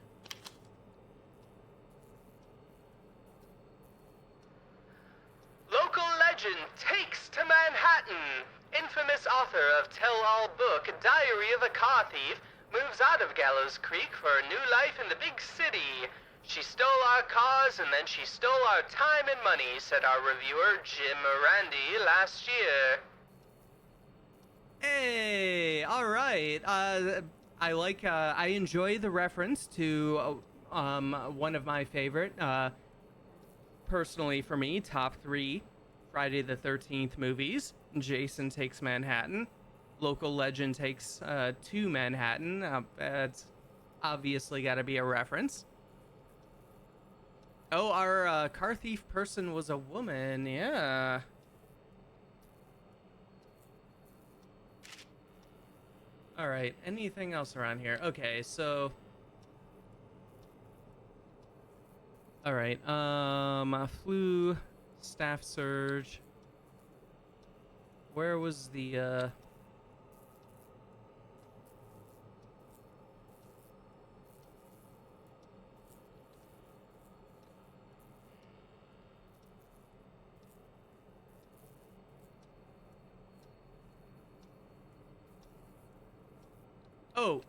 I: Local legend takes to Manhattan. Infamous author of tell-all book Diary of a Car Thief moves out of Gallows Creek for a new life in the big city. She stole our cars and then she stole our time and money, said our reviewer Jim Randy last year.
A: Hey, all right. I enjoy the reference to one of my favorite, personally for me, top 3 Friday the 13th movies. Jason Takes Manhattan. Local Legend Takes to Manhattan. It's obviously got to be a reference. Oh, our car thief person was a woman. Yeah. All right. Anything else around here? Okay, so. All right. Flu, staff surge. Where was the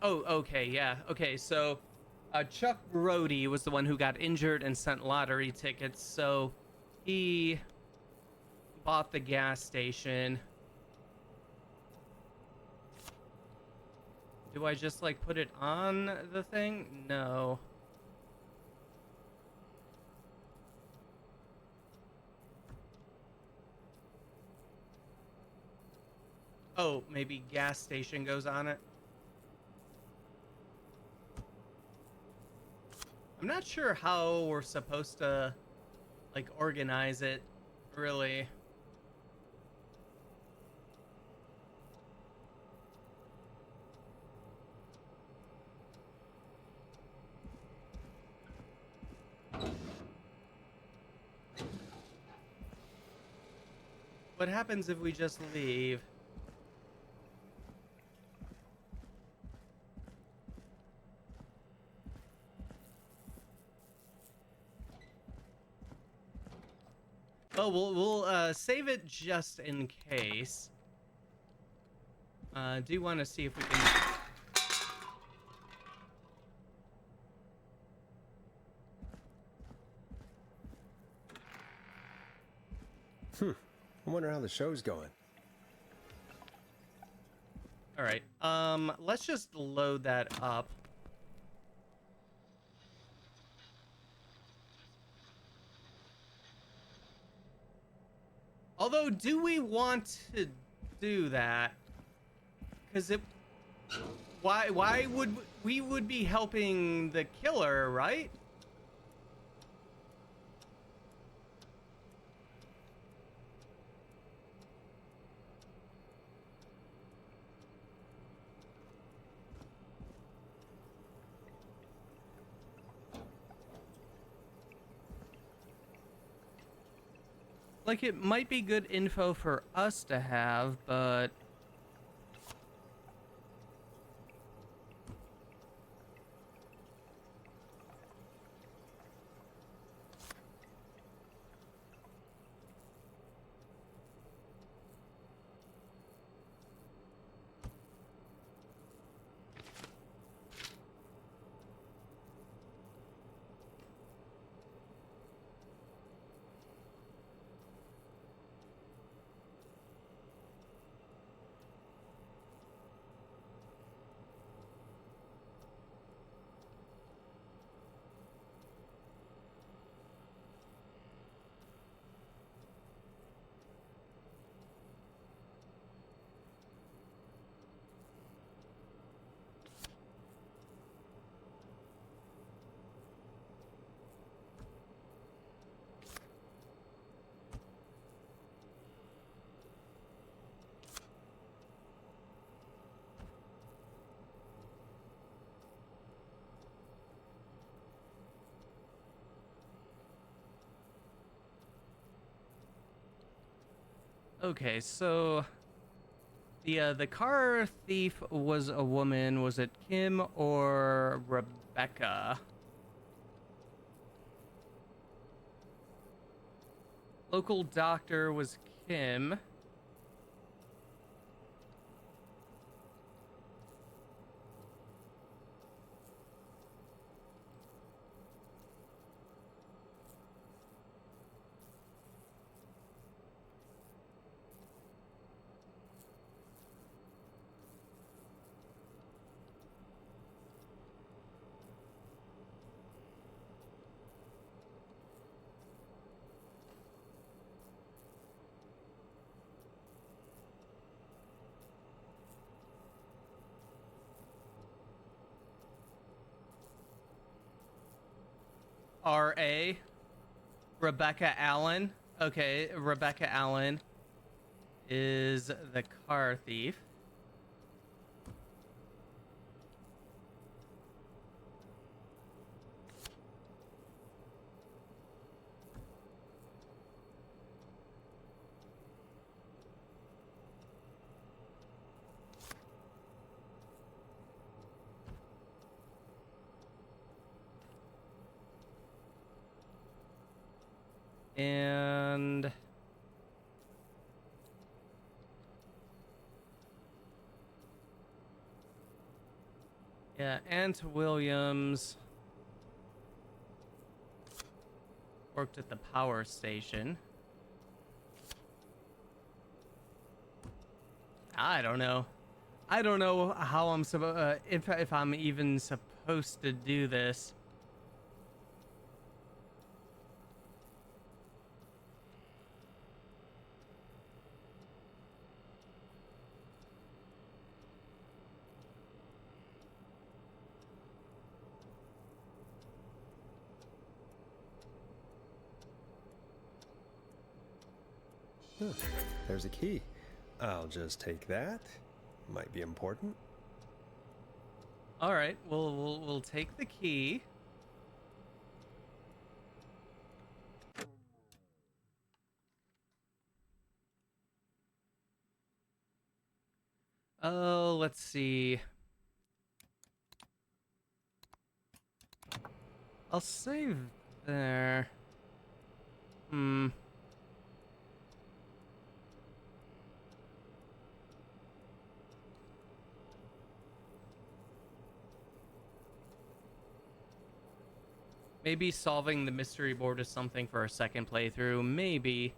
A: Oh, okay, yeah. Okay, so Chuck Brody was the one who got injured and sent lottery tickets, so he bought the gas station. Do I just, like, put it on the thing? No. Oh, maybe gas station goes on it? I'm not sure how we're supposed to, like, organize it, really. What happens if we just leave? Oh, we'll save it just in case. Do want to see if we can.
B: I wonder how the show's going.
A: All right. Let's just load that up. Although, do we want to do that? Because why would we would be helping the killer, right? Like, it might be good info for us to have, but... Okay, so the car thief was a woman. Was it Kim or Rebecca? Local doctor was Kim. R.A. Rebecca Allen. Okay, Rebecca Allen is the car thief. And yeah, Aunt Williams worked at the power station. I don't know. I don't know how I'm if I'm even supposed to do this.
B: There's a key. I'll just take that. Might be important.
A: All right, we'll take the key. Oh, let's see. I'll save there. Maybe solving the mystery board is something for a second playthrough. Maybe.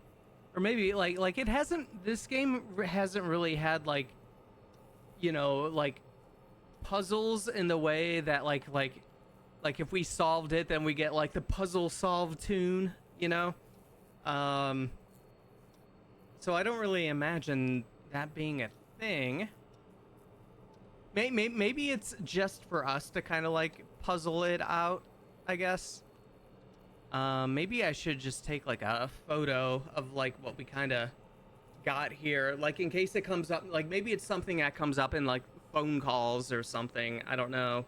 A: Or maybe, like it hasn't... This game hasn't really had, like... You know, like... puzzles in the way that, like if we solved it, then we get, like, the puzzle solve tune, you know? So I don't really imagine that being a thing. Maybe it's just for us to kind of, like, puzzle it out, I guess. Maybe I should just take, like, a photo of, like, what we kind of got here. Like, in case it comes up, like, maybe it's something that comes up in, like, phone calls or something. I don't know.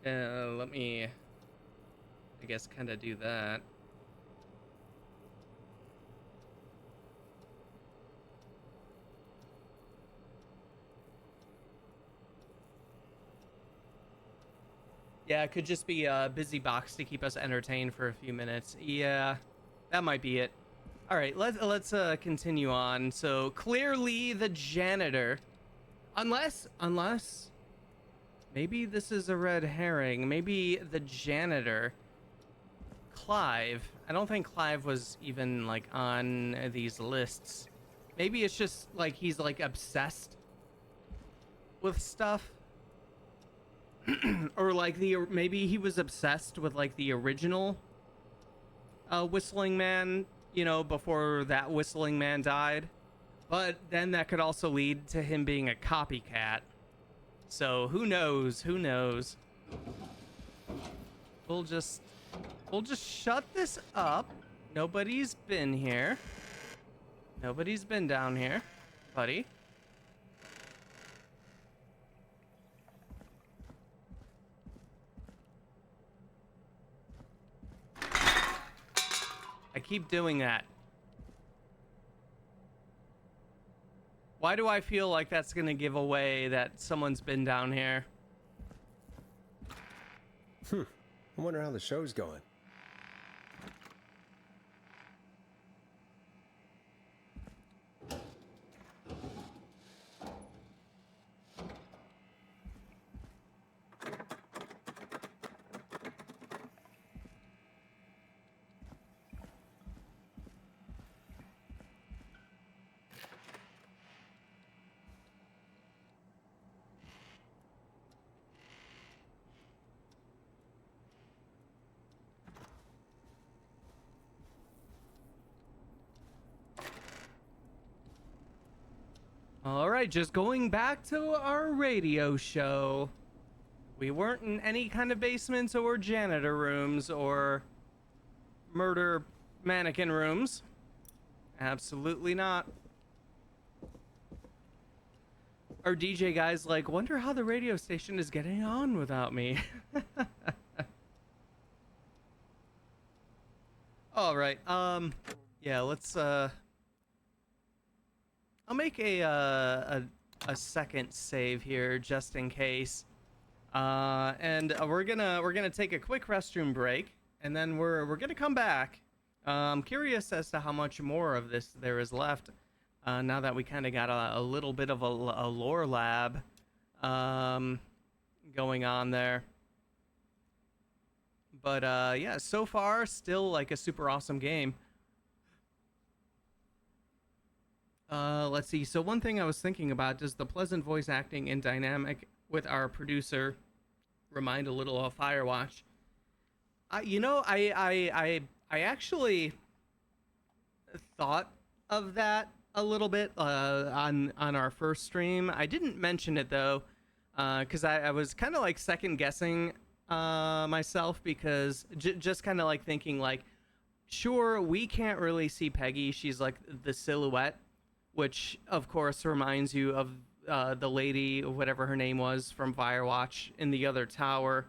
A: Let me, I guess, kind of do that. Yeah, it could just be a busy box to keep us entertained for a few minutes. Yeah, that might be it. All right, let's continue on. So clearly the janitor, unless maybe this is a red herring. Maybe the janitor, Clive. I don't think Clive was even, like, on these lists. Maybe it's just like he's, like, obsessed with stuff. Or like maybe he was obsessed with, like, the original Whistling Man, you know, before that Whistling Man died. But then that could also lead to him being a copycat. So who knows? Who knows? We'll just shut this up. Nobody's been here. Nobody's been down here, buddy. I keep doing that. Why do I feel like that's gonna give away that someone's been down here?
B: I wonder how the show's going.
A: All right, just going back to our radio show. We weren't in any kind of basements or janitor rooms or murder mannequin rooms. Absolutely not. Our DJ guy's like, wonder how the radio station is getting on without me. All right. Yeah, let's I'll make a second save here just in case. And we're gonna take a quick restroom break, and then we're gonna come back. I'm curious as to how much more of this there is left. Now that we kind of got a little bit of a lore lab going on there. But yeah, so far still like a super awesome game. Let's see. So one thing I was thinking about, does the pleasant voice acting and dynamic with our producer remind a little of Firewatch? I actually thought of that a little bit on our first stream. I didn't mention it though, because I was kind of like second guessing myself, because just kind of like thinking like, sure, we can't really see Peggy. She's like the silhouette, which of course reminds you of the lady, whatever her name was, from Firewatch in the other tower.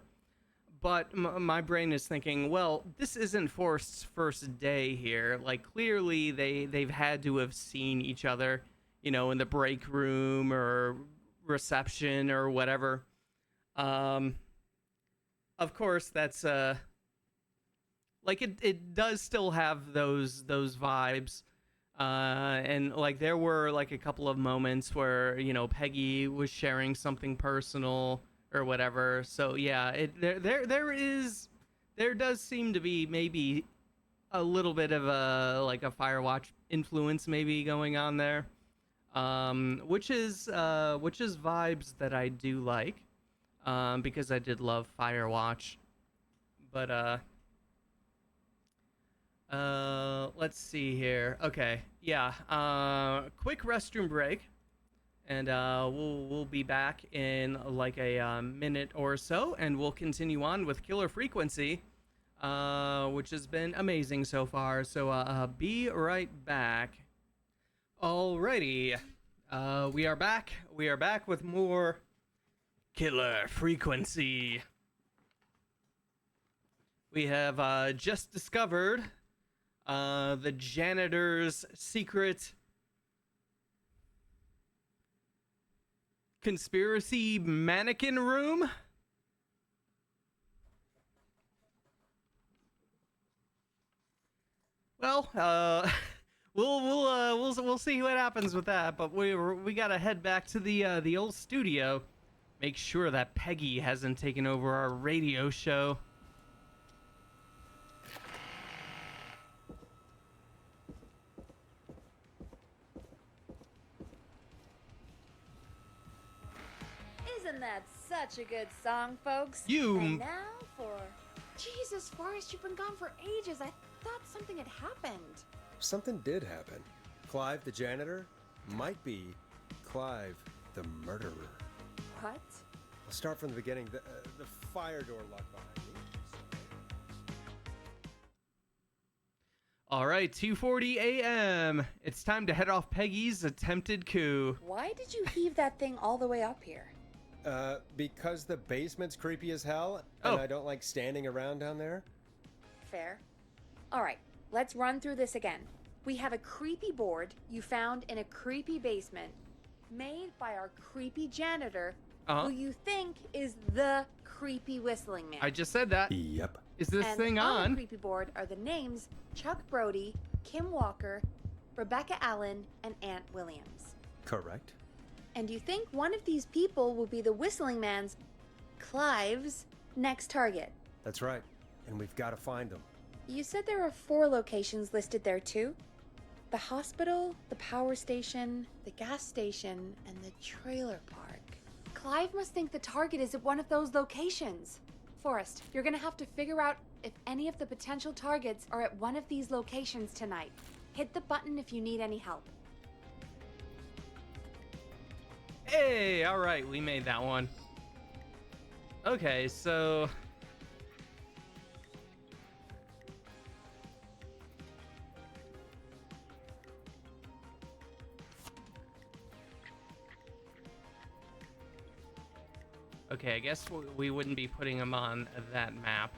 A: but my brain is thinking, well, this isn't Forrest's first day here. Like, clearly they've had to have seen each other, you know, in the break room or reception or whatever. Of course, that's like it does still have those vibes. And like there were like a couple of moments where, you know, Peggy was sharing something personal or whatever. So yeah, there does seem to be maybe a little bit of a like a Firewatch influence maybe going on there. Which is vibes that I do like. Because I did love Firewatch. But let's see here. Okay, yeah. Quick restroom break, and we'll be back in like a minute or so, and we'll continue on with Killer Frequency, which has been amazing so far. So be right back. Alrighty, we are back. We are back with more Killer Frequency. We have just discovered the janitor's secret conspiracy mannequin room. Well, we'll see what happens with that. But we gotta head back to the old studio, make sure that Peggy hasn't taken over our radio show.
C: Isn't that such a good song, folks?
A: You...
C: And now for... Jesus, Forrest, you've been gone for ages. I thought something had happened.
B: Something did happen. Clive, the janitor, might be Clive, the murderer.
C: What?
B: I'll start from the beginning. The fire door locked behind me.
A: All right, 2:40 a.m. It's time to head off Peggy's attempted coup.
C: Why did you heave that thing all the way up here?
B: Because the basement's creepy as hell, and I don't like standing around down there.
C: Fair. All right, let's run through this again. We have a creepy board you found in a creepy basement, made by our creepy janitor, who you think is the creepy whistling man.
A: I just said that.
B: Yep.
A: Is this
C: and
A: thing
C: on
A: on?
C: the creepy board are the names Chuck Brody, Kim Walker, Rebecca Allen, and Aunt Williams.
B: Correct.
C: And you think one of these people will be the whistling man's, Clive's, next target.
B: That's right. And we've got to find them.
C: You said there are 4 locations listed there too? The hospital, the power station, the gas station, and the trailer park. Clive must think the target is at one of those locations. Forrest, you're gonna have to figure out if any of the potential targets are at one of these locations tonight. Hit the button if you need any help.
A: Hey, all right, we made that one. Okay, so... Okay, I guess we wouldn't be putting them on that map.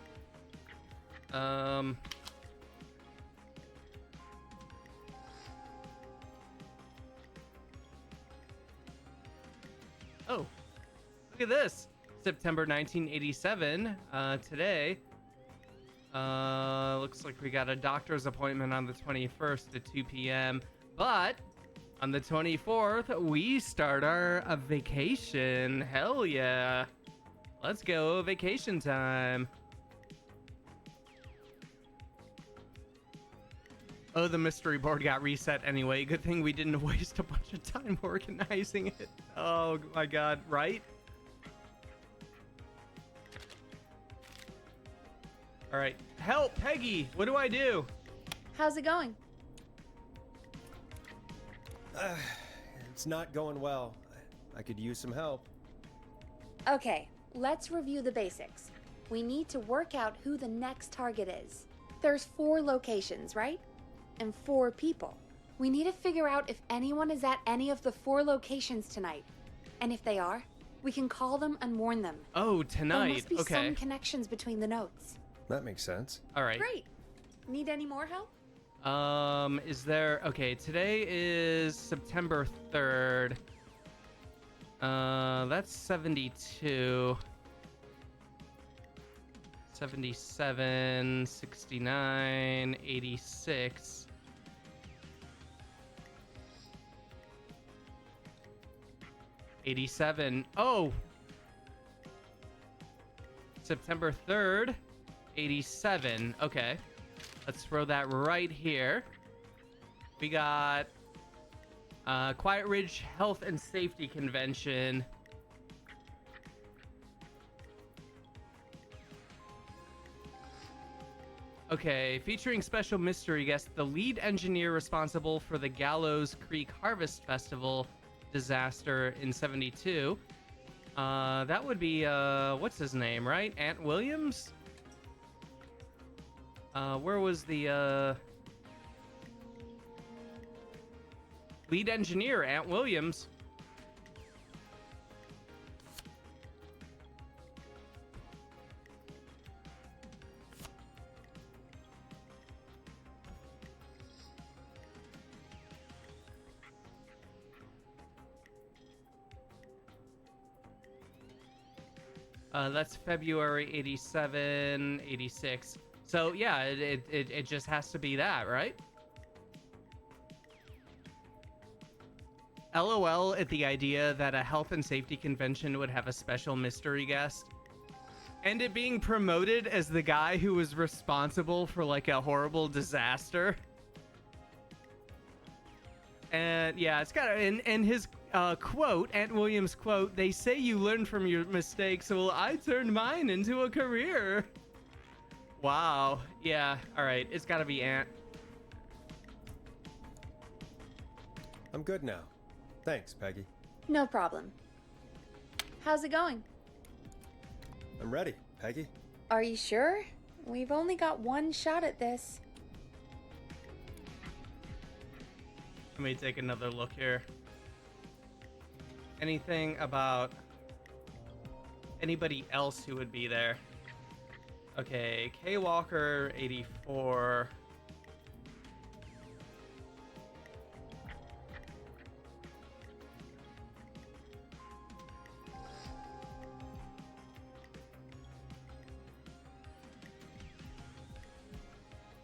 A: Oh, look at this. September 1987, today. Looks like we got a doctor's appointment on the 21st at 2 p.m. But on the 24th, we start our vacation. Hell yeah. Let's go, vacation time. Oh, the mystery board got reset anyway. Good thing we didn't waste a bunch of time organizing it. Oh my god, right? All right, help, Peggy. What do I do?
C: How's it going?
B: It's not going well. I could use some help.
C: Okay, let's review the basics. We need to work out who the next target is. There's 4 locations, right? And 4 people. We need to figure out if anyone is at any of the 4 locations tonight. And if they are, We can call them and warn them.
A: Oh,
C: There
A: tonight.
C: must be
A: Okay.
C: some connections between the notes.
B: That makes sense.
A: All right.
C: Great. Need any more help?
A: Is there... Okay, today is September 3rd. That's 72. 77, 69, 86. '87. Oh! September 3rd, 87. Okay. Let's throw that right here. We got Quiet Ridge Health and Safety Convention. Okay, featuring special mystery guest, the lead engineer responsible for the Gallows Creek Harvest Festival disaster in 72. That would be, what's his name, right? Ant Williams? Where was the, lead engineer, Ant Williams? That's February 87, 86. So yeah, it just has to be that, right? LOL at the idea that a health and safety convention would have a special mystery guest. And it being promoted as the guy who was responsible for like a horrible disaster. And yeah, it's got and his quote, Ant Williams quote, "They say you learn from your mistakes. Well, I turned mine into a career." Wow. Yeah. All right. It's got to be Ant.
B: I'm good now. Thanks, Peggy.
C: No problem. How's it going?
B: I'm ready, Peggy.
C: Are you sure? We've only got one shot at this.
A: Let me take another look here. Anything about anybody else who would be there? Okay, K Walker 84.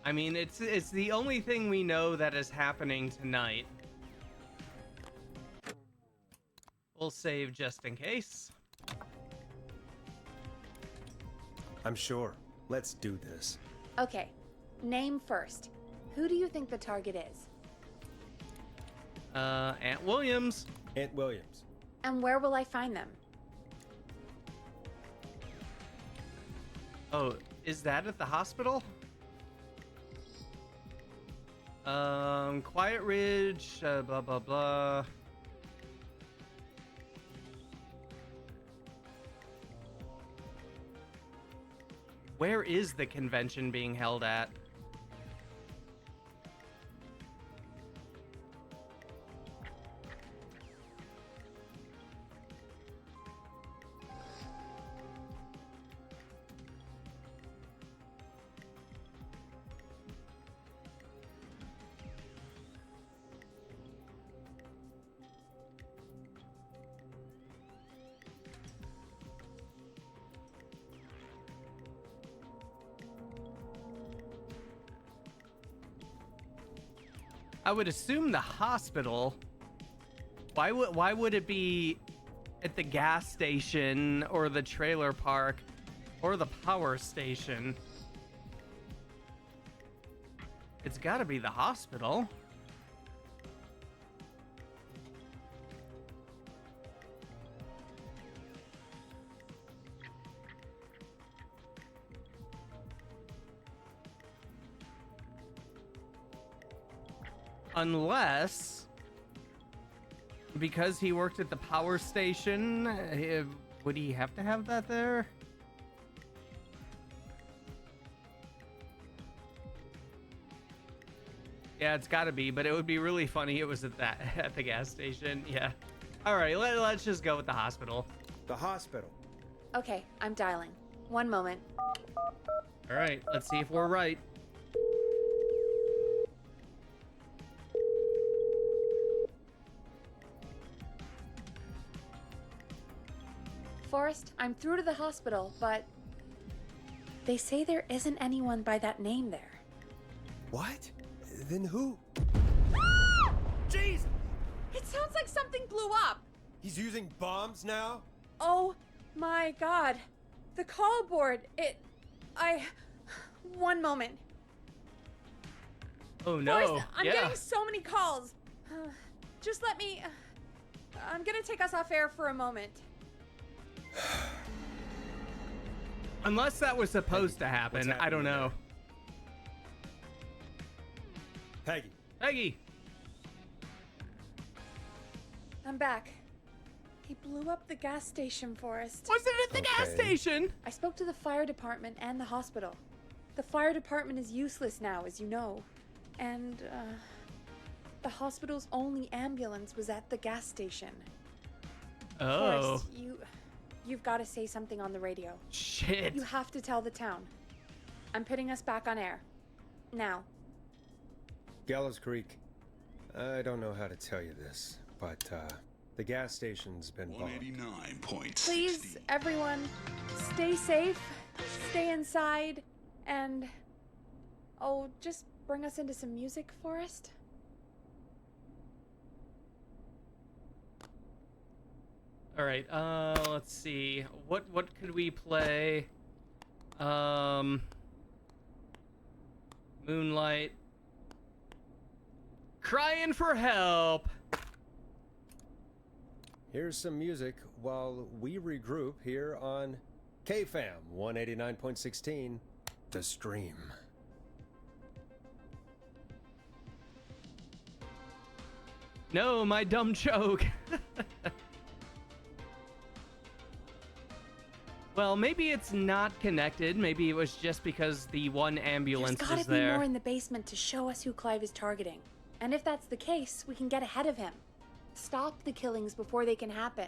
A: I mean, it's the only thing we know that is happening tonight. We'll save just in case.
B: I'm sure. Let's do this.
C: Okay, name first. Who do you think the target is?
A: Ant Williams.
B: Ant Williams.
C: And where will I find them?
A: Oh, is that at the hospital? Quiet Ridge, blah, blah, blah. Where is the convention being held at? I would assume the hospital. Why would it be at the gas station or the trailer park or the power station? It's got to be the hospital. Unless, because he worked at the power station, would he have to have that there? Yeah, it's got to be, but it would be really funny. It was at the gas station. Yeah. All right, let's just go with the hospital.
B: The hospital.
C: Okay, I'm dialing. One moment.
A: All right, let's see if we're right.
C: Forrest, I'm through to the hospital, but they say there isn't anyone by that name there.
B: What? Then who?
C: Jeez! It sounds like something blew up.
B: He's using bombs now?
C: Oh my god. The call board, one moment.
A: Oh no.
C: Forrest, I'm getting so many calls. Just let me... I'm gonna take us off air for a moment.
A: Unless that was supposed to happen, I don't know.
B: Peggy.
A: Peggy!
C: I'm back. He blew up the gas station, Forrest.
A: Was it at the gas station?
C: I spoke to the fire department and the hospital. The fire department is useless now, as you know. And, the hospital's only ambulance was at the gas station.
A: Oh.
C: Forrest, you've got to say something on the radio.
A: Shit.
C: You have to tell the town. I'm putting us back on air. Now.
B: Gallows Creek. I don't know how to tell you this, but, the gas station's been bombed.
J: 189.6.
C: Please, everyone, stay safe, stay inside, and... Oh, just bring us into some music, Forrest.
A: All right, let's see. What could we play? Moonlight. Crying for help.
B: Here's some music while we regroup here on KFAM 189.16, The Stream.
A: No, my dumb choke. Well, maybe it's not connected. Maybe it was just because the one ambulance
C: There's
A: was
C: gotta be
A: there.
C: more in the basement to show us who Clive is targeting. And if that's the case, we can get ahead of him. Stop the killings before they can happen.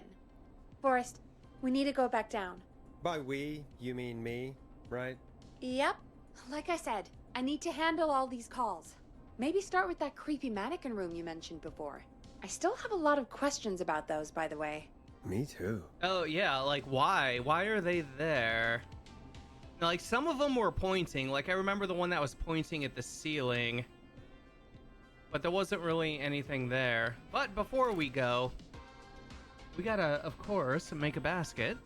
C: Forrest, we need to go back down.
B: By we, you mean me, right?
C: Yep. Like I said, I need to handle all these calls. Maybe start with that creepy mannequin room you mentioned before. I still have a lot of questions about those, by the way.
B: Me too.
A: Oh, yeah, like why? Why are they there? Like, some of them were pointing. Like, I remember the one that was pointing at the ceiling. But there wasn't really anything there. But before we go, we gotta, of course, make a basket.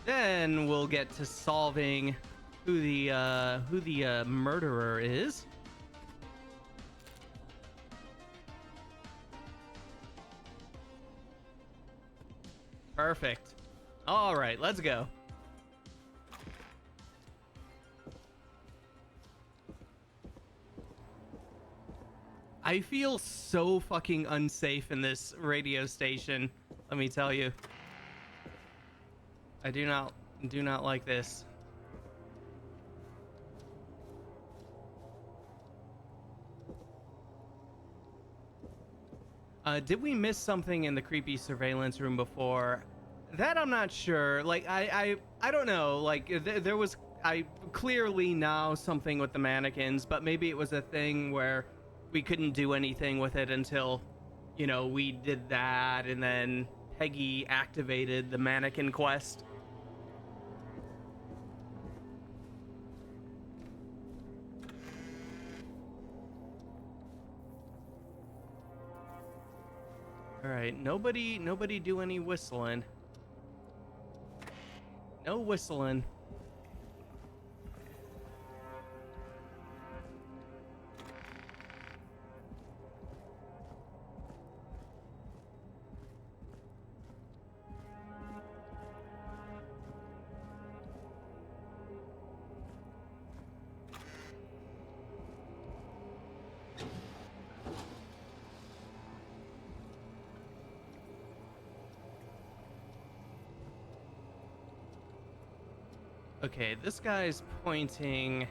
A: Then we'll get to solving who the murderer is. Perfect. All right, let's go. I feel so fucking unsafe in this radio station, let me tell you. I do not like this. Did we miss something in the creepy surveillance room before? That I'm not sure. Like, I don't know. Like, there was, I clearly now something with the mannequins, but maybe it was a thing where we couldn't do anything with it until, you know, we did that, and then Peggy activated the mannequin quest. All right, nobody do any whistling. No whistling. Okay, this guy's pointing.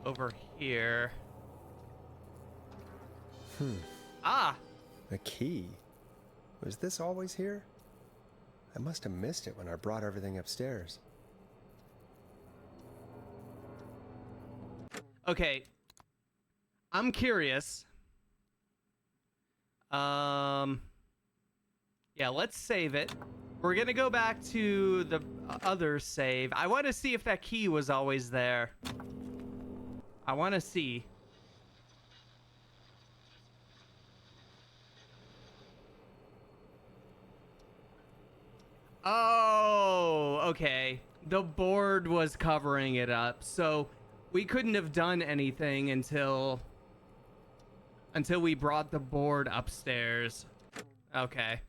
A: over here.
B: Hmm.
A: Ah!
B: A key. Was this always here? I must have missed it when I brought everything upstairs.
A: Okay. I'm curious. Yeah, let's save it. We're gonna go back to the other save. I want to see if that key was always there. I want to see. Oh, okay. The board was covering it up, so we couldn't have done anything until we brought the board upstairs. Okay.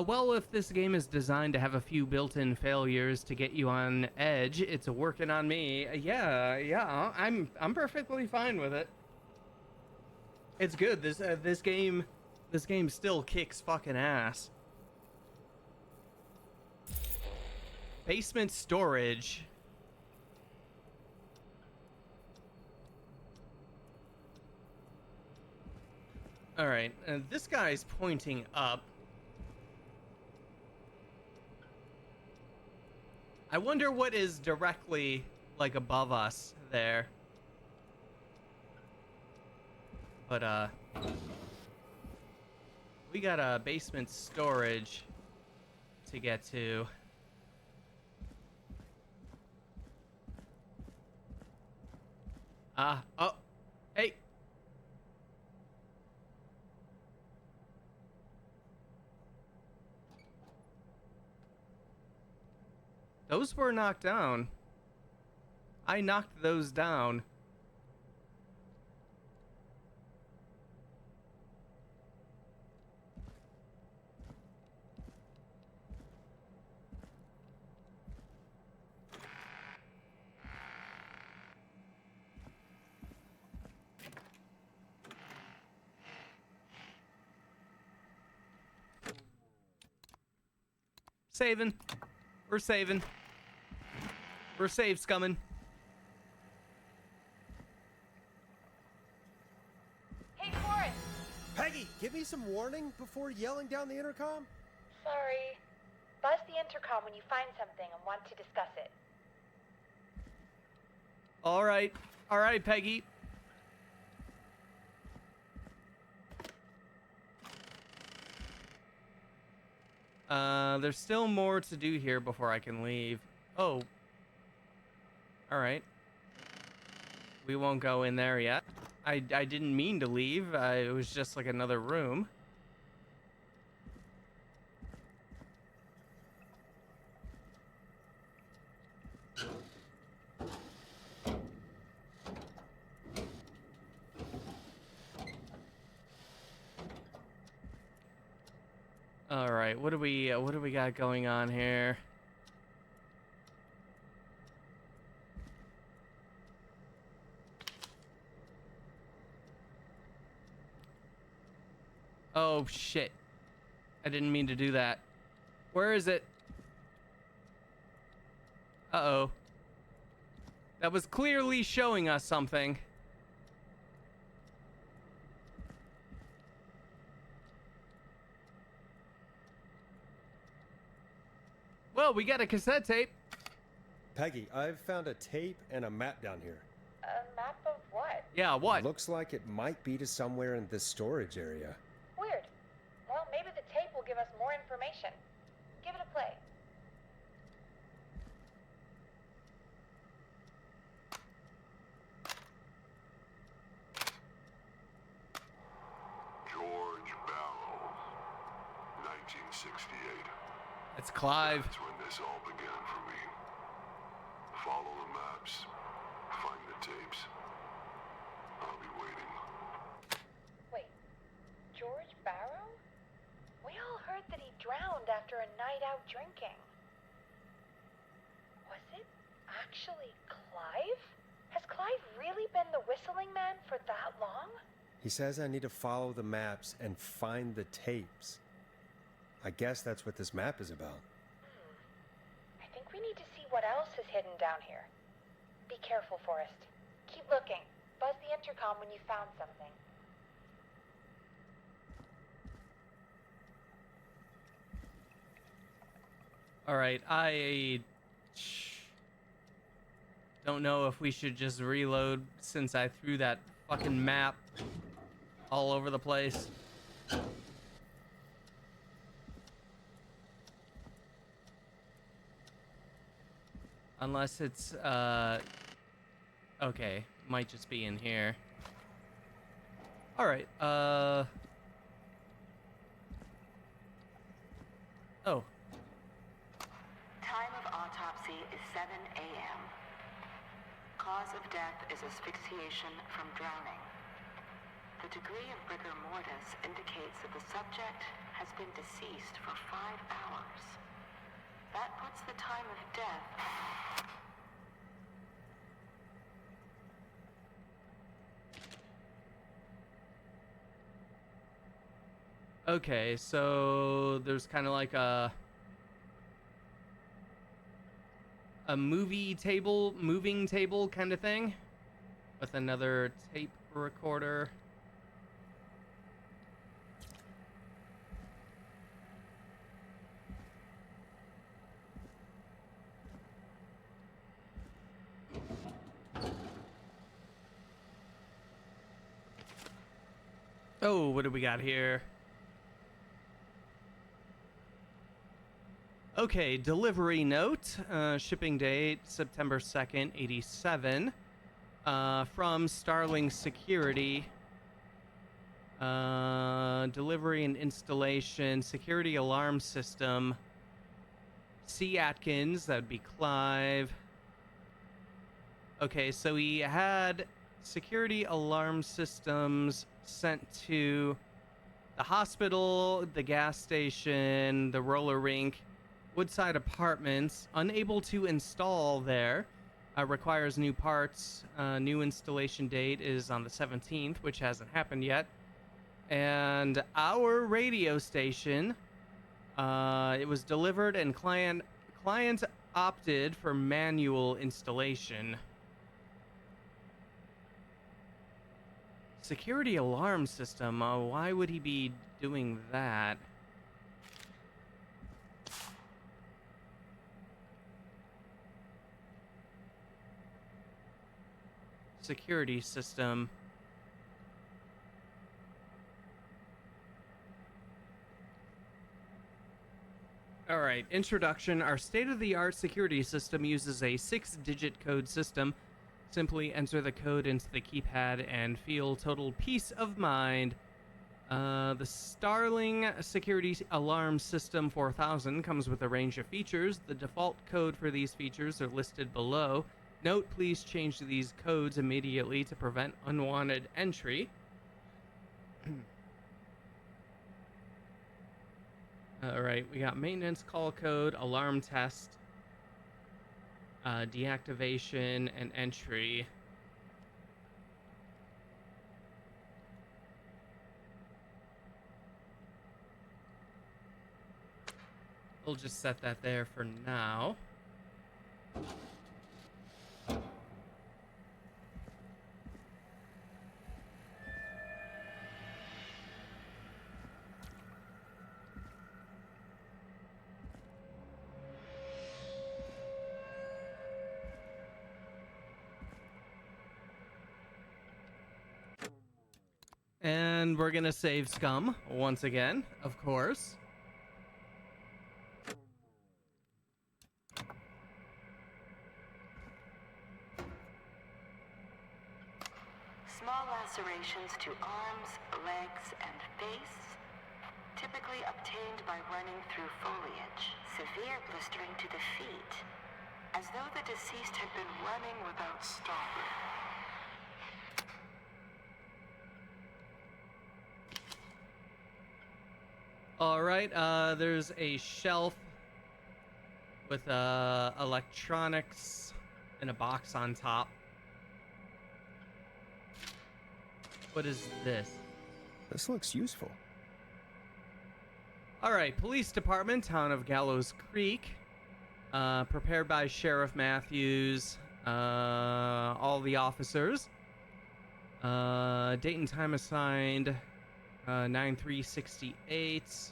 A: Well, if this game is designed to have a few built-in failures to get you on edge, it's working on me. Yeah, I'm perfectly fine with it. It's good. This game still kicks fucking ass. Basement storage. All right, this guy's pointing up. I wonder what is directly, like, above us there. But, we got a basement storage to get to. Oh, hey. Those were knocked down. I knocked those down. Saving. We're saving. We're save scumming.
C: Hey, Forrest!
B: Peggy, give me some warning before yelling down the intercom.
J: Sorry. Buzz the intercom when you find something and want to discuss it.
A: All right, Peggy. There's still more to do here before I can leave. Oh. All right. We won't go in there yet. I didn't mean to leave. It was just like another room. All right, what do we got going on here? Oh shit. I didn't mean to do that. Where is it? Uh-oh. That was clearly showing us something. Well, we got a cassette tape.
B: Peggy, I've found a tape and a map down here.
J: A map of what?
A: Yeah, what?
B: Looks like it might be to somewhere in this storage area.
J: Weird. Well, maybe the tape will give us more information. Give it a play.
F: George Barrow, 1968.
A: It's Clive.
F: That's when this all began for me. Follow the maps. Find the tapes. I'll be waiting.
J: Wait, George Barrow? We all heard that he drowned after a night out drinking. Was it actually Clive? Has Clive really been the whistling man for that long?
B: He says I need to follow the maps and find the tapes. I guess that's what this map is about.
J: I think we need to see what else is hidden down here. Be careful, Forrest. Keep looking. Buzz the intercom when you found something.
A: All right, I don't know if we should just reload since I threw that fucking map all over the place. Unless it's, okay, might just be in here. All right, oh.
K: Time of autopsy is 7 a.m. Cause of death is asphyxiation from drowning. The degree of rigor mortis indicates that the subject has been deceased for 5 hours. That puts the time of death...
A: Okay, so there's kind of like a moving table kind of thing with another tape recorder. Oh, what do we got here? Okay, delivery note, shipping date September 2nd, 87, from Starling Security. Delivery and installation, security alarm system. C. Atkins, that would be Clive. Okay, so he had security alarm systems sent to the hospital, the gas station, the roller rink, Woodside Apartments. Unable to install there. Requires new parts. New installation date is on the 17th, which hasn't happened yet. And our radio station, it was delivered and client opted for manual installation. Security alarm system, why would he be doing that? Security system. All right, introduction. Our state-of-the-art security system uses a 6-digit code system. Simply enter the code into the keypad and feel total peace of mind. The Starling Security Alarm System 4000 comes with a range of features. The default code for these features are listed below. Note, please change these codes immediately to prevent unwanted entry. All right, we got maintenance call code, alarm test, deactivation, and entry. We'll just set that there for now. And we're gonna save scum once again, of course.
K: Small lacerations to arms, legs, and face, typically obtained by running through foliage. Severe blistering to the feet, as though the deceased had been running without stopping.
A: All right, there's a shelf with electronics and a box on top. What is this?
B: This looks useful.
A: All right, police department, town of Gallows Creek. Prepared by Sheriff Matthews. All the officers. Date and time assigned 9/3/68.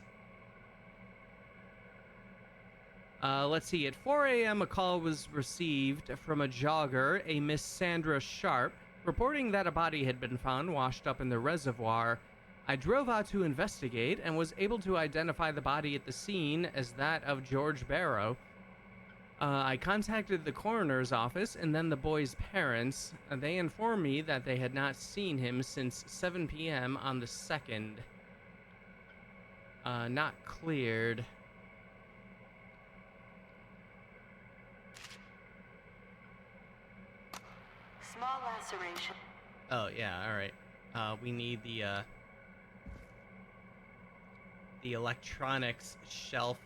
A: Let's see. At 4 a.m., a call was received from a jogger, a Miss Sandra Sharp, reporting that a body had been found washed up in the reservoir. I drove out to investigate and was able to identify the body at the scene as that of George Barrow. I contacted the coroner's office and then the boy's parents. They informed me that they had not seen him since 7 p.m. on the 2nd. Not cleared.
K: Small laceration.
A: Oh, yeah, alright. We need the electronics shelf.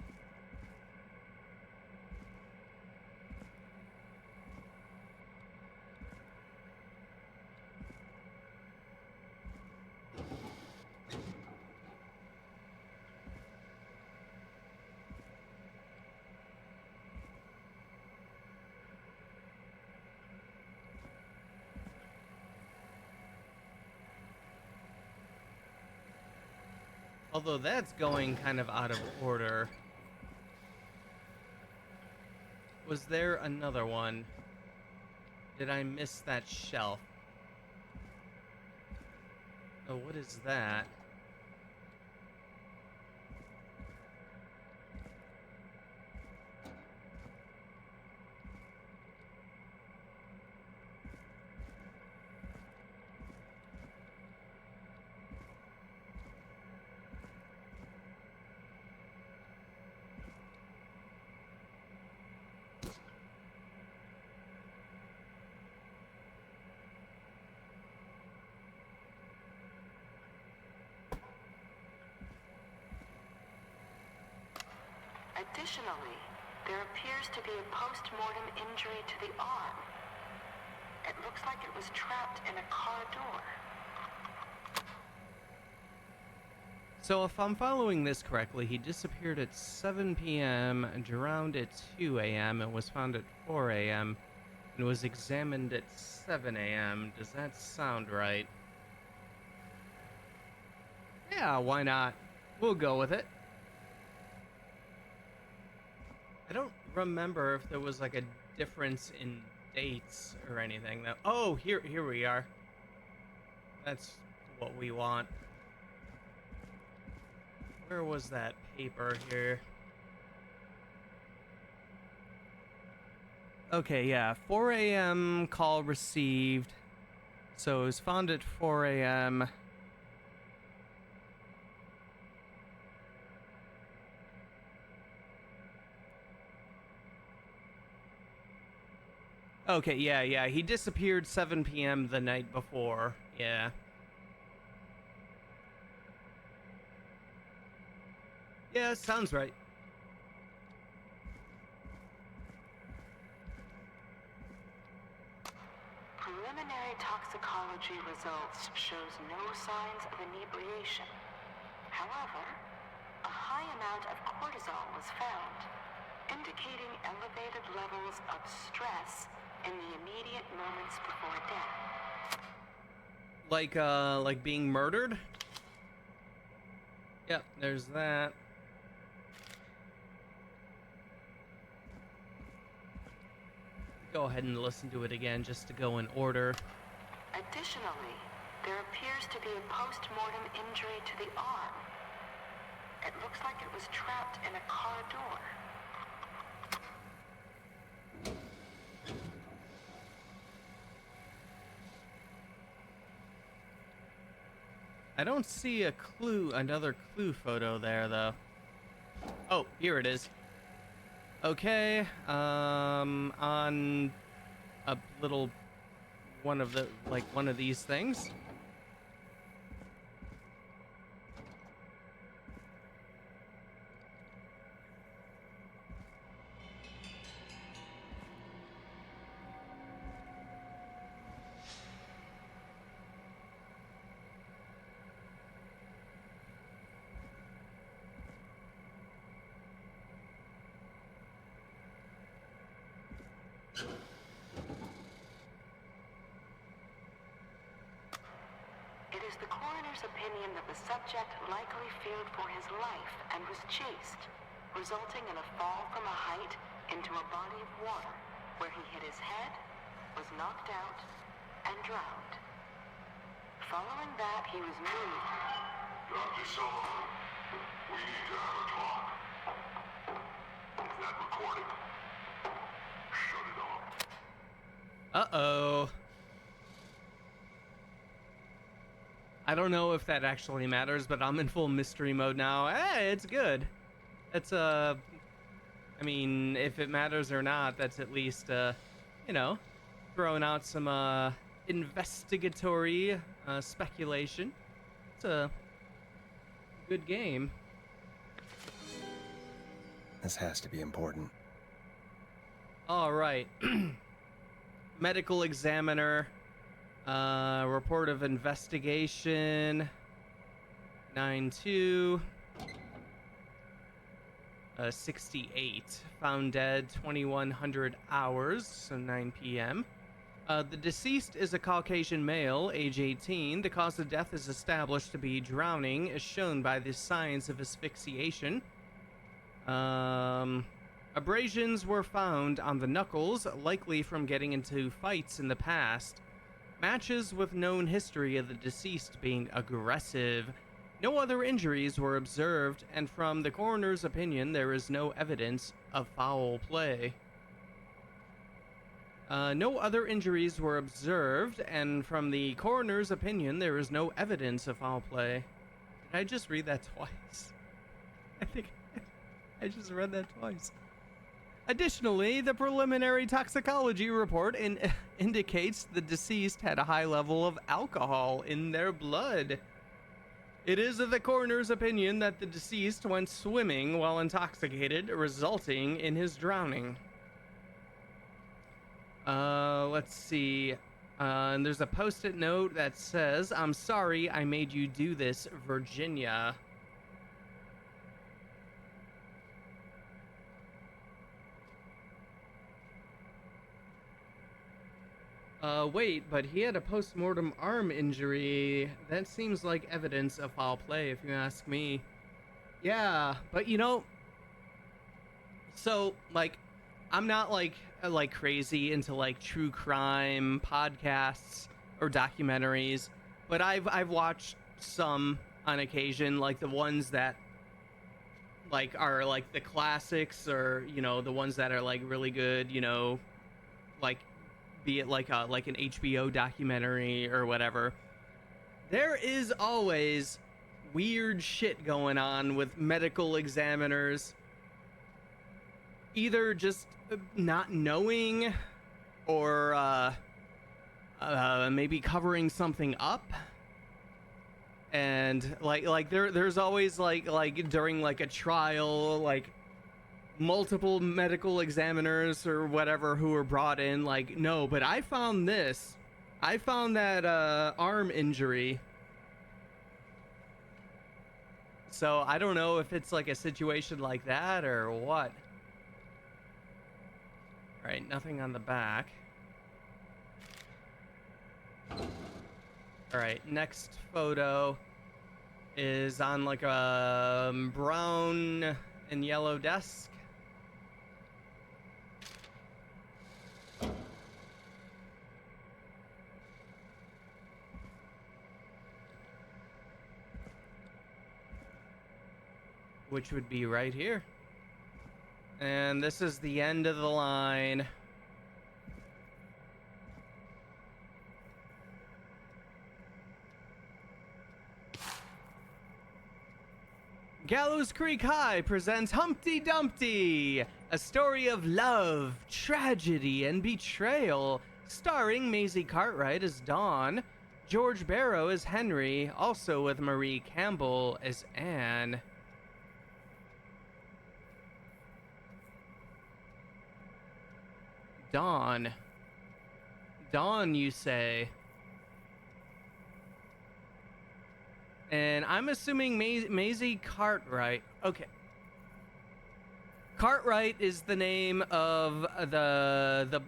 A: Although that's going kind of out of order. Was there another one? Did I miss that shelf? Oh, what is that?
K: Additionally, there appears to be a post-mortem injury to the arm. It looks like it was trapped in a car door.
A: So if I'm following this correctly, he disappeared at 7 p.m., drowned at 2 a.m., and was found at 4 a.m., and was examined at 7 a.m. Does that sound right? Yeah, why not? We'll go with it. I don't remember if there was like a difference in dates or anything. Though. Oh, here we are. That's what we want. Where was that paper here? Okay, yeah, 4 a.m. call received. So it was found at 4 a.m. Okay, yeah, he disappeared 7 p.m. the night before, yeah. Yeah, sounds right.
K: Preliminary toxicology results shows no signs of inebriation. However, a high amount of cortisol was found, indicating elevated levels of stress in the immediate moments before death.
A: Like being murdered? Yep, there's that. Go ahead and listen to it again just to go in order.
K: Additionally, there appears to be a post-mortem injury to the arm. It looks like it was trapped in a car door.
A: I don't see another clue photo there though. Oh, here it is. Okay, on a little one of these things.
K: is the coroner's opinion that the subject likely feared for his life and was chased, resulting in a fall from a height into a body of water, where he hit his head, was knocked out, and drowned. Following that, he was moved.
F: Dr. Sullivan, we need to have a talk. Is that recording? Shut it off.
A: Uh-oh. I don't know if that actually matters, but I'm in full mystery mode now. Hey, it's good. It's, I mean, if it matters or not, that's at least, you know, throwing out some, investigatory, speculation. It's a good game.
B: This has to be important.
A: All right. Medical examiner. Report of investigation 9-2 68 found dead 2100 hours, so 9 p.m. The deceased is a Caucasian male, age 18. The cause of death is established to be drowning, as shown by the signs of asphyxiation. Abrasions were found on the knuckles, likely from getting into fights in the past. Matches with known history of the deceased being aggressive. No other injuries were observed, and from the coroner's opinion, there is no evidence of foul play. No other injuries were observed, and from the coroner's opinion, there is no evidence of foul play. Did I just read that twice? I think I just read that twice. Additionally, the preliminary toxicology report indicates the deceased had a high level of alcohol in their blood. It is of the coroner's opinion that the deceased went swimming while intoxicated, resulting in his drowning. Let's see. And there's a post-it note that says, "I'm sorry I made you do this, Virginia." Wait, but he had a post-mortem arm injury. That seems like evidence of foul play, if you ask me. Yeah, but you know, so, like, I'm not, like crazy into, like, true crime podcasts or documentaries, but I've watched some on occasion, like the ones that, like, are, like, the classics, or, you know, the ones that are, like, really good, you know, like, be it like an HBO documentary or whatever. There is always weird shit going on with medical examiners, either just not knowing, or maybe covering something up. And like there's always like during like a trial, like multiple medical examiners or whatever who were brought in, like, no, but I found this. I found that arm injury. So I don't know if it's like a situation like that or what. All right, nothing on the back. All right, next photo is on like a brown and yellow desk. Which would be right here. And this is the end of the line. Gallows Creek High presents Humpty Dumpty, a story of love, tragedy, and betrayal, starring Maisie Cartwright as Dawn, George Barrow as Henry, also with Marie Campbell as Anne. Dawn. Dawn, you say? And I'm assuming Maisie Cartwright. Okay. Cartwright is the name of the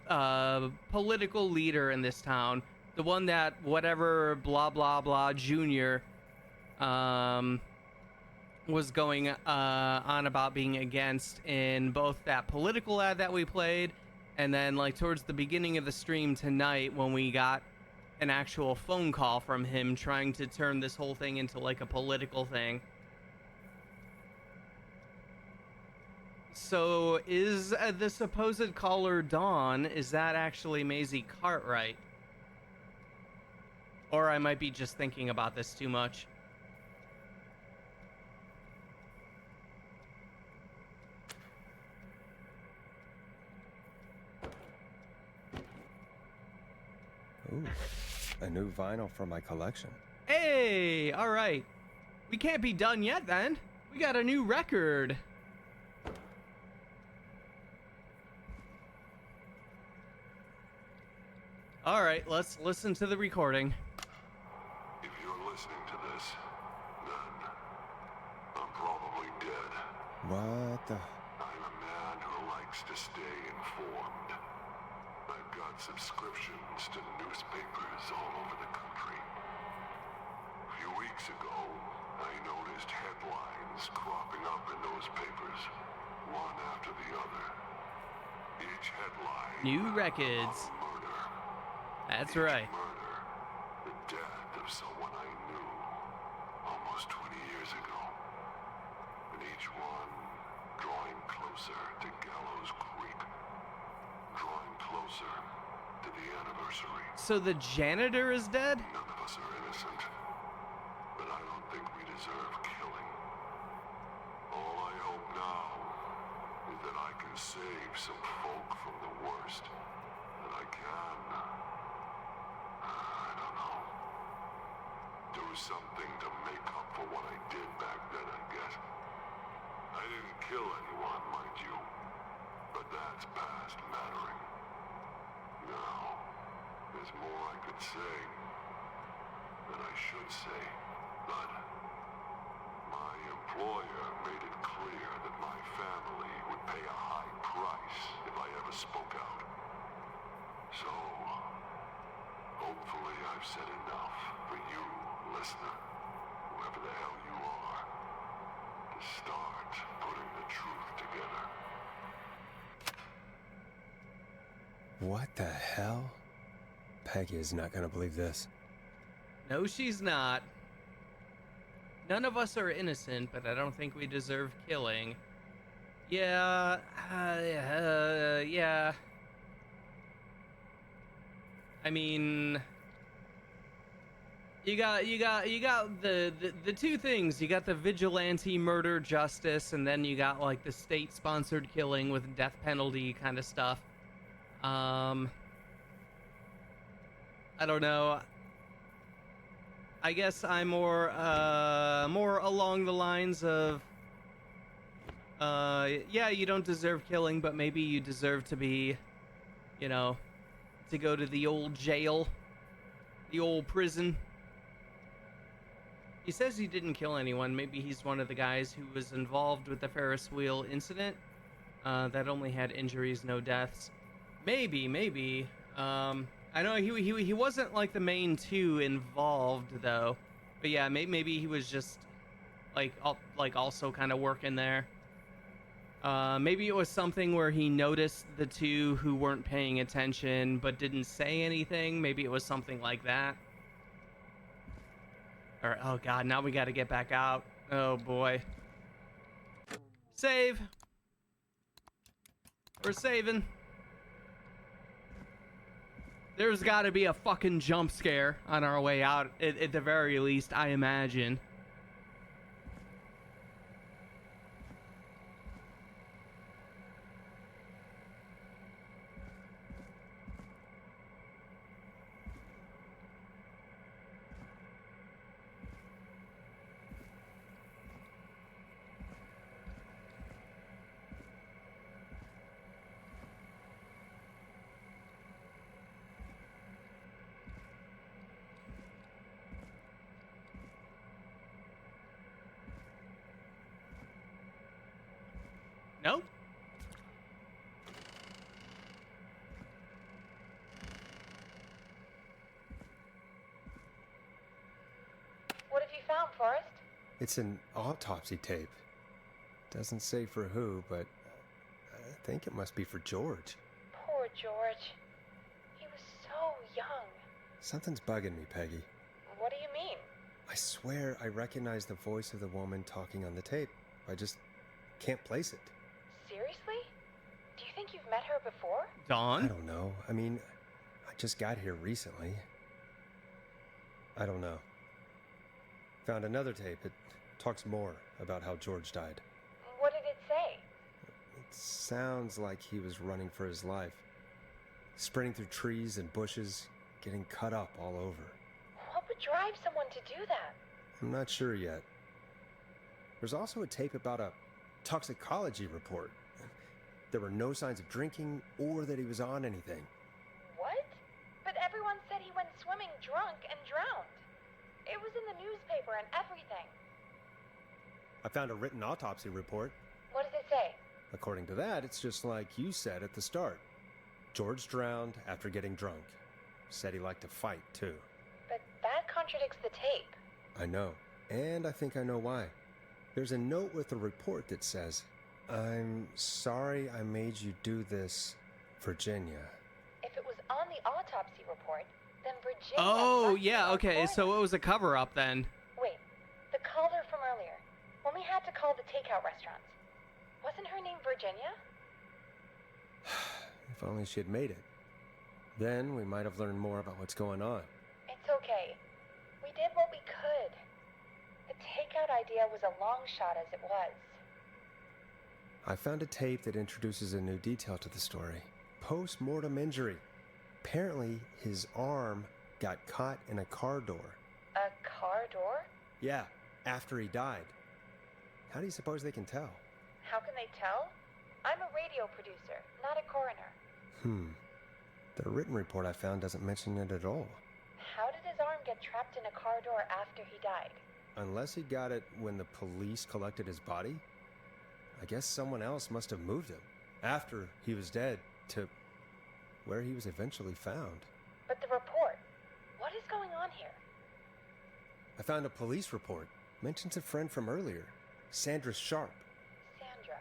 A: political leader in this town. The one that whatever blah blah blah junior was going on about being against in both that political ad that we played, and then like towards the beginning of the stream tonight when we got an actual phone call from him trying to turn this whole thing into like a political thing. So is the supposed caller Dawn, is that actually Maisie Cartwright? Or I might be just thinking about this too much.
B: Ooh, a new vinyl for my collection.
A: Hey, all right. We can't be done yet then. We got a new record. All right, let's listen to the recording.
F: If you're listening to this, then I'm probably dead.
B: What the?
F: I'm a man who likes to stay informed. I've got subscriptions to newspapers all over the country. A few weeks ago, I noticed headlines cropping up in those papers, one after the other. Each headline...
A: New records.
F: Murder.
A: That's
F: Each
A: right.
F: Murder, the death of someone I knew almost 20 years ago. And each one drawing closer to Gallows Creek. Drawing closer to the anniversary.
A: So the janitor is dead?
F: None of us are innocent. But I don't think we deserve killing. All I hope now is that I can save some folk from the worst. That I can... I don't know. Do something to make up for what I did back then, I guess. I didn't kill anyone, mind you. But that's past mattering. Now, there's more I could say. That I should say. But my employer made it clear that my family would pay a high price if I ever spoke out. So, hopefully I've said enough for you, listener, whoever the hell you are, to start putting the truth together.
B: What the hell? Peggy is not gonna believe this.
A: No, she's not. None of us are innocent, but I don't think we deserve killing. Yeah, yeah. I mean, you got the two things. You got the vigilante murder justice, and then you got like the state-sponsored killing with death penalty kind of stuff. I don't know. I guess I'm more along the lines of, yeah, you don't deserve killing, but maybe you deserve to be, you know, to go to the old jail, the old prison. He says he didn't kill anyone. Maybe he's one of the guys who was involved with the Ferris wheel incident, that only had injuries, no deaths. Maybe. I know he wasn't like the main two involved though, but yeah, maybe he was just like also kind of working there. Maybe it was something where he noticed the two who weren't paying attention but didn't say anything. Maybe it was something like that. Or oh god, now we got to get back out. Oh boy. Save. We're saving. There's got to be a fucking jump scare on our way out, at the very least, I imagine. No?
J: Forrest?
B: It's an autopsy tape. Doesn't say for who, but I think it must be for George.
J: Poor George. He was so young.
B: Something's bugging me, Peggy.
J: What do you mean?
B: I swear I recognize the voice of the woman talking on the tape. I just can't place it.
J: Seriously? Do you think you've met her before?
A: Dawn?
B: I don't know. I mean, I just got here recently. I don't know. Found another tape. It talks more about how George died.
J: What did it say?
B: It sounds like he was running for his life. Sprinting through trees and bushes, getting cut up all over.
J: What would drive someone to do that?
B: I'm not sure yet. There's also a tape about a toxicology report. There were no signs of drinking or that he was on anything.
J: What? But everyone said he went swimming drunk and drowned. It was in the newspaper and everything.
B: I found a written autopsy report.
J: What does it say?
B: According to that, it's just like you said at the start. George drowned after getting drunk. Said he liked to fight, too.
J: But that contradicts the tape.
B: I know. And I think I know why. There's a note with the report that says, "I'm sorry I made you do this, Virginia."
J: If it was on the autopsy report, then Virginia...
A: Oh,
J: must be
A: yeah,
J: on
A: okay,
J: board.
A: so it was a cover-up then.
J: Wait, the caller from earlier, when we had to call the takeout restaurants, wasn't her name Virginia?
B: If only she had made it. Then we might have learned more about what's going on.
J: It's okay. We did what we could. The takeout idea was a long shot as it was.
B: I found a tape that introduces a new detail to the story. Post-mortem injury. Apparently, his arm got caught in a car door.
J: A car door?
B: Yeah, after he died. How do you suppose they can tell?
J: How can they tell? I'm a radio producer, not a coroner.
B: The written report I found doesn't mention it at all.
J: How did his arm get trapped in a car door after he died?
B: Unless he got it when the police collected his body? I guess someone else must have moved him, after he was dead, to where he was eventually found.
J: But the report, what is going on here?
B: I found a police report. Mentions a friend from earlier, Sandra Sharp.
J: Sandra.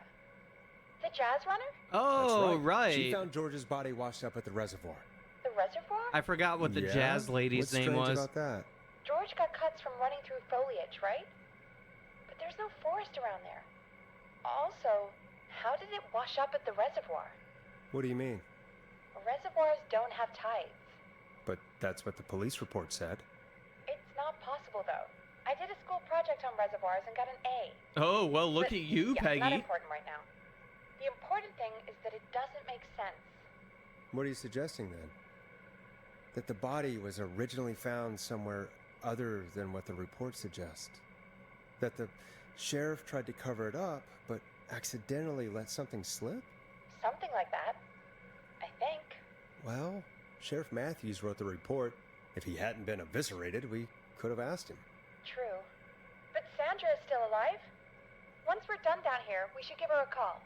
J: The jazz runner?
A: Oh,
B: That's
A: right.
B: She found George's body washed up at the reservoir.
J: The reservoir?
A: I forgot what the
B: Yeah?
A: jazz lady's
B: What's
A: name
B: strange
A: was.
B: about that?
J: George got cuts from running through foliage, right? But there's no forest around there. Also, how did it wash up at the reservoir?
B: What do you mean?
J: Reservoirs don't have tides.
B: But that's what the police report said.
J: It's not possible, though. I did a school project on reservoirs and got an A.
A: Oh, well, look
J: But,
A: at you,
J: yeah,
A: Peggy.
J: Not important right now. The important thing is that it doesn't make sense.
B: What are you suggesting then? That the body was originally found somewhere other than what the report suggests? That the sheriff tried to cover it up, but accidentally let something slip?
J: Something like that. I think.
B: Well, Sheriff Matthews wrote the report. If he hadn't been eviscerated, we could have asked him.
J: True. But Sandra is still alive? Once we're done down here, we should give her a call.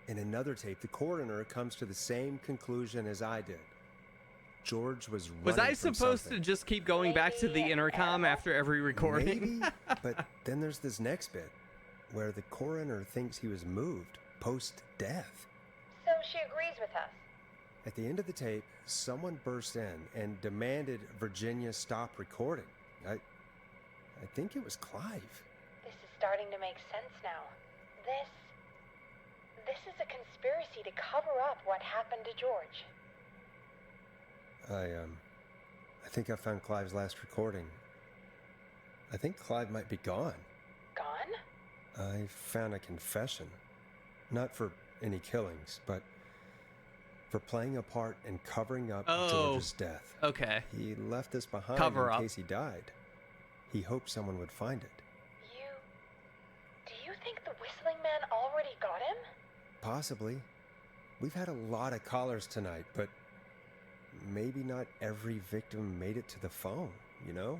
B: In another tape, the coroner comes to the same conclusion as I did. George was running
A: Was I
B: from
A: supposed
B: something.
A: to just keep going back to the
J: Maybe
A: intercom
J: animal?
A: after every recording?
B: Maybe, but then there's this next bit where the coroner thinks he was moved post-death.
J: So she agrees with us.
B: At the end of the tape, someone burst in and demanded Virginia stop recording. I think it was Clive.
J: This is starting to make sense now. This is a conspiracy to cover up what happened to George.
B: I think I found Clive's last recording. I think Clive might be gone.
J: Gone?
B: I found a confession. Not for any killings, but for playing a part in covering up George's death.
A: Okay.
B: He left this behind
A: Cover
B: in
A: up.
B: case he died. He hoped someone would find it.
J: Do you think the whistling man already got him?
B: Possibly. We've had a lot of callers tonight, but maybe not every victim made it to the phone, you know?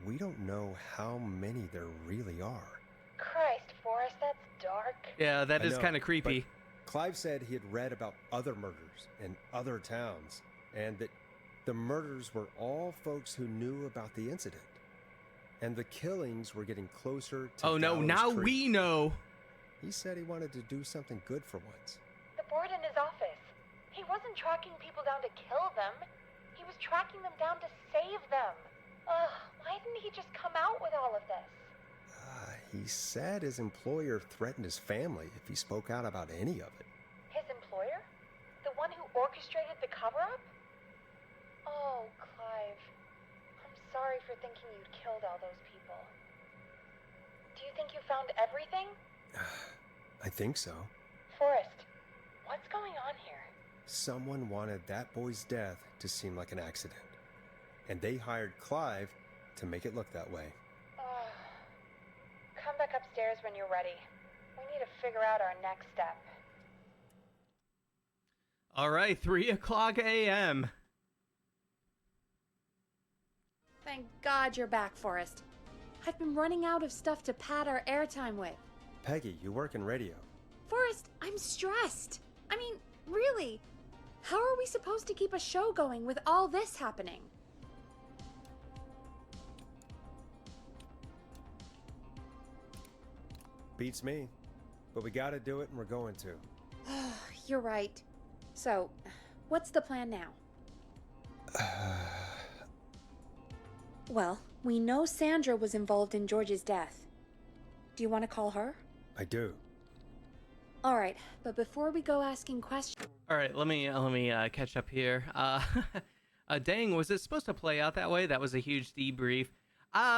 B: We don't know how many there really are.
J: Christ, Forrest, that's dark.
A: Yeah, that
B: I
A: is
B: know,
A: kind of creepy.
B: but Clive said he had read about other murders in other towns, and that the murders were all folks who knew about the incident. And the killings were getting closer to
A: Oh no,
B: Gallows
A: now
B: Creek.
A: we know.
B: He said he wanted to do something good for once.
J: The board in his office. He wasn't tracking people down to kill them. He was tracking them down to save them. Ugh, why didn't he just come out with all of this?
B: He said his employer threatened his family if he spoke out about any of it.
J: His employer? The one who orchestrated the cover-up? Oh, Clive. I'm sorry for thinking you'd killed all those people. Do you think you found everything?
B: I think so.
J: Forrest, what's going on here?
B: Someone wanted that boy's death to seem like an accident. And they hired Clive to make it look that way.
J: Come back upstairs when you're ready. We need to figure out our next step.
A: All right, 3 o'clock a.m.
C: Thank God you're back, Forrest. I've been running out of stuff to pad our airtime with.
B: Peggy, you work in radio.
C: Forrest, I'm stressed. I mean, really, how are we supposed to keep a show going with all this happening?
B: Beats me. But we gotta do it and we're going to.
C: You're right. So, what's the plan now? Well, we know Sandra was involved in George's death. Do you want to call her?
B: I do.
C: All right, but before we go asking questions...
A: All right, let me catch up here. Dang, was it supposed to play out that way? That was a huge debrief.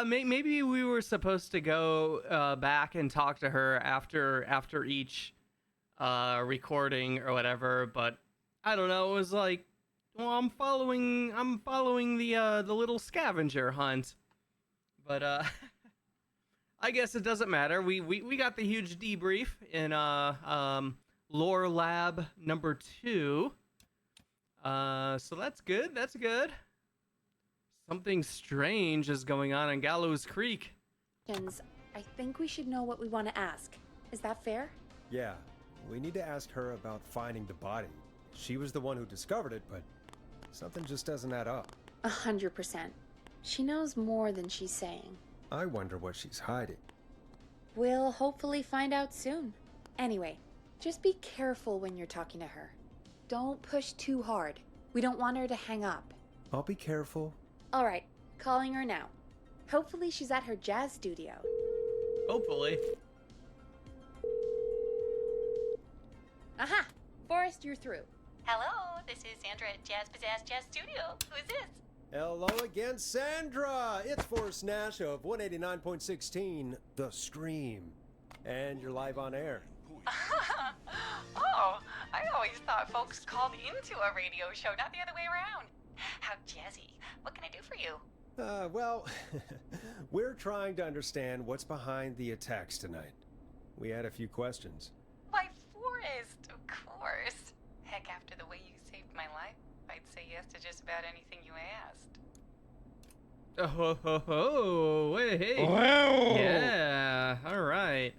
A: Maybe we were supposed to go back and talk to her after each recording or whatever, but I don't know. It was like, well, I'm following the little scavenger hunt, but I guess it doesn't matter. We got the huge debrief in Lore Lab number 2. So that's good. That's good. Something strange is going on in Gallows Creek.
C: I think we should know what we want to ask. Is that fair?
B: Yeah, we need to ask her about finding the body. She was the one who discovered it, but something just doesn't add up.
C: 100%. She knows more than she's saying.
B: I wonder what she's hiding.
C: We'll hopefully find out soon. Anyway, just be careful when you're talking to her. Don't push too hard. We don't want her to hang up.
B: I'll be careful.
C: All right, calling her now. Hopefully she's at her jazz studio.
A: Hopefully.
C: Aha! Forrest, you're through.
L: Hello, this is Sandra at Jazz Pizzazz Jazz Studio. Who's this?
B: Hello again, Sandra! It's Forrest Nash of 189.16, The Scream. And you're live on air.
L: Oh, I always thought folks called into a radio show, not the other way around. How jazzy. What can I do for you?
B: Well, we're trying to understand what's behind the attacks tonight. We had a few questions.
L: Why, Forrest, of course. Heck, after the way you saved my life, I'd say yes to just about anything you asked.
A: Oh, hey.
B: Wow.
A: Yeah, all right.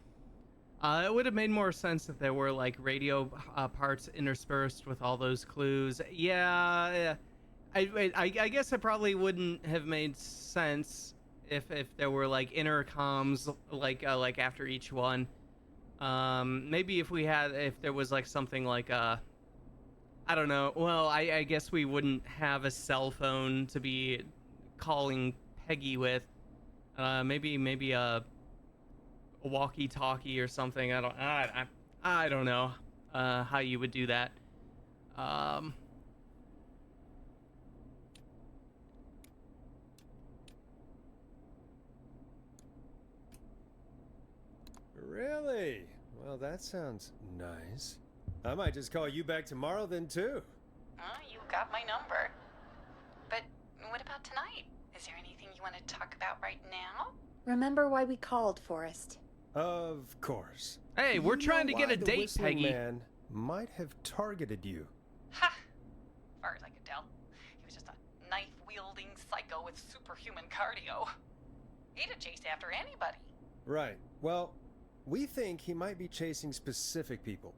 A: It would have made more sense if there were like radio parts interspersed with all those clues. Yeah, I guess it probably wouldn't have made sense if there were like intercoms like after each one. Maybe if there was like something like I don't know. Well, I guess we wouldn't have a cell phone to be calling Peggy with. Maybe a walkie-talkie or something. I don't know how you would do that.
B: Really? Well, that sounds nice. I might just call you back tomorrow then, too.
L: You got my number. But what about tonight? Is there anything you want to talk about right now?
C: Remember why we called, Forrest.
B: Of course.
A: Hey, we're trying to get a date,
B: Whistling
A: Peggy.
B: Man might have targeted you.
L: Ha! As far as I could tell, he was just a knife-wielding psycho with superhuman cardio. He'd have chased after anybody.
B: Right. Well, we think he might be chasing specific people.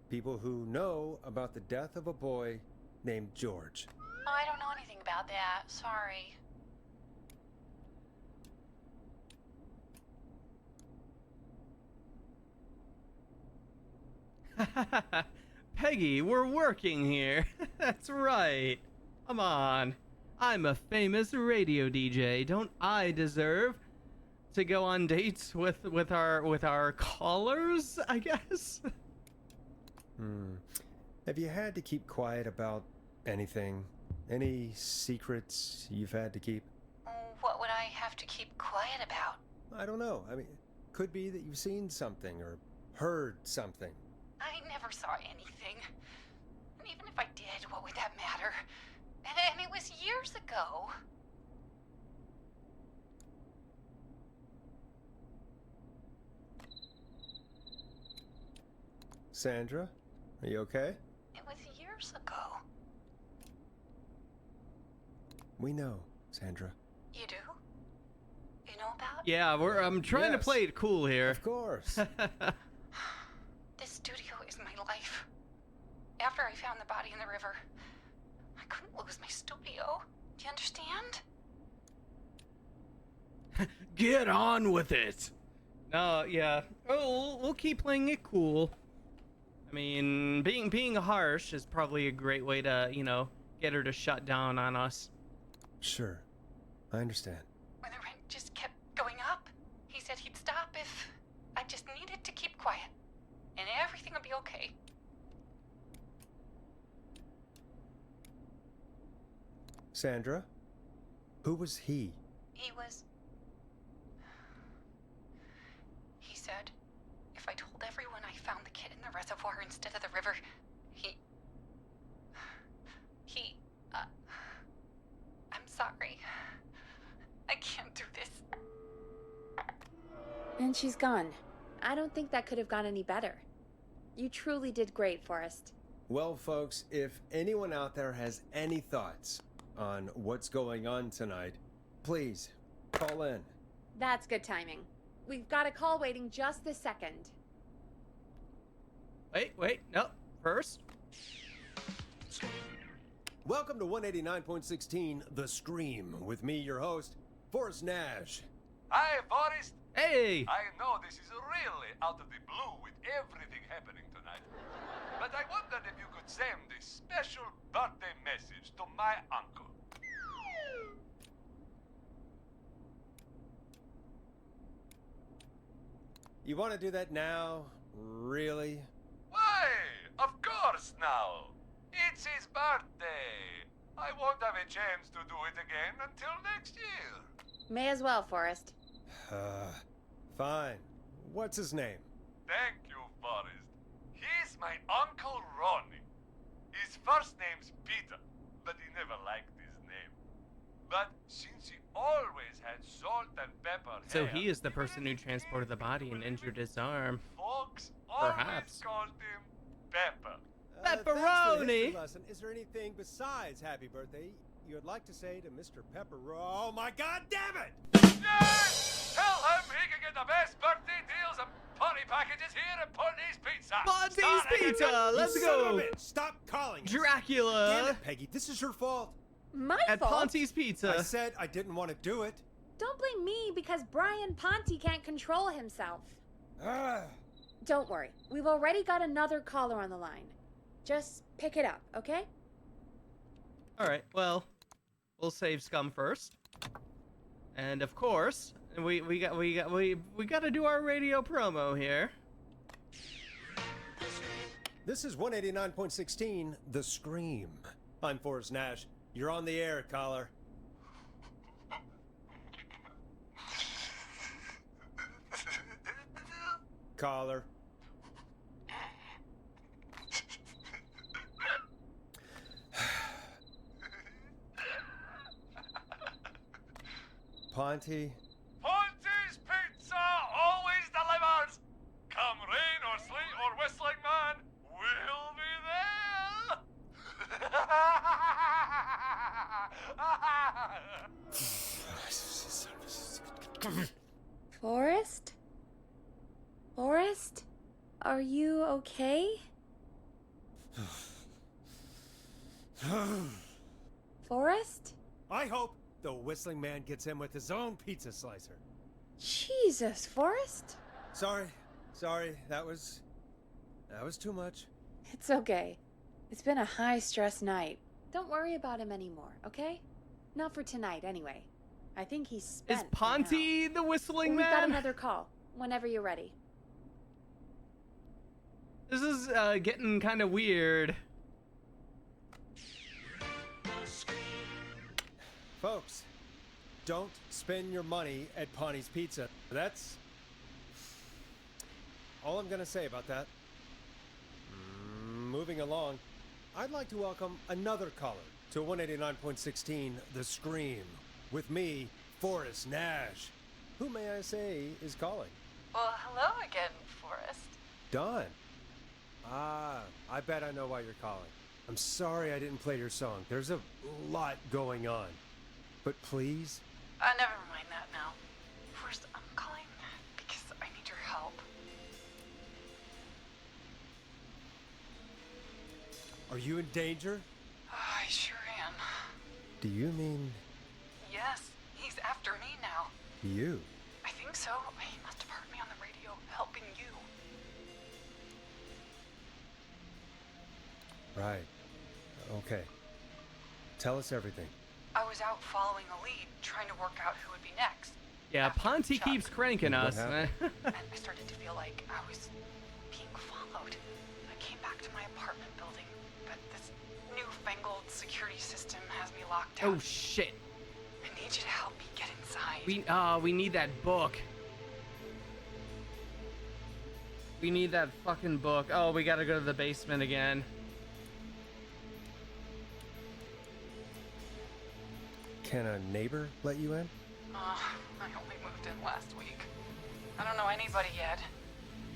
B: People who know about the death of a boy named George.
L: Oh, I don't know anything about that. Sorry.
A: Peggy, we're working here. That's right. Come on. I'm a famous radio DJ. Don't I deserve to go on dates with our callers, I guess?
B: Have you had to keep quiet about anything? Any secrets you've had to keep?
L: What would I have to keep quiet about?
B: I don't know. I mean, could be that you've seen something or heard something.
L: I never saw anything. And even if I did, what would that matter? And it was years ago.
B: Sandra, are you okay?
L: It was years ago.
B: We know, Sandra.
L: You do? You know about?
A: Yeah, I'm trying to play it cool here.
B: Of course.
L: This studio is my life. After I found the body in the river, I couldn't lose my studio. Do you understand?
A: Get on with it. No, yeah. Oh, we'll keep playing it cool. I mean, being harsh is probably a great way to, get her to shut down on us.
B: Sure. I understand.
L: When the rent just kept going up, he said he'd stop if I just needed to keep quiet. And everything would be okay.
B: Sandra? Who was he?
L: He said if I told everyone I found the kid in the reservoir instead of the river, I'm sorry. I can't do this.
C: And she's gone. I don't think that could have gone any better. You truly did great, Forrest.
B: Well, folks, if anyone out there has any thoughts on what's going on tonight, please call in.
C: That's good timing. We've got a call waiting just this second.
A: Wait, no. First.
B: Welcome to 189.16 The Scream with me, your host, Forrest Nash.
F: Hi, Forrest.
A: Hey!
F: I know this is really out of the blue with everything happening tonight, but I wondered if you could send a special birthday message to my uncle.
B: You want to do that now? Really?
F: Why? Of course now. It's his birthday. I won't have a chance to do it again until next year.
C: May as well, Forrest.
B: Fine. What's his name?
F: Thank you, Forrest. He's my Uncle Ronnie. His first name's Peter, but he never liked his name. But since he always had salt and pepper
A: So
F: hair,
A: he is the person who transported the body and injured his arm.
F: folks always
A: Perhaps.
F: called him Pepper.
B: Thanks for the
A: Pepperoni!
B: history lesson. Is there anything besides happy birthday you would like to say to Mr. Pepperoni? Oh my God, damn it!
F: Yes! Tell him he can get the best birthday deals and party packages here at Ponty's Pizza.
A: Ponty's
F: Starting at
A: Pizza! Let's
B: You son of a
A: go!
B: bitch, stop calling us.
A: Dracula!
B: Damn it, Peggy, this is your fault.
C: My
A: At
C: fault?
A: Ponty's Pizza.
B: I said I didn't want to do it.
C: Don't blame me because Brian Ponty can't control himself.
B: Ah.
C: Don't worry. We've already got another caller on the line. Just pick it up, okay?
A: Alright, well, we'll save Scum first. And of course, we gotta do our radio promo here.
B: This is 189.16 The Scream. I'm Forrest Nash. You're on the air, caller. Caller. Ponty.
F: Ponty's Pizza always delivers. Come rain or sleet or whistling man, we'll be there.
C: Forrest? Forrest? Are you okay? Forrest?
B: I hope the Whistling Man gets him with his own pizza slicer.
C: Jesus, Forrest?
B: Sorry, that was That was too much.
C: It's okay. It's been a high-stress night. Don't worry about him anymore, okay? Not for tonight, anyway. I think he's spent.
A: Is Ponty the whistling
C: We've
A: man?
C: got another call. Whenever you're ready.
A: This is getting kind of weird.
B: Folks, don't spend your money at Ponty's Pizza. That's all I'm gonna say about that. Moving along, I'd like to welcome another caller to 189.16 The Scream. With me, Forrest Nash. Who, may I say, is calling?
E: Well, hello again, Forrest.
B: Don. Ah, I bet I know why you're calling. I'm sorry I didn't play your song. There's a lot going on. But please?
E: Never mind that now. First, I'm calling because I need your help.
B: Are you in danger?
E: I sure am.
B: Do you mean
E: Yes, he's after me now.
B: you?
E: I think so. He must have heard me on the radio helping you.
B: Right. Okay. Tell us everything.
E: I was out following a lead, trying to work out who would be next.
A: Yeah,
E: After
A: Ponty
E: Chuck.
A: keeps cranking
B: What
A: us.
B: happened?
E: And I started to feel like I was being followed. I came back to my apartment building, but this newfangled security system has me locked out.
A: Oh shit.
E: I need you to help me get inside.
A: We need that book. We need that fucking book. Oh, we gotta go to the basement again.
B: Can a neighbor let you in?
E: I only moved in last week. I don't know anybody yet.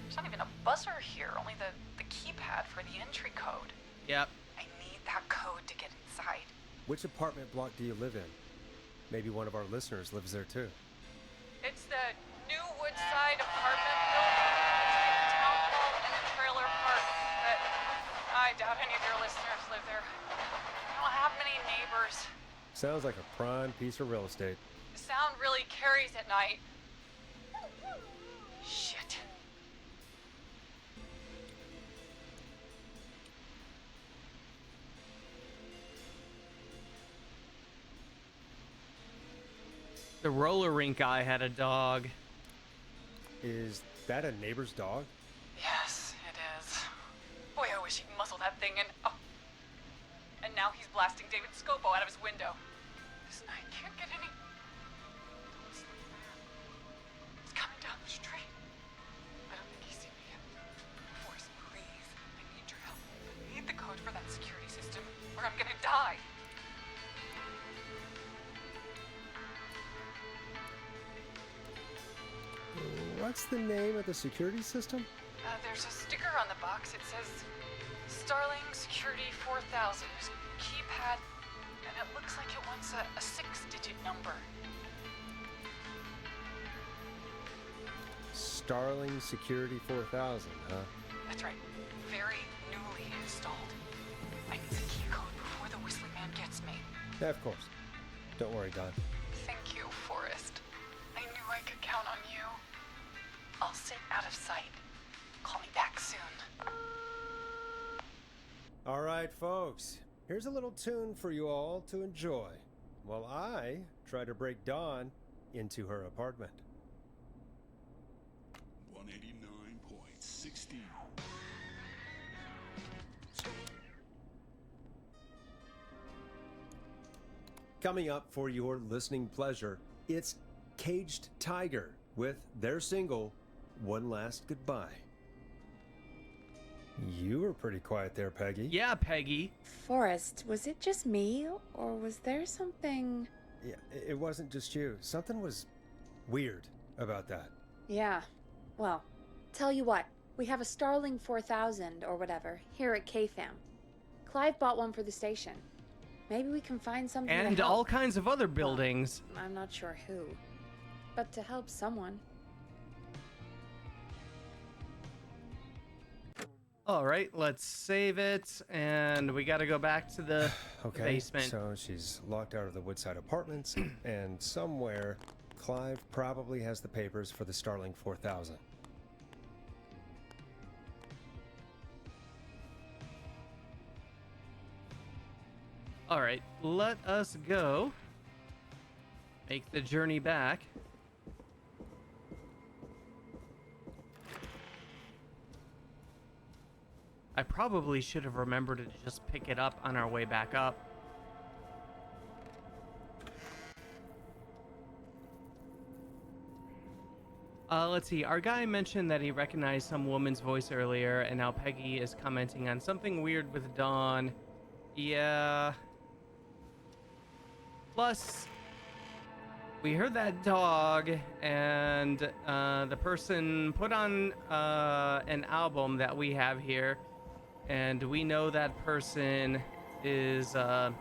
E: There's not even a buzzer here, only the keypad for the entry code.
A: Yep.
E: I need that code to get inside.
B: Which apartment block do you live in? Maybe one of our listeners lives there too.
E: It's the new Woodside apartment building between the town hall and the trailer park. But I doubt any of your listeners live there. I don't have many neighbors.
B: Sounds like a prime piece of real estate.
E: The sound really carries at night. Shit.
A: The roller rink guy had a dog.
B: Is that a neighbor's dog?
E: Yes, it is. Boy, I wish he'd muscle that thing in. Oh. And now he's blasting David Scopo out of his window. This night can't get any. Don't sleep there. He's coming down the street. I don't think he's seen me yet. Forrest, please. I need your help. I need the code for that security system, or I'm gonna die.
B: What's the name of the security system?
E: There's a sticker on the box. It says Starling Security 4000. There's a keypad, and it looks like it wants a 6-digit number.
B: Starling Security 4000, huh?
E: That's right. Very newly installed. I need the key code before the whistling man gets me.
B: Yeah, of course. Don't worry, Don.
E: Thank you, Forrest. I knew I could count on you. I'll sit out of sight. Call me back soon.
B: All right, folks. Here's a little tune for you all to enjoy while I try to break Dawn into her apartment.
M: 189.16.
B: Coming up for your listening pleasure, it's Caged Tiger with their single, One Last Goodbye. You were pretty quiet there, Peggy.
A: Yeah, Peggy.
C: Forrest, was it just me, or was there something...
B: Yeah, it wasn't just you. Something was weird about that.
C: Yeah. Well, tell you what. We have a Starling 4000, or whatever, here at KFAM. Clive bought one for the station. Maybe we can find something to
A: And
C: help.
A: all kinds of other buildings.
C: Well, I'm not sure who. But to help someone.
A: All right, let's save it, and we got to go back to the
B: Okay,
A: basement.
B: so she's locked out of the Woodside Apartments, and somewhere, Clive probably has the papers for the Starling 4000.
A: All right, let us go. Make the journey back. I probably should have remembered to just pick it up on our way back up. Let's see. Our guy mentioned that he recognized some woman's voice earlier, and now Peggy is commenting on something weird with Dawn. Yeah. Plus, we heard that dog, and the person put on an album that we have here, and we know that person is the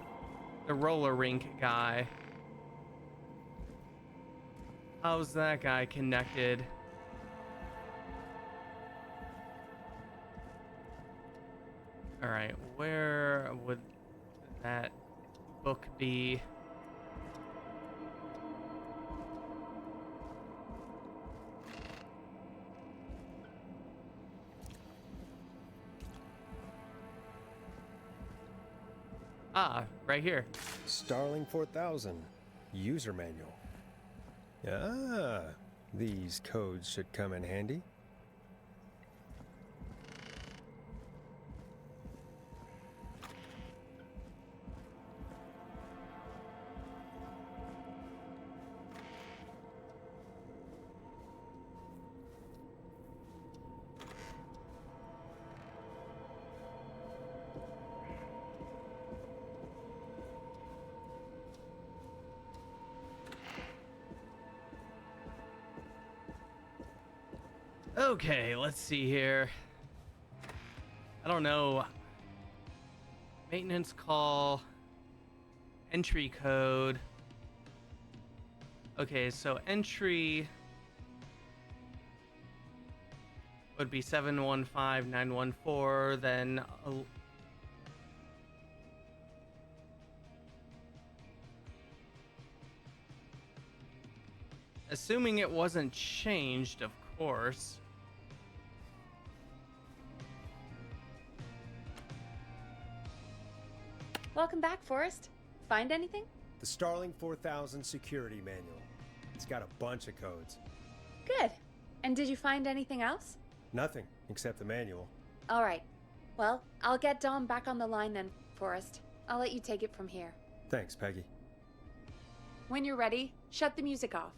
A: roller rink guy. How's that guy connected? All right, where would that book be? Ah, right here.
B: Starling 4000. User manual. Ah, these codes should come in handy.
A: Okay, let's see here. I don't know. Maintenance call. Entry code. Okay, so entry would be 715914, then assuming it wasn't changed, of course.
C: Welcome back, Forrest. Find anything?
B: The Starling 4000 security manual. It's got a bunch of codes.
C: Good. And did you find anything else?
B: Nothing except the manual.
C: All right. Well, I'll get Dom back on the line then, Forrest. I'll let you take it from here.
B: Thanks, Peggy.
C: When you're ready, shut the music off.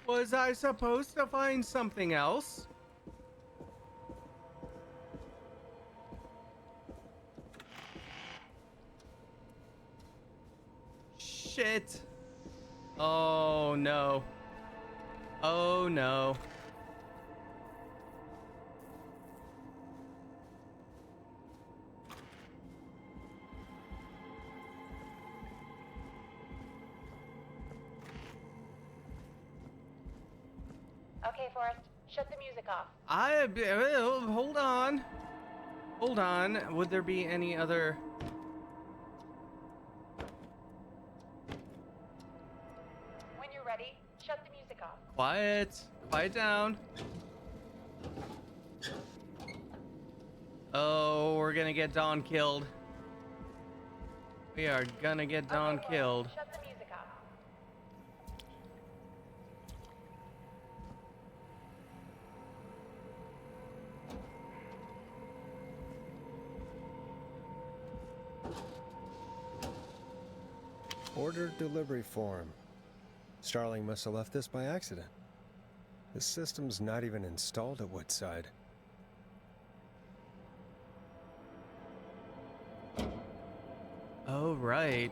A: Was I supposed to find something else? Shit. Oh no. Oh no.
J: Okay, Forrest, shut the music off.
A: Hold on. Hold on. Would there be any other...
J: When you're ready, shut the music off.
A: Quiet. Quiet down. Oh, we're gonna get Dawn killed. We are gonna get Dawn killed.
J: Shut the music off.
B: Order delivery form. Starling must have left this by accident. The system's not even installed at Woodside.
A: Oh, right.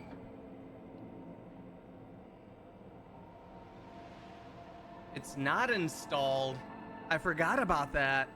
A: It's not installed. I forgot about that.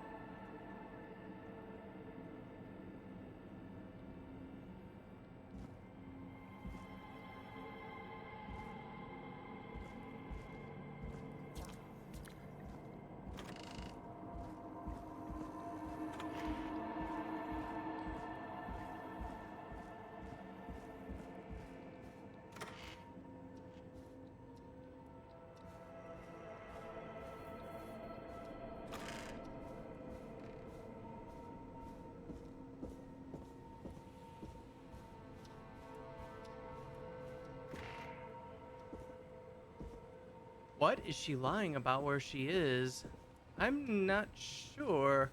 A: What is she lying about where she is? I'm not sure.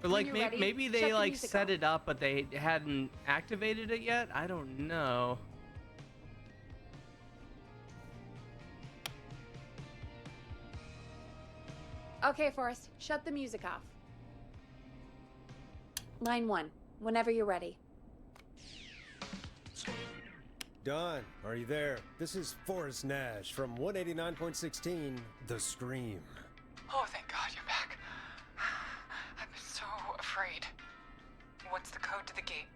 A: Or like
C: When you're ready,
A: maybe
C: shut
A: they
C: the
A: like
C: music
A: set
C: off.
A: it up, but they hadn't activated it yet. I don't know.
C: Okay, Forrest, shut the music off. Line 1, whenever you're ready.
B: Don, are you there? This is Forrest Nash from 189.16, The Scream.
L: Oh, thank God you're back. I'm so afraid. What's the code to the gate?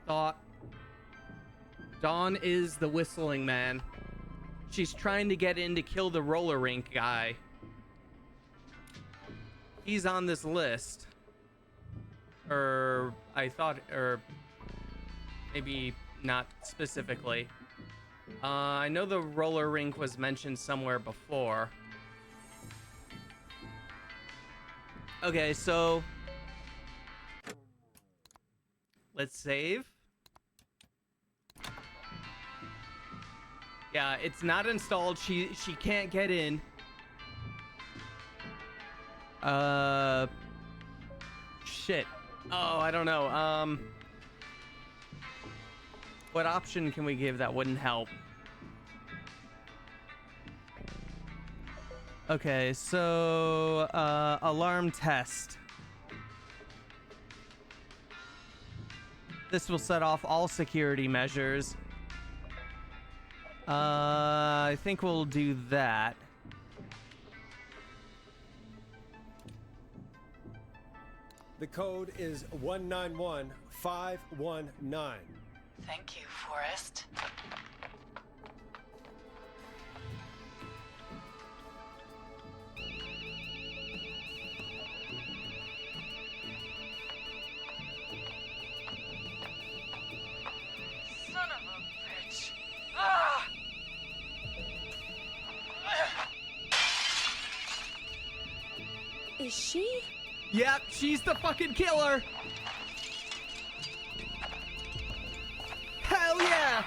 A: Thought. Dawn is the whistling man. She's trying to get in to kill the roller rink guy. He's on this list. Or maybe not specifically. I know the roller rink was mentioned somewhere before. Okay, so let's save. Yeah, it's not installed. She can't get in. Shit. Oh, I don't know. What option can we give that wouldn't help? Okay, so alarm test. This will set off all security measures. I think we'll do that.
B: The code is 191519.
L: Thank you, Forrest.
E: Son of a bitch. Ah!
C: Is she?
A: Yep, she's the fucking killer. Hell yeah!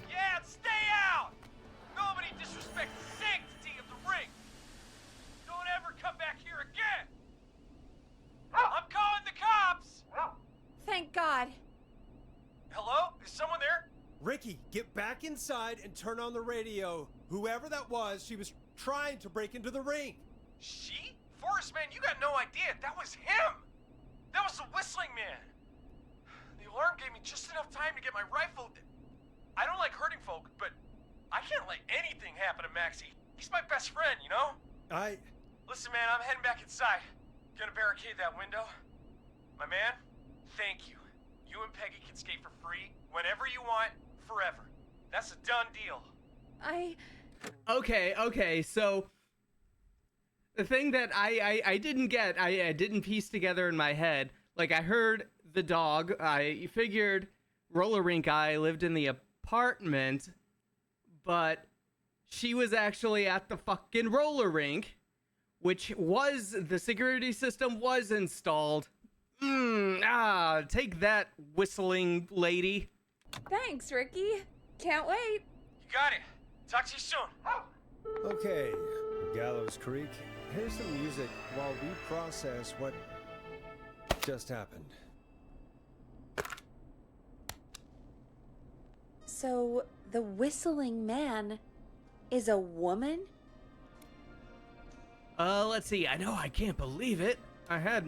F: Yeah, stay out! Nobody disrespects the sanctity of the ring! Don't ever come back here again! I'm calling the cops!
C: Thank God.
F: Hello? Is someone there?
B: Ricky, get back inside and turn on the radio. Whoever that was, she was trying to break into the ring.
F: She? Forrest, man, you got no idea. That was him! That was the whistling man! The alarm gave me just enough time to get my rifle. I don't like hurting folk, but I can't let anything happen to Maxie. He's my best friend, you know? Listen, man, I'm heading back inside. Gonna barricade that window. My man, thank you. You and Peggy can skate for free whenever you want, forever. That's a done deal.
A: Okay, so the thing that I didn't get, I didn't piece together in my head, like I heard the dog, I figured roller rink guy lived in the apartment, but she was actually at the fucking roller rink, which was, the security system was installed. Take that, whistling lady.
C: Thanks, Ricky. Can't wait.
F: You got it. Talk to you soon.
B: Okay, Gallows Creek, here's some music while we process what just happened.
C: So, the whistling man is a woman?
A: Let's see. I know I can't believe it. I had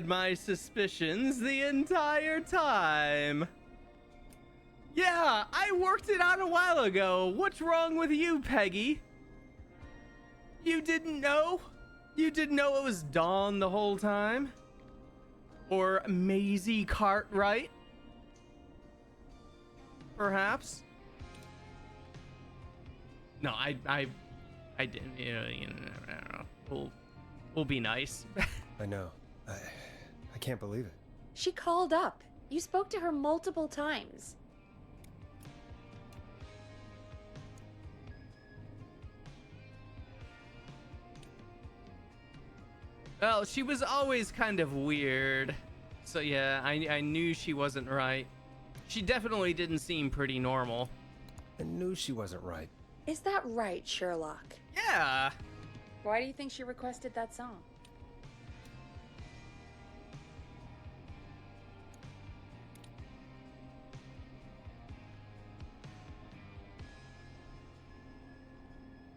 A: my suspicions the entire time. Yeah, I worked it out a while ago. What's wrong with you, Peggy? You didn't know? You didn't know it was Dawn the whole time? Or Maisie Cartwright? Perhaps? No, I didn't, you know, I don't know. We'll be nice.
B: I know. I can't believe it.
C: She called up. You spoke to her multiple times.
A: Well, she was always kind of weird. So yeah, I knew she wasn't right. She definitely didn't seem pretty normal.
B: I knew she wasn't right.
C: Is that right, Sherlock?
A: Yeah.
C: Why do you think she requested that song?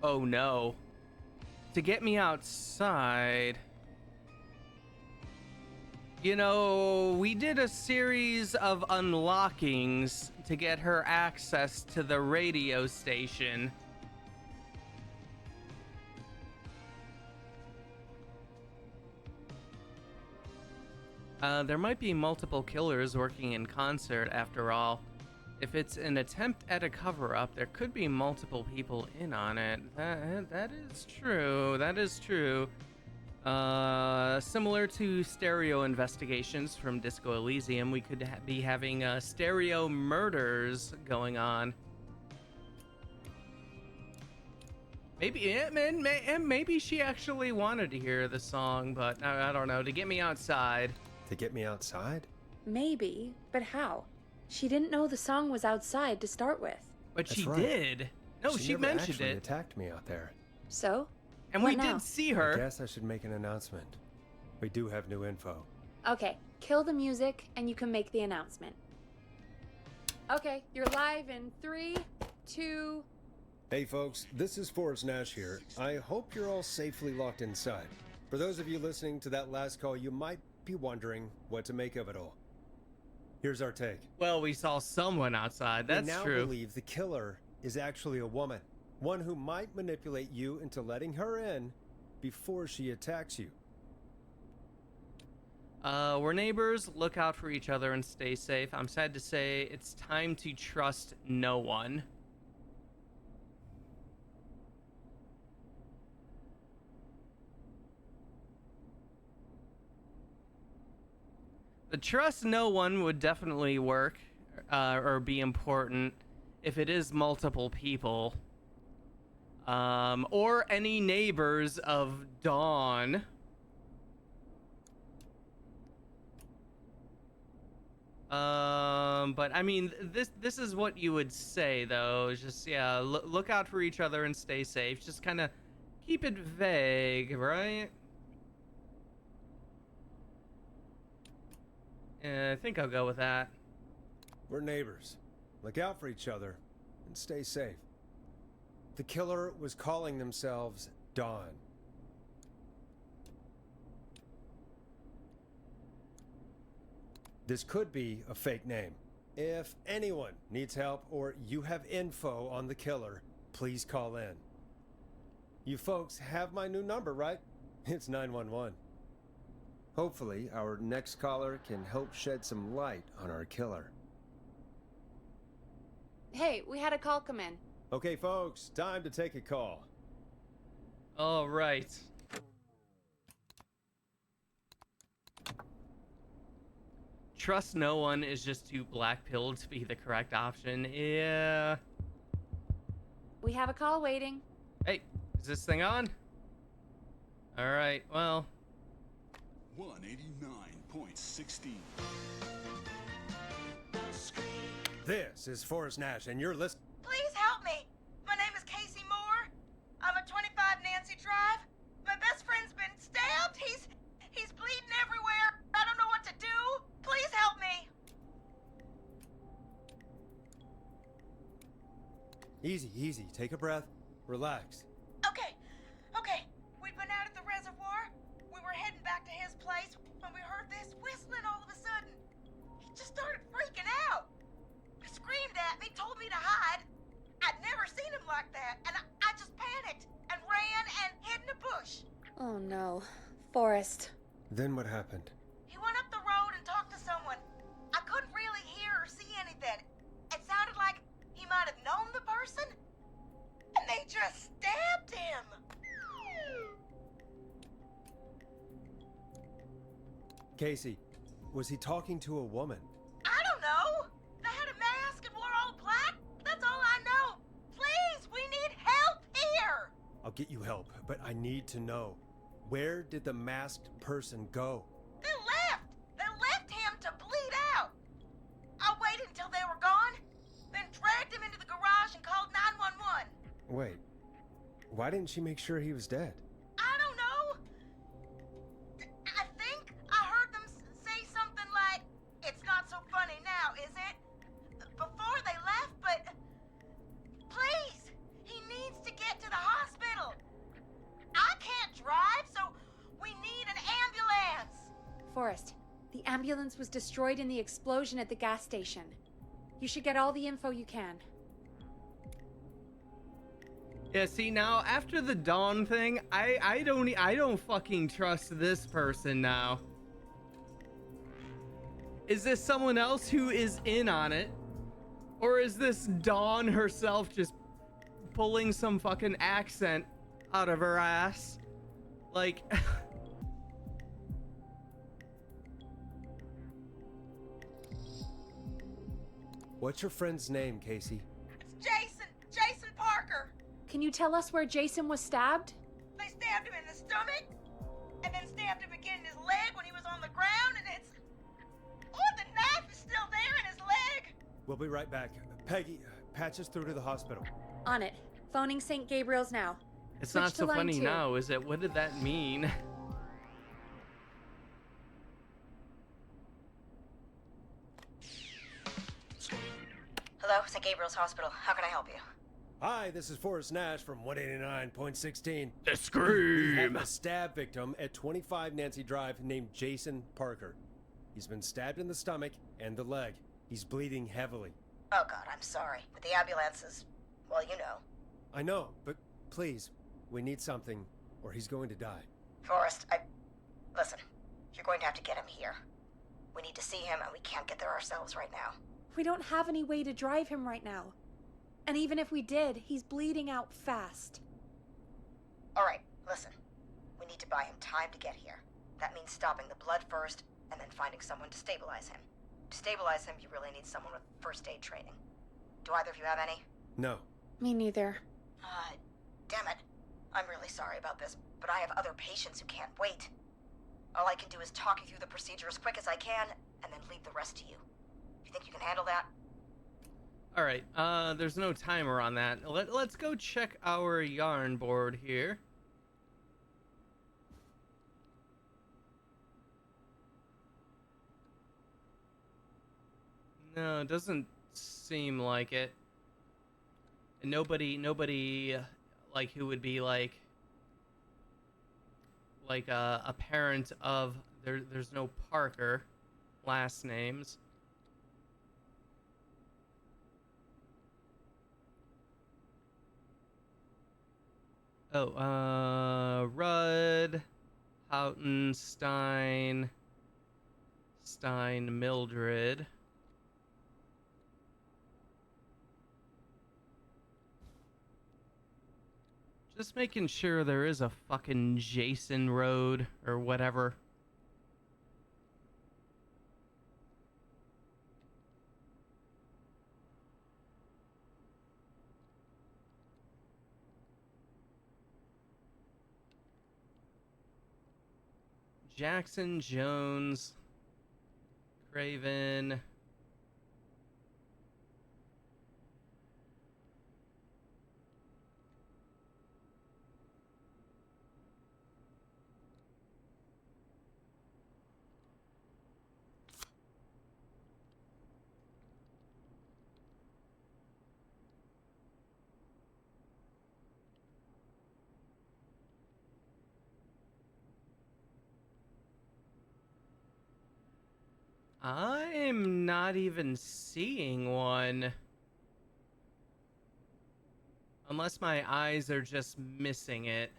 A: Oh no. To get me outside. You know, we did a series of unlockings to get her access to the radio station. There might be multiple killers working in concert after all. If it's an attempt at a cover-up, there could be multiple people in on it. That is true. That is true. Similar to stereo investigations from Disco Elysium, we could be having stereo murders going on. Maybe she actually wanted to hear the song, but I don't know. To get me outside.
B: To get me outside?
C: Maybe, but how? She didn't know the song was outside to start with.
A: But
B: That's
A: she
B: right.
A: did. No, she
B: never
A: mentioned
B: actually
A: it.
B: Attacked me out there.
C: So?
A: And
C: What
A: we
C: now?
A: did see her.
B: I guess I should make an announcement. We do have new info.
C: Okay, kill the music and you can make the announcement. Okay, you're live in 3, 2...
B: Hey folks, this is Forrest Nash here. I hope you're all safely locked inside. For those of you listening to that last call, you might be wondering what to make of it all. Here's our take.
A: Well, we saw someone outside. That's
B: we now
A: true.
B: believe the killer is actually a woman. One who might manipulate you into letting her in before she attacks you.
A: We're neighbors. Look out for each other and stay safe. I'm sad to say it's time to trust no one. The trust no one would definitely work, or be important if it is multiple people. Or any neighbors of Dawn. But I mean, this is what you would say though. Just yeah, look out for each other and stay safe. Just kind of keep it vague, right? Yeah, I think I'll go with that.
B: We're neighbors. Look out for each other and stay safe. The killer was calling themselves Dawn. This could be a fake name. If anyone needs help or you have info on the killer, please call in. You folks have my new number, right? It's 911. Hopefully, our next caller can help shed some light on our killer.
C: Hey, we had a call come in.
B: Okay, folks, time to take a call.
A: All right. Trust no one is just too black-pilled to be the correct option. Yeah.
C: We have a call waiting.
A: Hey, is this thing on? All right, well.
M: 189.16.
B: This is Forrest Nash, and you're listening.
D: Please help me. My name is Casey Moore. I'm at 25 Nancy Drive. My best friend's been stabbed. He's bleeding everywhere. I don't know what to do. Please help me.
B: Easy, easy. Take a breath. Relax.
D: Okay. We'd been out at the reservoir. We were heading back to his place when we heard this whistling all of a sudden. He just started freaking out. He screamed at me, told me to hide. I'd never seen him like that, and I just panicked and ran and hid in a bush.
C: Oh no. Forrest.
B: Then what happened?
D: He went up the road and talked to someone. I couldn't really hear or see anything. It sounded like he might have known the person, and they just stabbed him.
B: Casey, was he talking to a woman?
E: I don't know. They had a mask and wore all black. That's all I know. Please, we need help here.
B: I'll get you help, but I need to know. Where did the masked person go?
E: They left. They left him to bleed out. I waited until they were gone, then dragged him into the garage and called 911.
B: Wait, why didn't she make sure he was dead?
E: I don't know. I think I heard them say something like, "It's not so funny now, is it?" before they left, but please, he needs to get to the hospital. I can't drive, so we need an ambulance.
C: Forrest, the ambulance was destroyed in the explosion at the gas station. You should get all the info you can.
A: Yeah, see, now after the Dawn thing, I don't fucking trust this person now. Is this someone else who is in on it? Or is this Dawn herself just pulling some fucking accent out of her ass? Like
B: What's your friend's name, Casey?
E: It's Jason Parker.
C: Can you tell us where Jason was stabbed?
E: They stabbed him in the stomach, and then stabbed him again in his leg when he was on the ground, and it's... Oh, the knife is still there in his leg!
B: We'll be right back. Peggy, patch us through to the hospital.
C: On it. Phoning St. Gabriel's now.
A: it's
C: Switch
A: not
C: to
A: so
C: line
A: funny
C: 2.
A: now, is it? What did that mean?
M: Hello, St. Gabriel's Hospital. How can I help you?
B: Hi, this is Forrest Nash from 189.16.
A: The
B: We
A: Scream!
B: have a stab victim at 25 Nancy Drive named Jason Parker. He's been stabbed in the stomach and the leg. He's bleeding heavily.
M: Oh God, I'm sorry. But the ambulance is, well, you know.
B: I know, but please, we need something, or he's going to die.
M: Forrest, listen, you're going to have to get him here. We need to see him, and we can't get there ourselves right now.
C: We don't have any way to drive him right now. And even if we did, he's bleeding out fast.
M: All right, listen. We need to buy him time to get here. That means stopping the blood first, and then finding someone to stabilize him. To stabilize him, you really need someone with first aid training. Do either of you have any?
B: No.
C: Me neither.
M: Damn it. I'm really sorry about this, but I have other patients who can't wait. All I can do is talk you through the procedure as quick as I can, and then leave the rest to you. You think you can handle that?
A: All right, there's no timer on that. Let's go check our yarn board here. No, it doesn't seem like it. And nobody, like, who would be like a parent of, there's no Parker last names. Oh, Rudd, Houghton, Stein, Mildred. Just making sure there is a fucking Jason Road or whatever. Jackson, Jones, Craven. I'm not even seeing one. Unless my eyes are just missing it.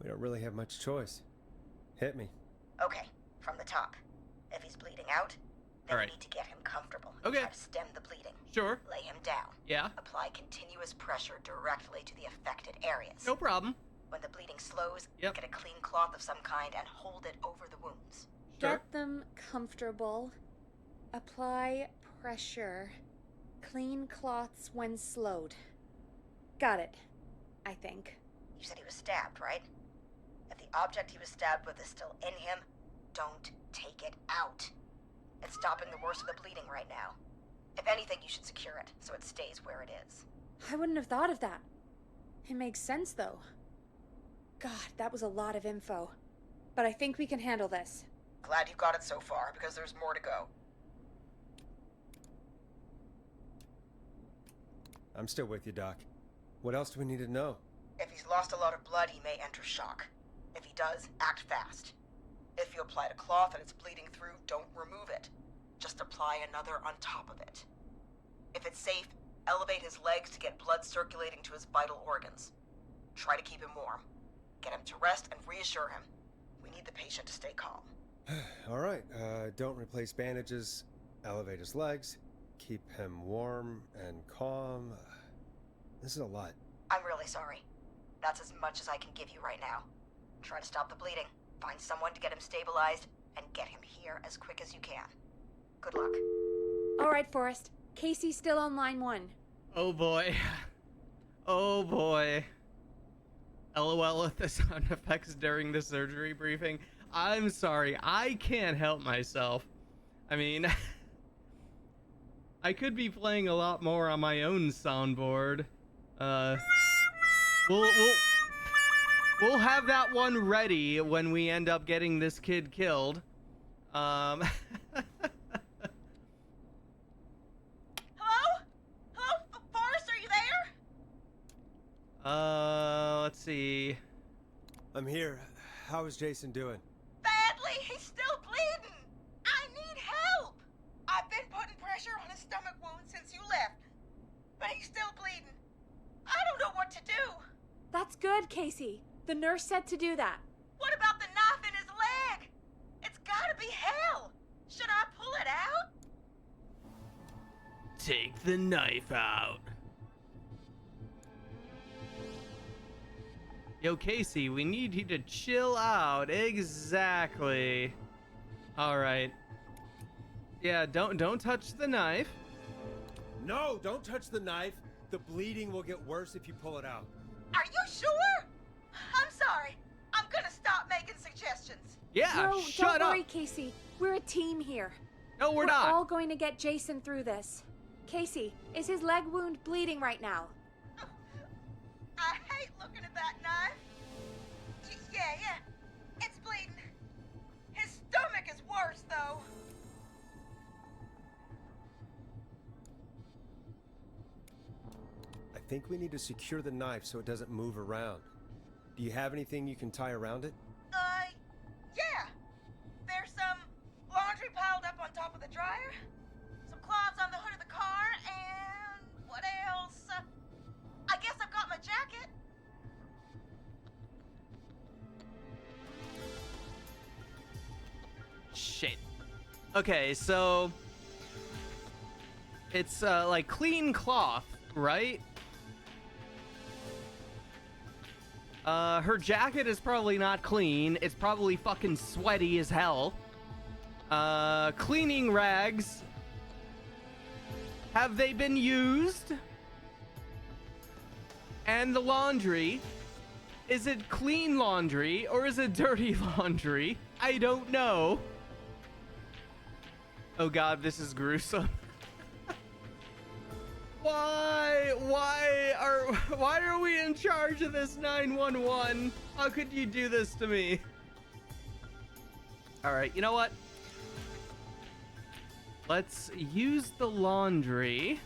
B: We don't really have much choice. Hit me.
M: Okay, from the top. If he's bleeding out, then
A: All right.
M: we need to get him comfortable.
A: Okay.
M: Try to stem the bleeding.
A: Sure.
M: Lay him down.
A: Yeah.
M: Apply continuous pressure directly to the affected areas.
A: No problem.
M: When the bleeding slows,
A: Yep.
M: get a clean cloth of some kind and hold it over the wounds.
A: Sure.
C: Get them comfortable. Apply pressure. Clean cloths when slowed. Got it, I think.
M: You said he was stabbed, right? If the object he was stabbed with is still in him, don't take it out. It's stopping the worst of the bleeding right now. If anything, you should secure it so it stays where it is.
C: I wouldn't have thought of that. It makes sense, though. God, that was a lot of info. But I think we can handle this.
M: Glad you got it so far, because there's more to go.
B: I'm still with you, Doc. What else do we need to know?
M: If he's lost a lot of blood, he may enter shock. If he does, act fast. If you applied a cloth and it's bleeding through, don't remove it. Just apply another on top of it. If it's safe, elevate his legs to get blood circulating to his vital organs. Try to keep him warm. Get him to rest and reassure him. We need the patient to stay calm.
B: All right, don't replace bandages. Elevate his legs. Keep him warm and calm. This is a lot.
M: I'm really sorry. That's as much as I can give you right now. Try to stop the bleeding. Find someone to get him stabilized, and get him here as quick as you can. Good luck.
C: All right, Forrest. Casey's still on line 1.
A: Oh boy. Oh boy. LOL at the sound effects during the surgery briefing. I'm sorry, I can't help myself. I mean, I could be playing a lot more on my own soundboard. We'll have that one ready when we end up getting this kid killed.
E: Hello? Hello? Forrest, are you there?
A: Let's see.
B: I'm here. How is Jason doing?
M: Badly! He's still bleeding! I need help! I've been putting pressure on his stomach wound since you left, but he's still bleeding. I don't know what to do.
C: That's good, Casey. The nurse said to do that.
M: What about the knife in his leg? It's gotta be hell. Should I pull it out?
A: Take the knife out. Yo, Casey, we need you to chill out. Exactly. All right. Yeah, don't touch the knife.
B: No, don't touch the knife. The bleeding will get worse if you pull it out.
M: Are you sure? I'm sorry. I'm gonna stop making suggestions.
A: Yeah,
C: No,
A: shut
C: don't worry,
A: up.
C: Casey. We're a team here.
A: No, we're not.
C: all going to get Jason through this. Casey, is his leg wound bleeding right now?
M: I hate looking at that knife. Yeah. It's bleeding. His stomach is worse, though.
B: I think we need to secure the knife so it doesn't move around. Do you have anything you can tie around it?
M: Yeah. There's some laundry piled up on top of the dryer, some cloths on the hood of the car, and what else? I guess I've got my jacket.
A: Shit. Okay, so it's like clean cloth, right? Her jacket is probably not clean. It's probably fucking sweaty as hell. Cleaning rags. Have they been used? And the laundry. Is it clean laundry or is it dirty laundry? I don't know. Oh god, this is gruesome. Why are we in charge of this 911? How could you do this to me? All right, you know what? Let's use the laundry.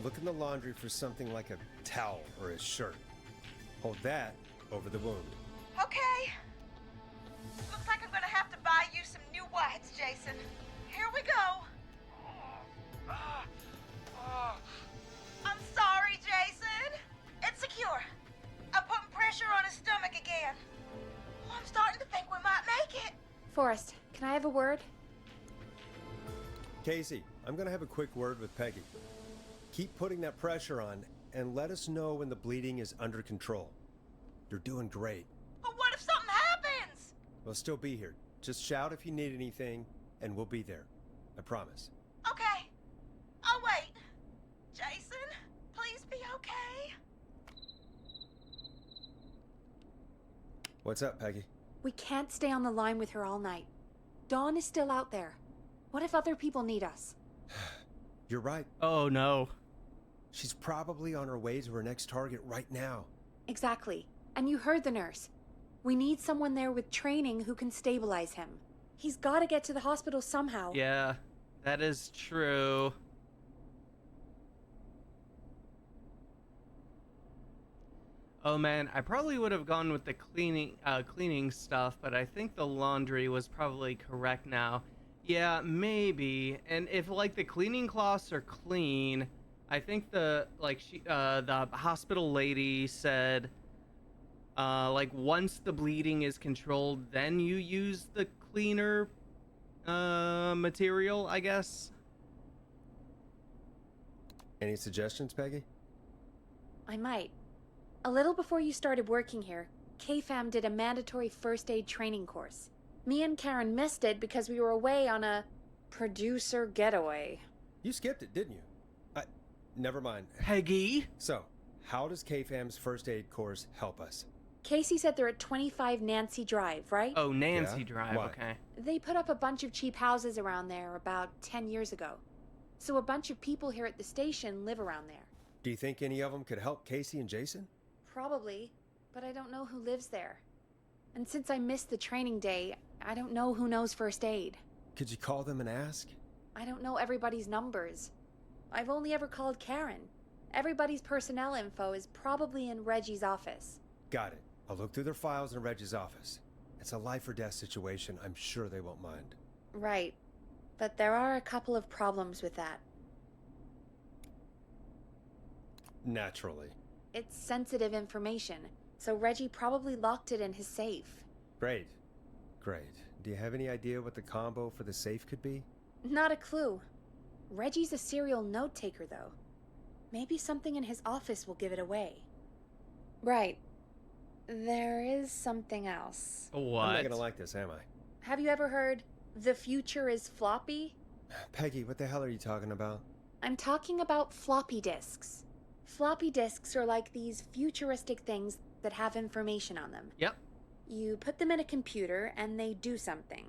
B: Look in the laundry for something like a towel or a shirt. Hold that over the wound.
M: Okay. Looks like I'm gonna have to buy you some new whites, Jason. Here we go. I'm sorry, Jason. It's secure. I'm putting pressure on his stomach I'm starting to think we might make it.
C: Forrest, can I have a word?
B: Casey, I'm gonna have a quick word with Peggy. Keep putting that pressure on, and let us know when the bleeding is under control. You're doing great.
M: But what if something happens?
B: We'll still be here. Just shout if you need anything, and we'll be there. I promise.
M: Okay. I'll wait. Jason, please be okay.
B: What's up, Peggy?
C: We can't stay on the line with her all night. Dawn is still out there. What if other people need us?
B: You're right.
A: Oh no.
B: She's probably on her way to her next target right now.
C: Exactly. And you heard the nurse. We need someone there with training who can stabilize him. He's got to get to the hospital somehow.
A: Yeah, that is true. Oh man, I probably would have gone with the cleaning stuff, but I think the laundry was probably correct now. Yeah, maybe. And if like the cleaning cloths are clean, I think the hospital lady said like once the bleeding is controlled, then you use the cleaner material, I guess.
B: Any suggestions, Peggy?
C: I might. A little before you started working here, KFAM did a mandatory first aid training course. Me and Karen missed it because we were away on a producer getaway.
B: You skipped it, didn't you? Never mind.
A: Peggy?
B: So, how does KFAM's first aid course help us?
C: Casey said they're at 25 Nancy Drive, right?
A: Oh, Nancy
B: Yeah?
A: Drive,
B: Why?
A: okay.
C: They put up a bunch of cheap houses around there about 10 years ago. So a bunch of people here at the station live around there.
B: Do you think any of them could help Casey and Jason?
C: Probably, but I don't know who lives there. And since I missed the training day, I don't know who knows first aid.
B: Could you call them and ask?
C: I don't know everybody's numbers. I've only ever called Karen. Everybody's personnel info is probably in Reggie's office.
B: Got it. I'll look through their files in Reggie's office. It's a life or death situation. I'm sure they won't mind.
C: Right. But there are a couple of problems with that.
B: Naturally.
C: It's sensitive information, so Reggie probably locked it in his safe.
B: Great. Great. Do you have any idea what the combo for the safe could be?
C: Not a clue. Reggie's a serial note-taker, though. Maybe something in his office will give it away. Right. There is something else.
A: What?
B: I'm not gonna like this, am I?
C: Have you ever heard, "The future is floppy"?
B: Peggy, what the hell are you talking about?
C: I'm talking about floppy disks. Floppy disks are like these futuristic things that have information on them.
A: Yep.
C: You put them in a computer and they do something.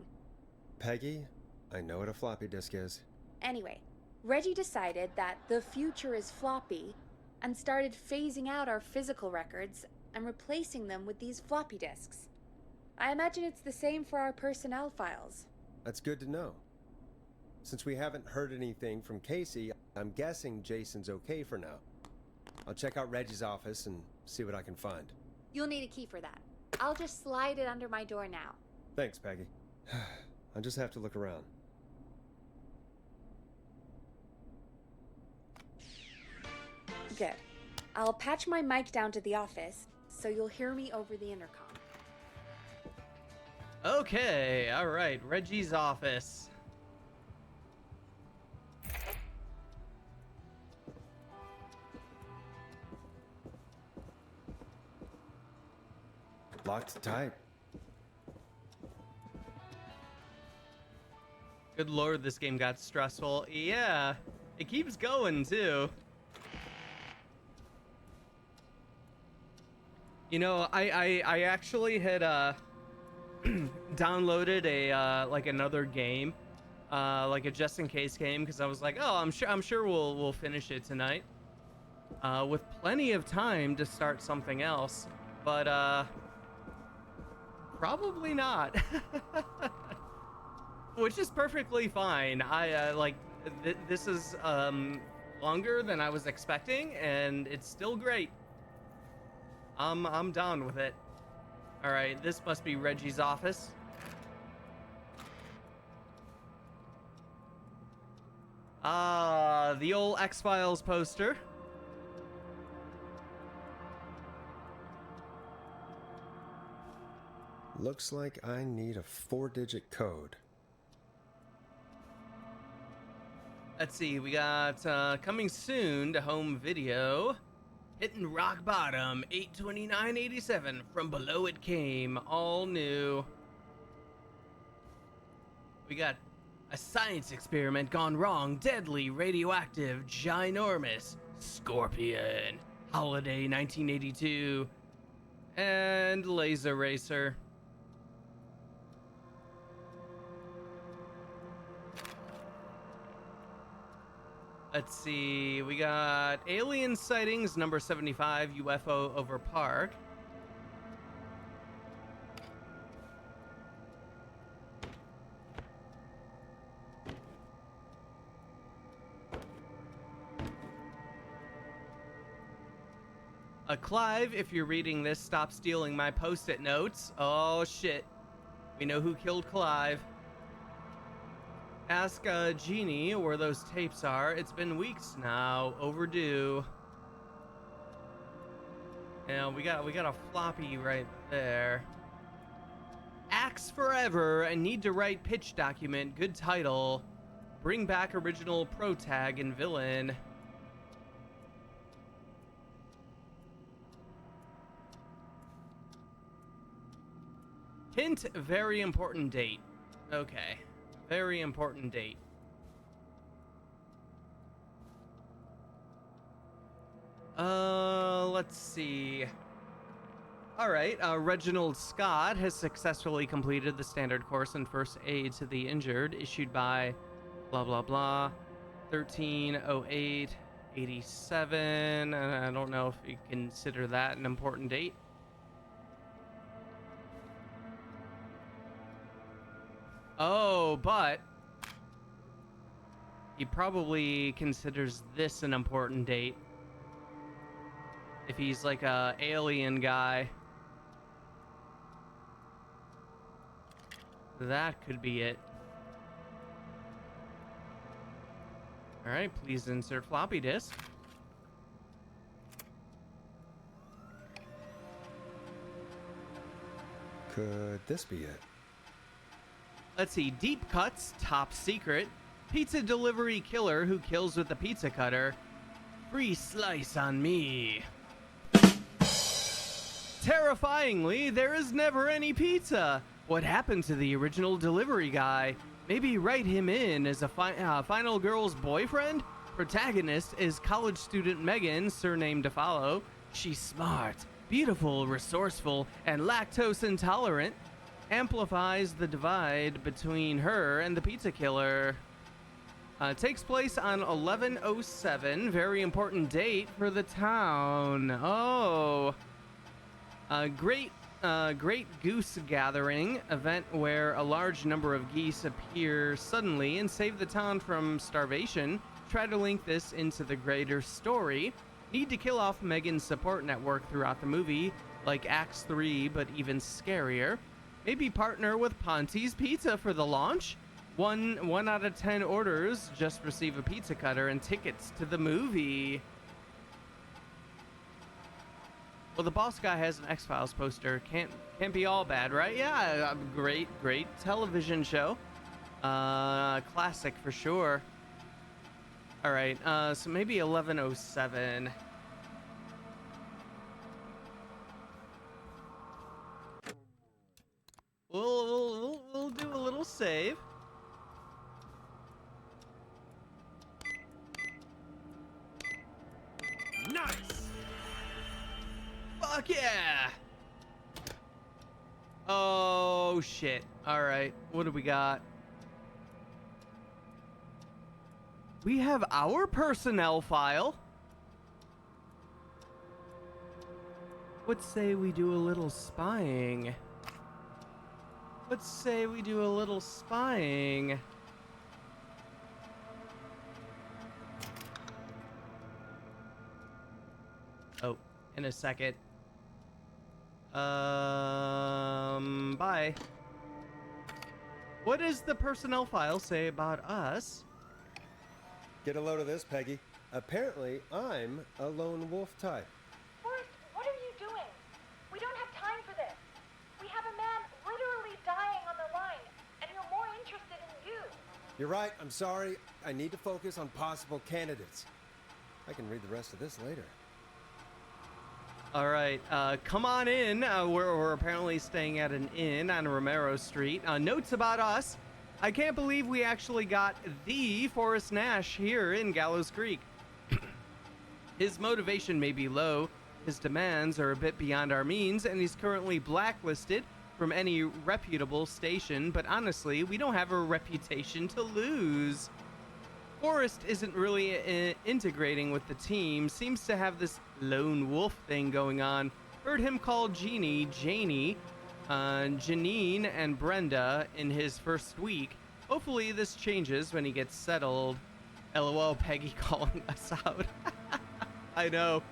B: Peggy, I know what a floppy disk is.
C: Anyway, Reggie decided that the future is floppy and started phasing out our physical records and replacing them with these floppy disks. I imagine it's the same for our personnel files.
B: That's good to know. Since we haven't heard anything from Casey, I'm guessing Jason's okay for now. I'll check out Reggie's office and see what I can find.
C: You'll need a key for that. I'll just slide it under my door now.
B: Thanks, Peggy. I'll just have to look around.
C: Good. I'll patch my mic down to the office, so you'll hear me over the intercom.
A: Okay, alright, Reggie's office.
B: Locked tight.
A: Good lord, this game got stressful. Yeah, it keeps going too. You know, I actually had downloaded a like another game, like a just in case game, because I was like, oh, I'm sure we'll finish it tonight, with plenty of time to start something else, but probably not. Which is perfectly fine. I like this is longer than I was expecting, and it's still great. I'm down with it. All right, this must be Reggie's office. The old X-Files poster.
B: Looks like I need a 4-digit code.
A: Let's see, we got coming soon to home video. Hitting rock bottom, 8/29/87. From below it came, all new. We got a science experiment gone wrong, deadly, radioactive, ginormous, Scorpion, Holiday 1982, and Laser Racer. Let's see, we got alien sightings, number 75, UFO over park. Clive, if you're reading this, stop stealing my post-it notes. Oh shit, we know who killed Clive. Ask Jeannie where those tapes are. It's been weeks now. Overdue. Yeah, we got a floppy right there. Axe forever. I need to write pitch document. Good title. Bring back original pro tag and villain. Hint, very important date. Okay. Very important date. Let's see. All right, Reginald Scott has successfully completed the standard course in first aid to the injured, issued by blah blah blah 13/08/87. I don't know if you consider that an important date. Oh, but he probably considers this an important date. If he's like a alien guy. That could be it. All right, please insert floppy disk.
B: Could this be it?
A: Let's see, deep cuts, top secret, pizza delivery killer who kills with a pizza cutter, free slice on me. Terrifyingly, there is never any pizza. What happened to the original delivery guy? Maybe write him in as a final girl's boyfriend? Protagonist is college student Megan, surname to follow. She's smart, beautiful, resourceful, and lactose intolerant. Amplifies the divide between her and the pizza killer. Takes place on 11/07. Very important date for the town. Oh. Great Goose Gathering, event where a large number of geese appear suddenly and save the town from starvation. Try to link this into the greater story. Need to kill off Megan's support network throughout the movie, like Acts 3, but even scarier. Maybe partner with Ponte's Pizza for the launch. One out of 10 orders just receive a pizza cutter and tickets to the movie. Well, the boss guy has an X-Files poster. Can't be all bad, right? Yeah, great television show. Classic for sure. All right, so maybe 11/07. We'll do a little save.
B: Nice.
A: Fuck yeah! Oh shit! All right, what do we got? We have our personnel file. Let's say we do a little spying. Let's say we do a little spying. Oh, in a second. Bye. What does the personnel file say about us?
B: Get a load of this, Peggy. Apparently, I'm a lone wolf type.
J: Forrest, what are you doing? We don't have time for this. We have a man
B: You're right, I'm sorry. I need to focus on possible candidates. I can read the rest of this later.
A: All right, come on in. We're apparently staying at an inn on Romero Street. Notes about us. I can't believe we actually got the Forrest Nash here in Gallows Creek. His motivation may be low, his demands are a bit beyond our means, and he's currently blacklisted from any reputable station, but honestly, we don't have a reputation to lose. Forrest isn't really integrating with the team, seems to have this lone wolf thing going on. Heard him call Jeannie, Janie, Janine, and Brenda in his first week. Hopefully this changes when he gets settled. LOL, Peggy calling us out. I know.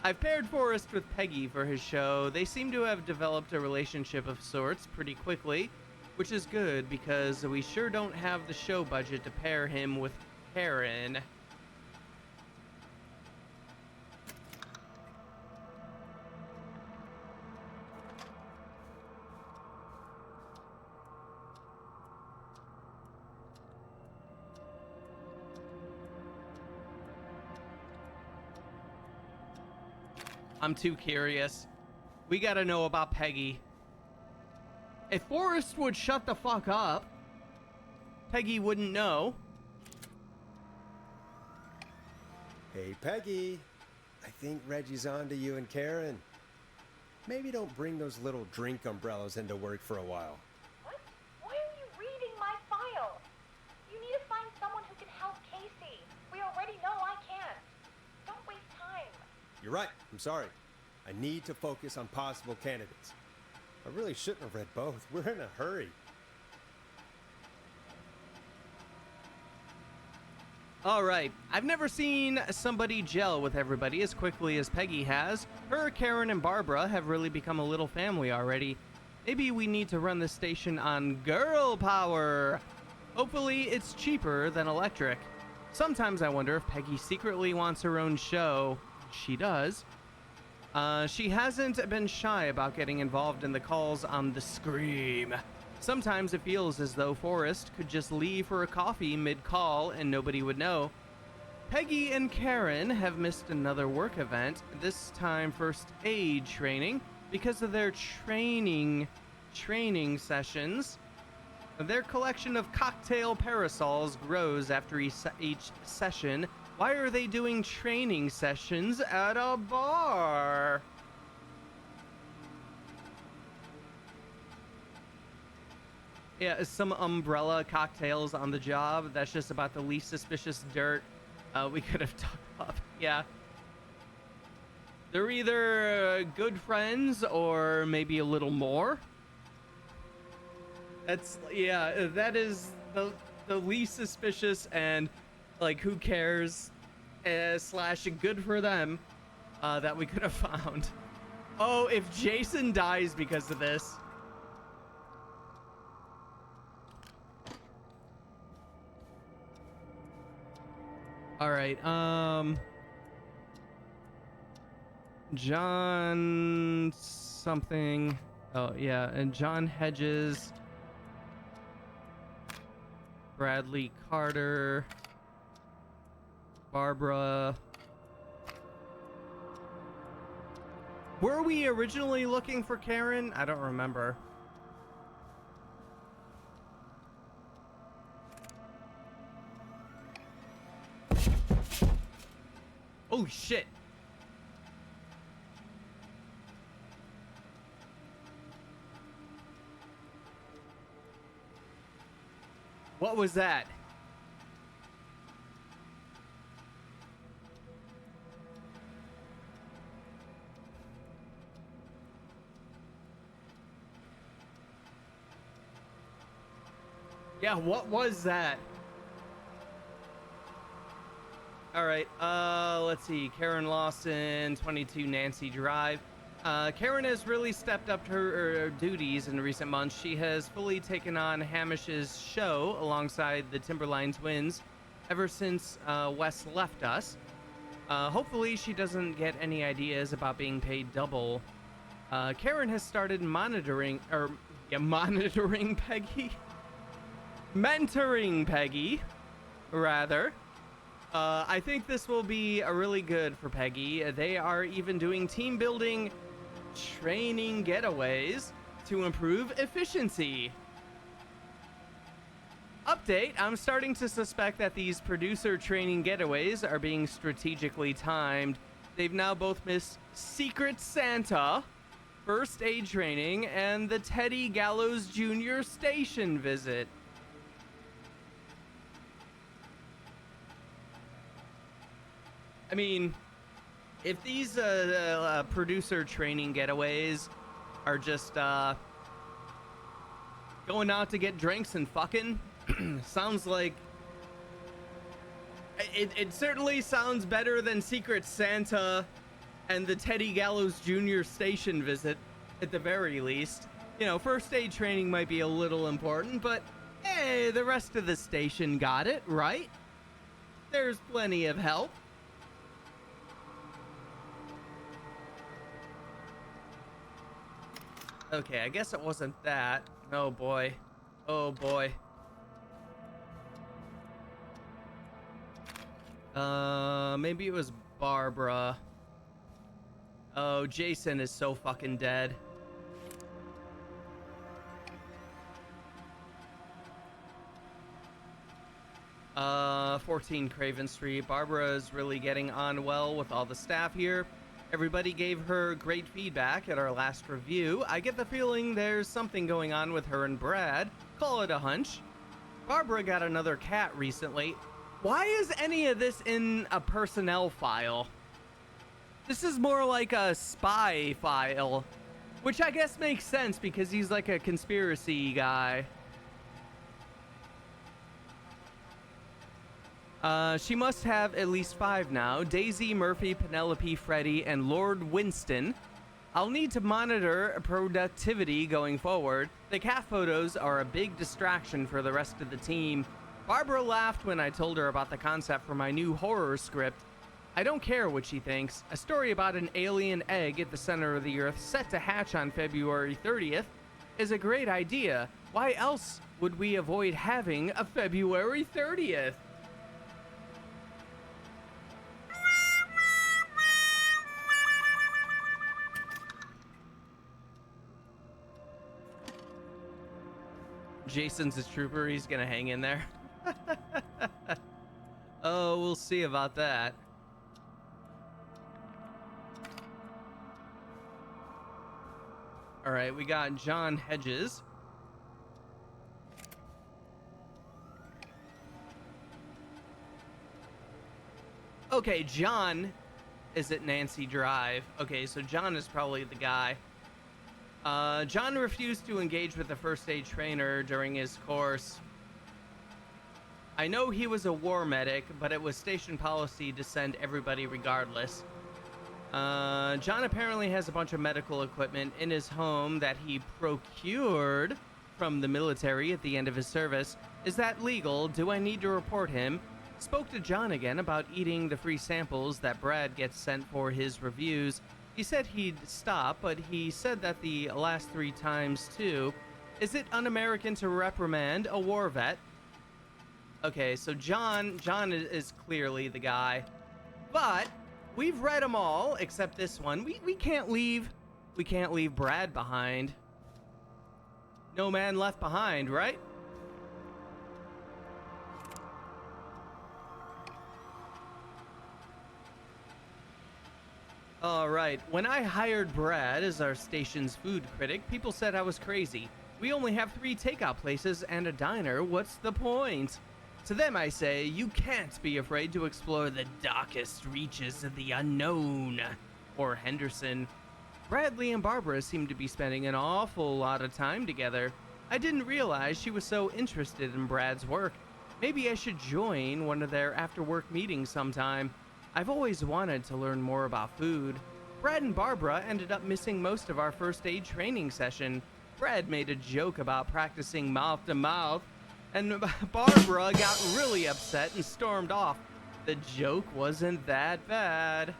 A: I've paired Forrest with Peggy for his show. They seem to have developed a relationship of sorts pretty quickly, which is good because we sure don't have the show budget to pair him with Karen. I'm too curious. We gotta know about Peggy. If Forrest would shut the fuck up, Peggy wouldn't know.
B: Hey, Peggy. I think Reggie's on to you and Karen. Maybe don't bring those little drink umbrellas into work for a while.
J: What? Why are you reading my file? You need to find someone who can help Casey. We already know I can't. Don't waste time.
B: You're right. I'm sorry. I need to focus on possible candidates. I really shouldn't have read both. We're in a hurry.
A: All right. I've never seen somebody gel with everybody as quickly as Peggy has. Her, Karen, and Barbara have really become a little family already. Maybe we need to run the station on girl power. Hopefully it's cheaper than electric. Sometimes I wonder if Peggy secretly wants her own show. She does. She hasn't been shy about getting involved in the calls on the Scream. Sometimes it feels as though Forrest could just leave for a coffee mid-call and nobody would know. Peggy and Karen have missed another work event, this time first aid training, because of their training sessions. Their collection of cocktail parasols grows after each session. Why are they doing training sessions at a bar? Yeah, some umbrella cocktails on the job. That's just about the least suspicious dirt we could have dug up. Yeah. They're either good friends or maybe a little more. That is the least suspicious and like who cares slash good for them that we could have found. Oh, if Jason dies because of this. All right, John something. Oh, yeah, and John Hedges. Bradley Carter. Barbara. Were we originally looking for Karen? I don't remember. Oh shit. What was that? Yeah, what was that? All right, let's see. Karen Lawson, 22 Nancy Drive. Karen has really stepped up her duties in recent months. She has fully taken on Hamish's show alongside the Timberline twins ever since Wes left us. Hopefully she doesn't get any ideas about being paid double. Karen has started monitoring Peggy. mentoring Peggy, rather. I think this will be a really good for Peggy. They are even doing team building training getaways to improve efficiency. Update, I'm starting to suspect that these producer training getaways are being strategically timed. They've now both missed Secret Santa, first aid training, and the Teddy Gallows Jr. station visit. I mean, if these producer training getaways are just going out to get drinks and fucking, sounds like it certainly sounds better than Secret Santa and the Teddy Gallows Jr. station visit, at the very least. You know, first aid training might be a little important, but hey, the rest of the station got it, right? There's plenty of help. Okay, I guess it wasn't that. Oh boy. Oh boy. Maybe it was Barbara. Oh, Jason is so fucking dead. Uh, 14 Craven Street. Barbara is really getting on well with all the staff here. Everybody gave her great feedback at our last review. I get the feeling there's something going on with her and Brad. Call it a hunch. Barbara got another cat recently. Why is any of this in a personnel file? This is more like a spy file, which I guess makes sense because he's like a conspiracy guy. She must have at least 5 now. Daisy, Murphy, Penelope, Freddy, and Lord Winston. I'll need to monitor productivity going forward. The cat photos are a big distraction for the rest of the team. Barbara laughed when I told her about the concept for my new horror script. I don't care what she thinks. A story about an alien egg at the center of the Earth set to hatch on February 30th is a great idea. Why else would we avoid having a February 30th? Jason's a trooper. He's gonna hang in there. Oh, we'll see about that. All right, we got John Hedges. Okay, John is at Nancy Drive. Okay, so John is probably the guy. John refused to engage with the first aid trainer during his course. I know he was a war medic, but it was station policy to send everybody regardless. John apparently has a bunch of medical equipment in his home that he procured from the military at the end of his service. Is that legal? Do I need to report him? Spoke to John again about eating the free samples that Brad gets sent for his reviews. He said he'd stop, but he said that the last 3 times too. Is it un-American to reprimand a war vet? Okay, so John is clearly the guy, but we've read them all except this one. We can't leave Brad behind. No man left behind, right? All right, when I hired Brad as our station's food critic, people said I was crazy. We only have 3 takeout places and a diner. What's the point? To them I say, you can't be afraid to explore the darkest reaches of the unknown. Or Henderson. Bradley and Barbara seem to be spending an awful lot of time together. I didn't realize she was so interested in Brad's work. Maybe I should join one of their after-work meetings sometime. I've always wanted to learn more about food. Brad and Barbara ended up missing most of our first aid training session. Brad made a joke about practicing mouth to mouth, and Barbara got really upset and stormed off. The joke wasn't that bad.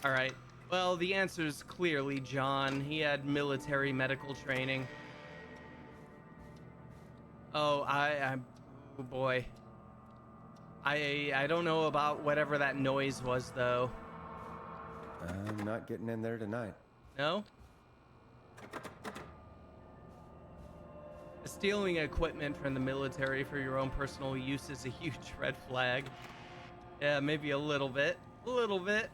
A: All right, well, the answer's clearly John. He had military medical training. Oh, oh boy. I don't know about whatever that noise was, though.
B: I'm not getting in there tonight.
A: No? Stealing equipment from the military for your own personal use is a huge red flag. Yeah, maybe a little bit. A little bit.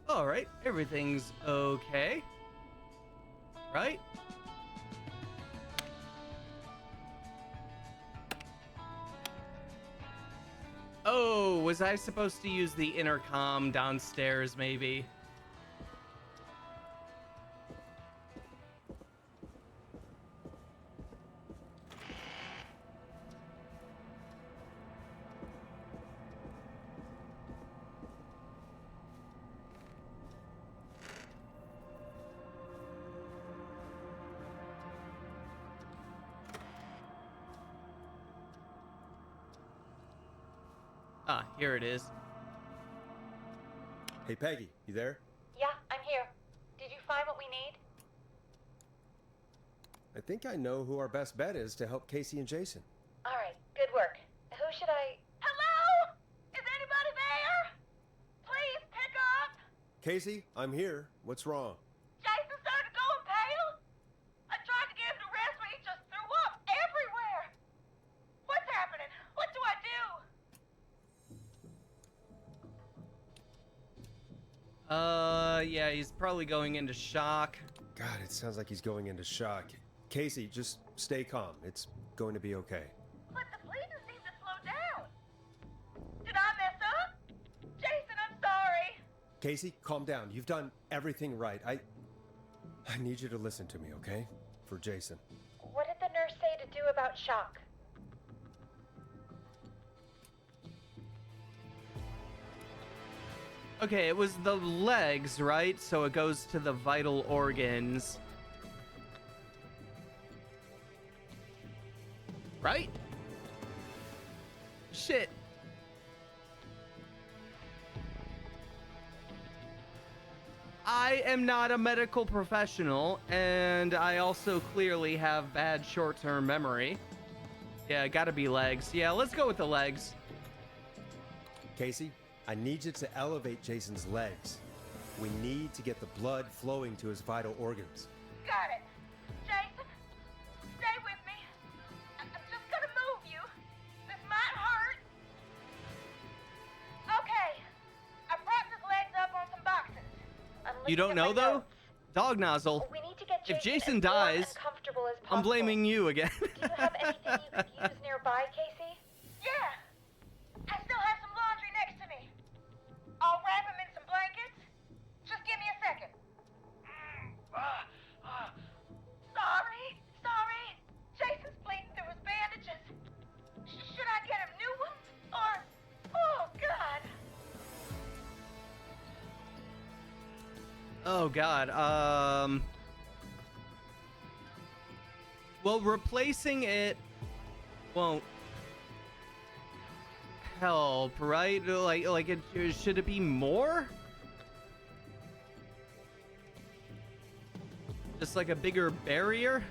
A: All right, everything's okay. Right? Oh, was I supposed to use the intercom downstairs, maybe? Ah, here it is.
B: Hey, Peggy, you there?
J: Yeah, I'm here. Did you find what we need?
B: I think I know who our best bet is to help Casey and Jason.
J: All right, good work. Who should I...
E: Hello? Is anybody there? Please pick up.
B: Casey, I'm here. What's wrong?
E: Jason started going pale. I tried to get him to rest, but he just threw up everywhere. What's happening? What do I do?
A: Yeah, he's probably going into shock.
B: God, it sounds like he's going into shock. Casey, just stay calm. It's going to be okay.
E: But the bleeding seemed to slow down. Did I mess up? Jason, I'm sorry.
B: Casey, calm down. You've done everything right. I need you to listen to me, okay? For Jason.
J: What did the nurse say to do about shock?
A: Okay, it was the legs, right? So it goes to the vital organs. Right? Shit. I am not a medical professional, and I also clearly have bad short-term memory. Yeah, gotta be legs. Yeah, let's go with the legs.
B: Casey, I need you to elevate Jason's legs. We need to get the blood flowing to his vital organs.
E: Got it. Jason, stay with me. I'm just gonna move you. This might hurt. Okay. I propped his legs up on some boxes.
A: You don't know, though? Dog nozzle.
J: We need to get
A: If Jason
J: Jason as warm
A: dies,
J: and comfortable as possible.
A: I'm blaming you again.
J: Do you have anything you could use nearby, Casey?
E: Yeah. I still have some laundry next to me. I'll wrap him in some blankets. Just give me a second. Sorry. Jason's bleeding through his bandages. Should I get him new ones? Or... Oh, God.
A: Oh god. Well, replacing it won't help, right? Like it should it be more? Just like a bigger barrier?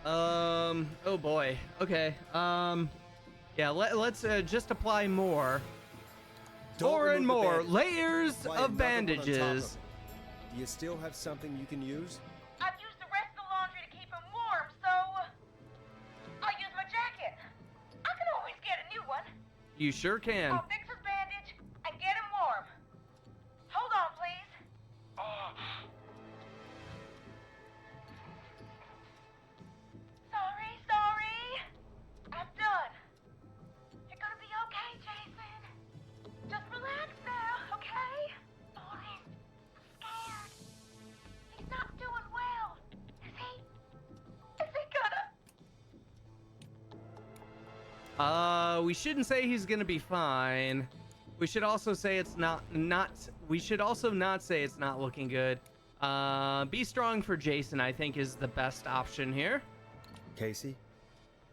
A: Oh boy. Okay. Yeah, let's just apply more. More and more layers of bandages.
B: Do you still have something you can use?
E: I've used the rest of the laundry to keep him warm, so I'll use my jacket. I can always get a new one.
A: You sure can.
E: I'll fix his bandage and get him warm. Hold on, please. Sorry. I'm done. You're gonna be okay, Jason. Just relax now.
A: We shouldn't say he's gonna be fine. We should also say it's not. We should also not say it's not looking good. Be strong for Jason, I think, is the best option here.
B: Casey,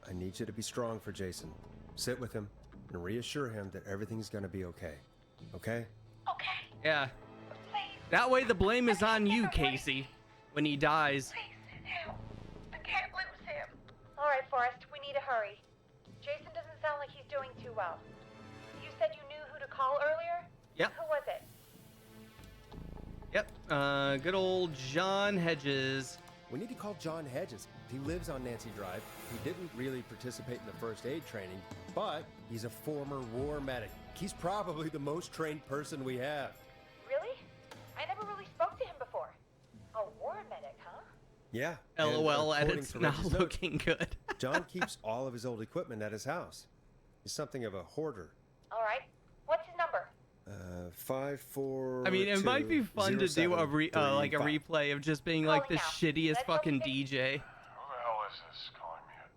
B: I need you to be strong for Jason. Sit with him and reassure him that everything's gonna be okay. Okay?
J: Okay.
A: Yeah.
J: Please.
A: That way the blame is on you, Casey, when he dies.
J: Please, help. I can't lose him. All right, Forrest, we need to hurry. Jason doesn't sound like he's doing too well. You said you knew who to call earlier?
A: Yep.
J: Who was it?
A: Yep. Good old John Hedges.
B: We need to call John Hedges. He lives on Nancy Drive. He didn't really participate in the first aid training, but he's a former war medic. He's probably the most trained person we have.
J: Really? I never really spoke to him before. A war medic, huh?
B: Yeah.
A: LOL, and
B: according
A: it's
B: to
A: not
B: Reggie's notes,
A: looking good.
B: John keeps all of his old equipment at his house. He's something of a hoarder.
J: All right. What's his number?
B: 54.
A: I mean, it might be fun to do a like a replay of just being like the shittiest fucking DJ.
F: Who the hell is this calling me at?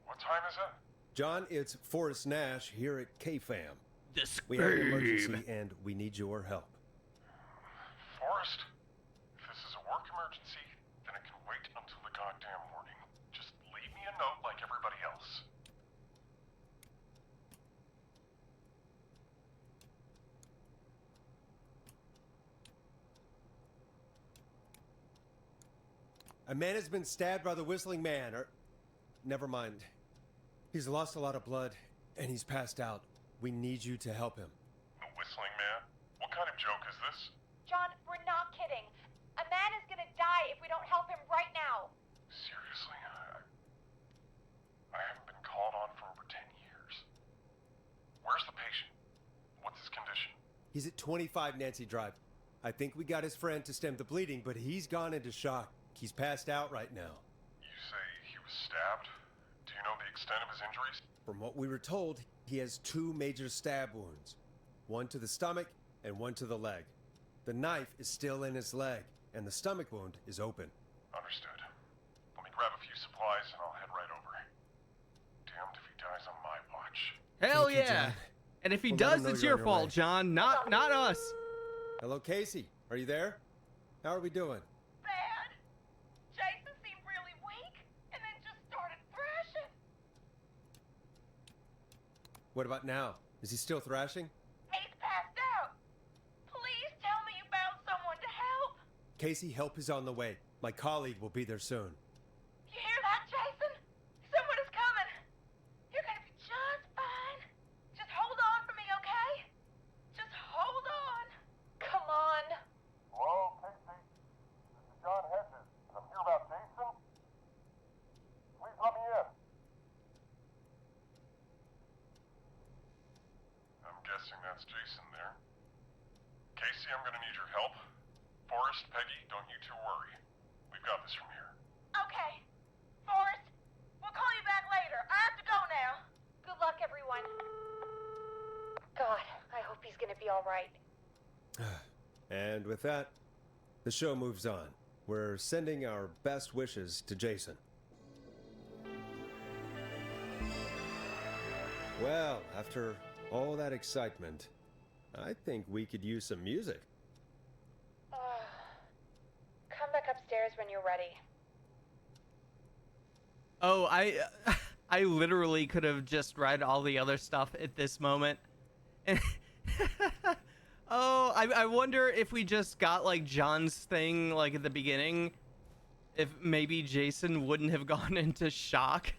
F: What time is it?
B: John, it's Forrest Nash here at KFAM.
A: The
B: We have an emergency and we need your help.
F: Forrest? If this is a work emergency, then it can wait until the goddamn morning. Just leave me a note like everybody else.
B: A man has been stabbed by the Whistling Man, or... Never mind. He's lost a lot of blood, and he's passed out. We need you to help him.
F: The Whistling Man? What kind of joke is this?
J: John, we're not kidding. A man is gonna die if we don't help him right now.
F: Seriously? I haven't been called on for over 10 years. Where's the patient? What's his condition?
B: He's at 25 Nancy Drive. I think we got his friend to stem the bleeding, but he's gone into shock. He's passed out right now.
F: You say he was stabbed? Do you know the extent of his injuries?
B: From what we were told, he has 2 major stab wounds. One to the stomach and one to the leg. The knife is still in his leg, and the stomach wound is open.
F: Understood. Let me grab a few supplies and I'll head right over. Damned if he dies on my watch.
A: Hell
B: Thank you,
A: yeah!
B: John.
A: And if he
B: We'll let
A: does,
B: him know
A: it's
B: you're
A: your
B: on your
A: fault,
B: way.
A: John, not us.
B: Hello, Casey. Are you there? How are we doing?
J: Bad. Jason seemed really weak, and then just started thrashing.
B: What about now? Is he still thrashing?
J: He's passed out. Please tell me you found someone to help.
B: Casey, help is on the way. My colleague will be there soon.
J: You hear that, Jason? Someone is coming. You're gonna be just fine. Just hold on for me, okay? Just hold on. Come on.
F: Hello, Casey. This is John Hedges. I'm here about Jason. Please let me in. I'm guessing that's Jason there. Casey, I'm gonna need your help. Forrest, Peggy, don't you two worry. We've got this from here.
J: Okay. Forrest, we'll call you back later. I have to go now. Good luck, everyone. God, I hope he's gonna be all right.
B: And with that, the show moves on. We're sending our best wishes to Jason. Well, after all that excitement, I think we could use some music.
J: Come back upstairs when you're ready.
A: Oh, I literally could have just read all the other stuff at this moment. Oh, I wonder if we just got like John's thing like at the beginning, if maybe Jason wouldn't have gone into shock.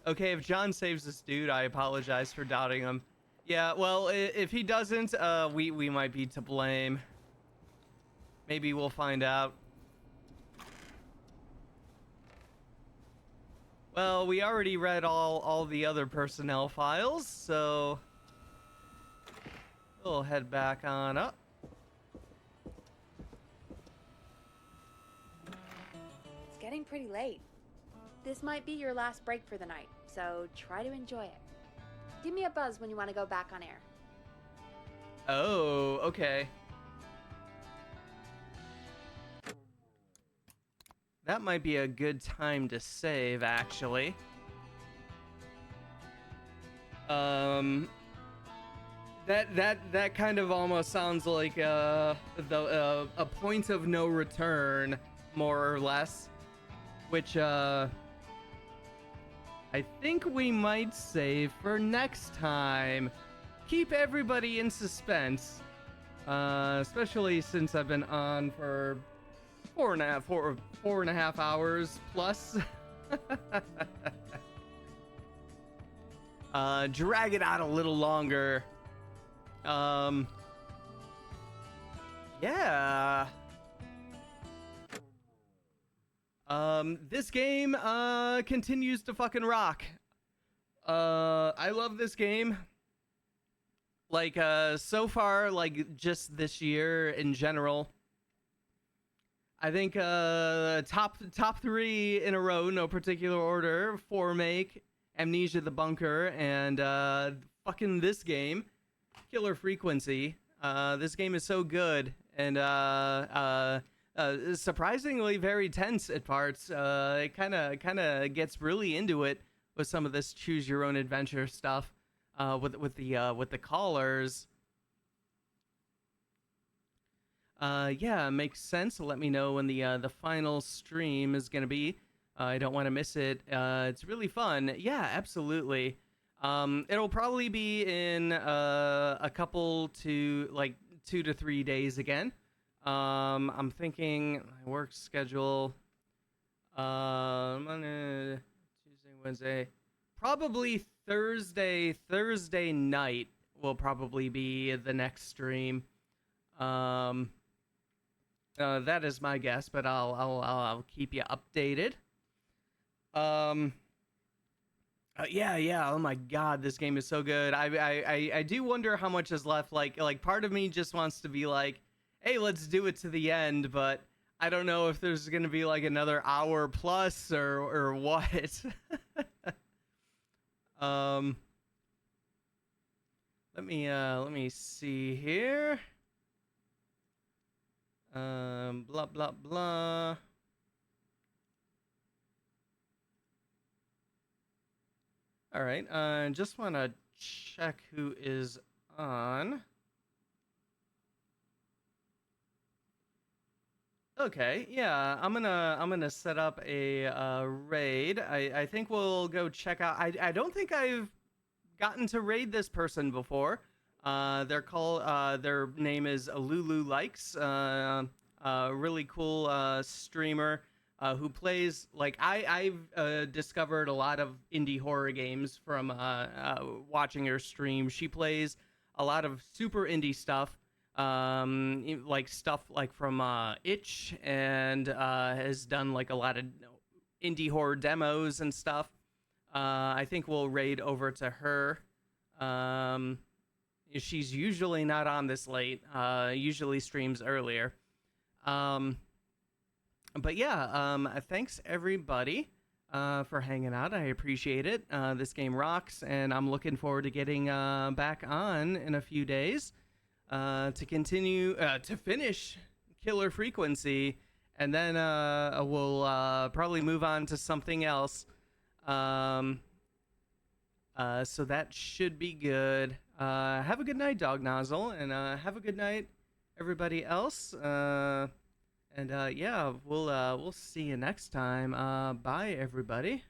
A: Okay, if John saves this dude, I apologize for doubting him. Yeah, well, if he doesn't, we might be to blame. Maybe we'll find out. Well, we already read all the other personnel files, so we'll head back on up.
C: It's getting pretty late. This might be your last break for the night, so try to enjoy it. Give me a buzz when you want to go back on air.
A: Oh, okay. That might be a good time to save, actually. That kind of almost sounds like a point of no return, more or less, which I think we might save for next time. Keep everybody in suspense, especially since I've been on for four and a half hours plus. Drag it out a little longer. Yeah. This game continues to fucking rock. I love this game. Like so far, like just this year in general, I think top 3 in a row, no particular order: Formake, Amnesia the Bunker, and fucking this game, Killer Frequency. This game is so good and surprisingly very tense at parts. It kind of gets really into it with some of this choose your own adventure stuff. With the callers. Yeah, it makes sense. Let me know when the final stream is gonna be. I don't want to miss it. It's really fun. Yeah, absolutely. It'll probably be in a couple to like 2 to 3 days again. I'm thinking my work schedule. Monday, Tuesday, Wednesday, probably Thursday night will probably be the next stream. That is my guess, but I'll keep you updated. Yeah. Oh my God, this game is so good. I do wonder how much is left. Like part of me just wants to be like, hey, let's do it to the end, but I don't know if there's gonna be like another hour plus or what. Let me see here. Blah blah blah. All right. Just want to check who is on. Okay, yeah, I'm gonna set up a raid. I think we'll go check out. I don't think I've gotten to raid this person before. Their name is Lulu Likes. Really cool streamer who plays, like, I've discovered a lot of indie horror games from watching her stream. She plays a lot of super indie stuff. Like stuff like from Itch, and has done like a lot of indie horror demos and stuff. I think we'll raid over to her. She's usually not on this late, usually streams earlier. But yeah, thanks everybody for hanging out. I appreciate it. This game rocks, and I'm looking forward to getting back on in a few days. To continue to finish Killer Frequency, and then we'll probably move on to something else. So that should be good. Have a good night, Dog Nozzle, and have a good night, everybody else. Yeah, we'll see you next time. Bye, everybody.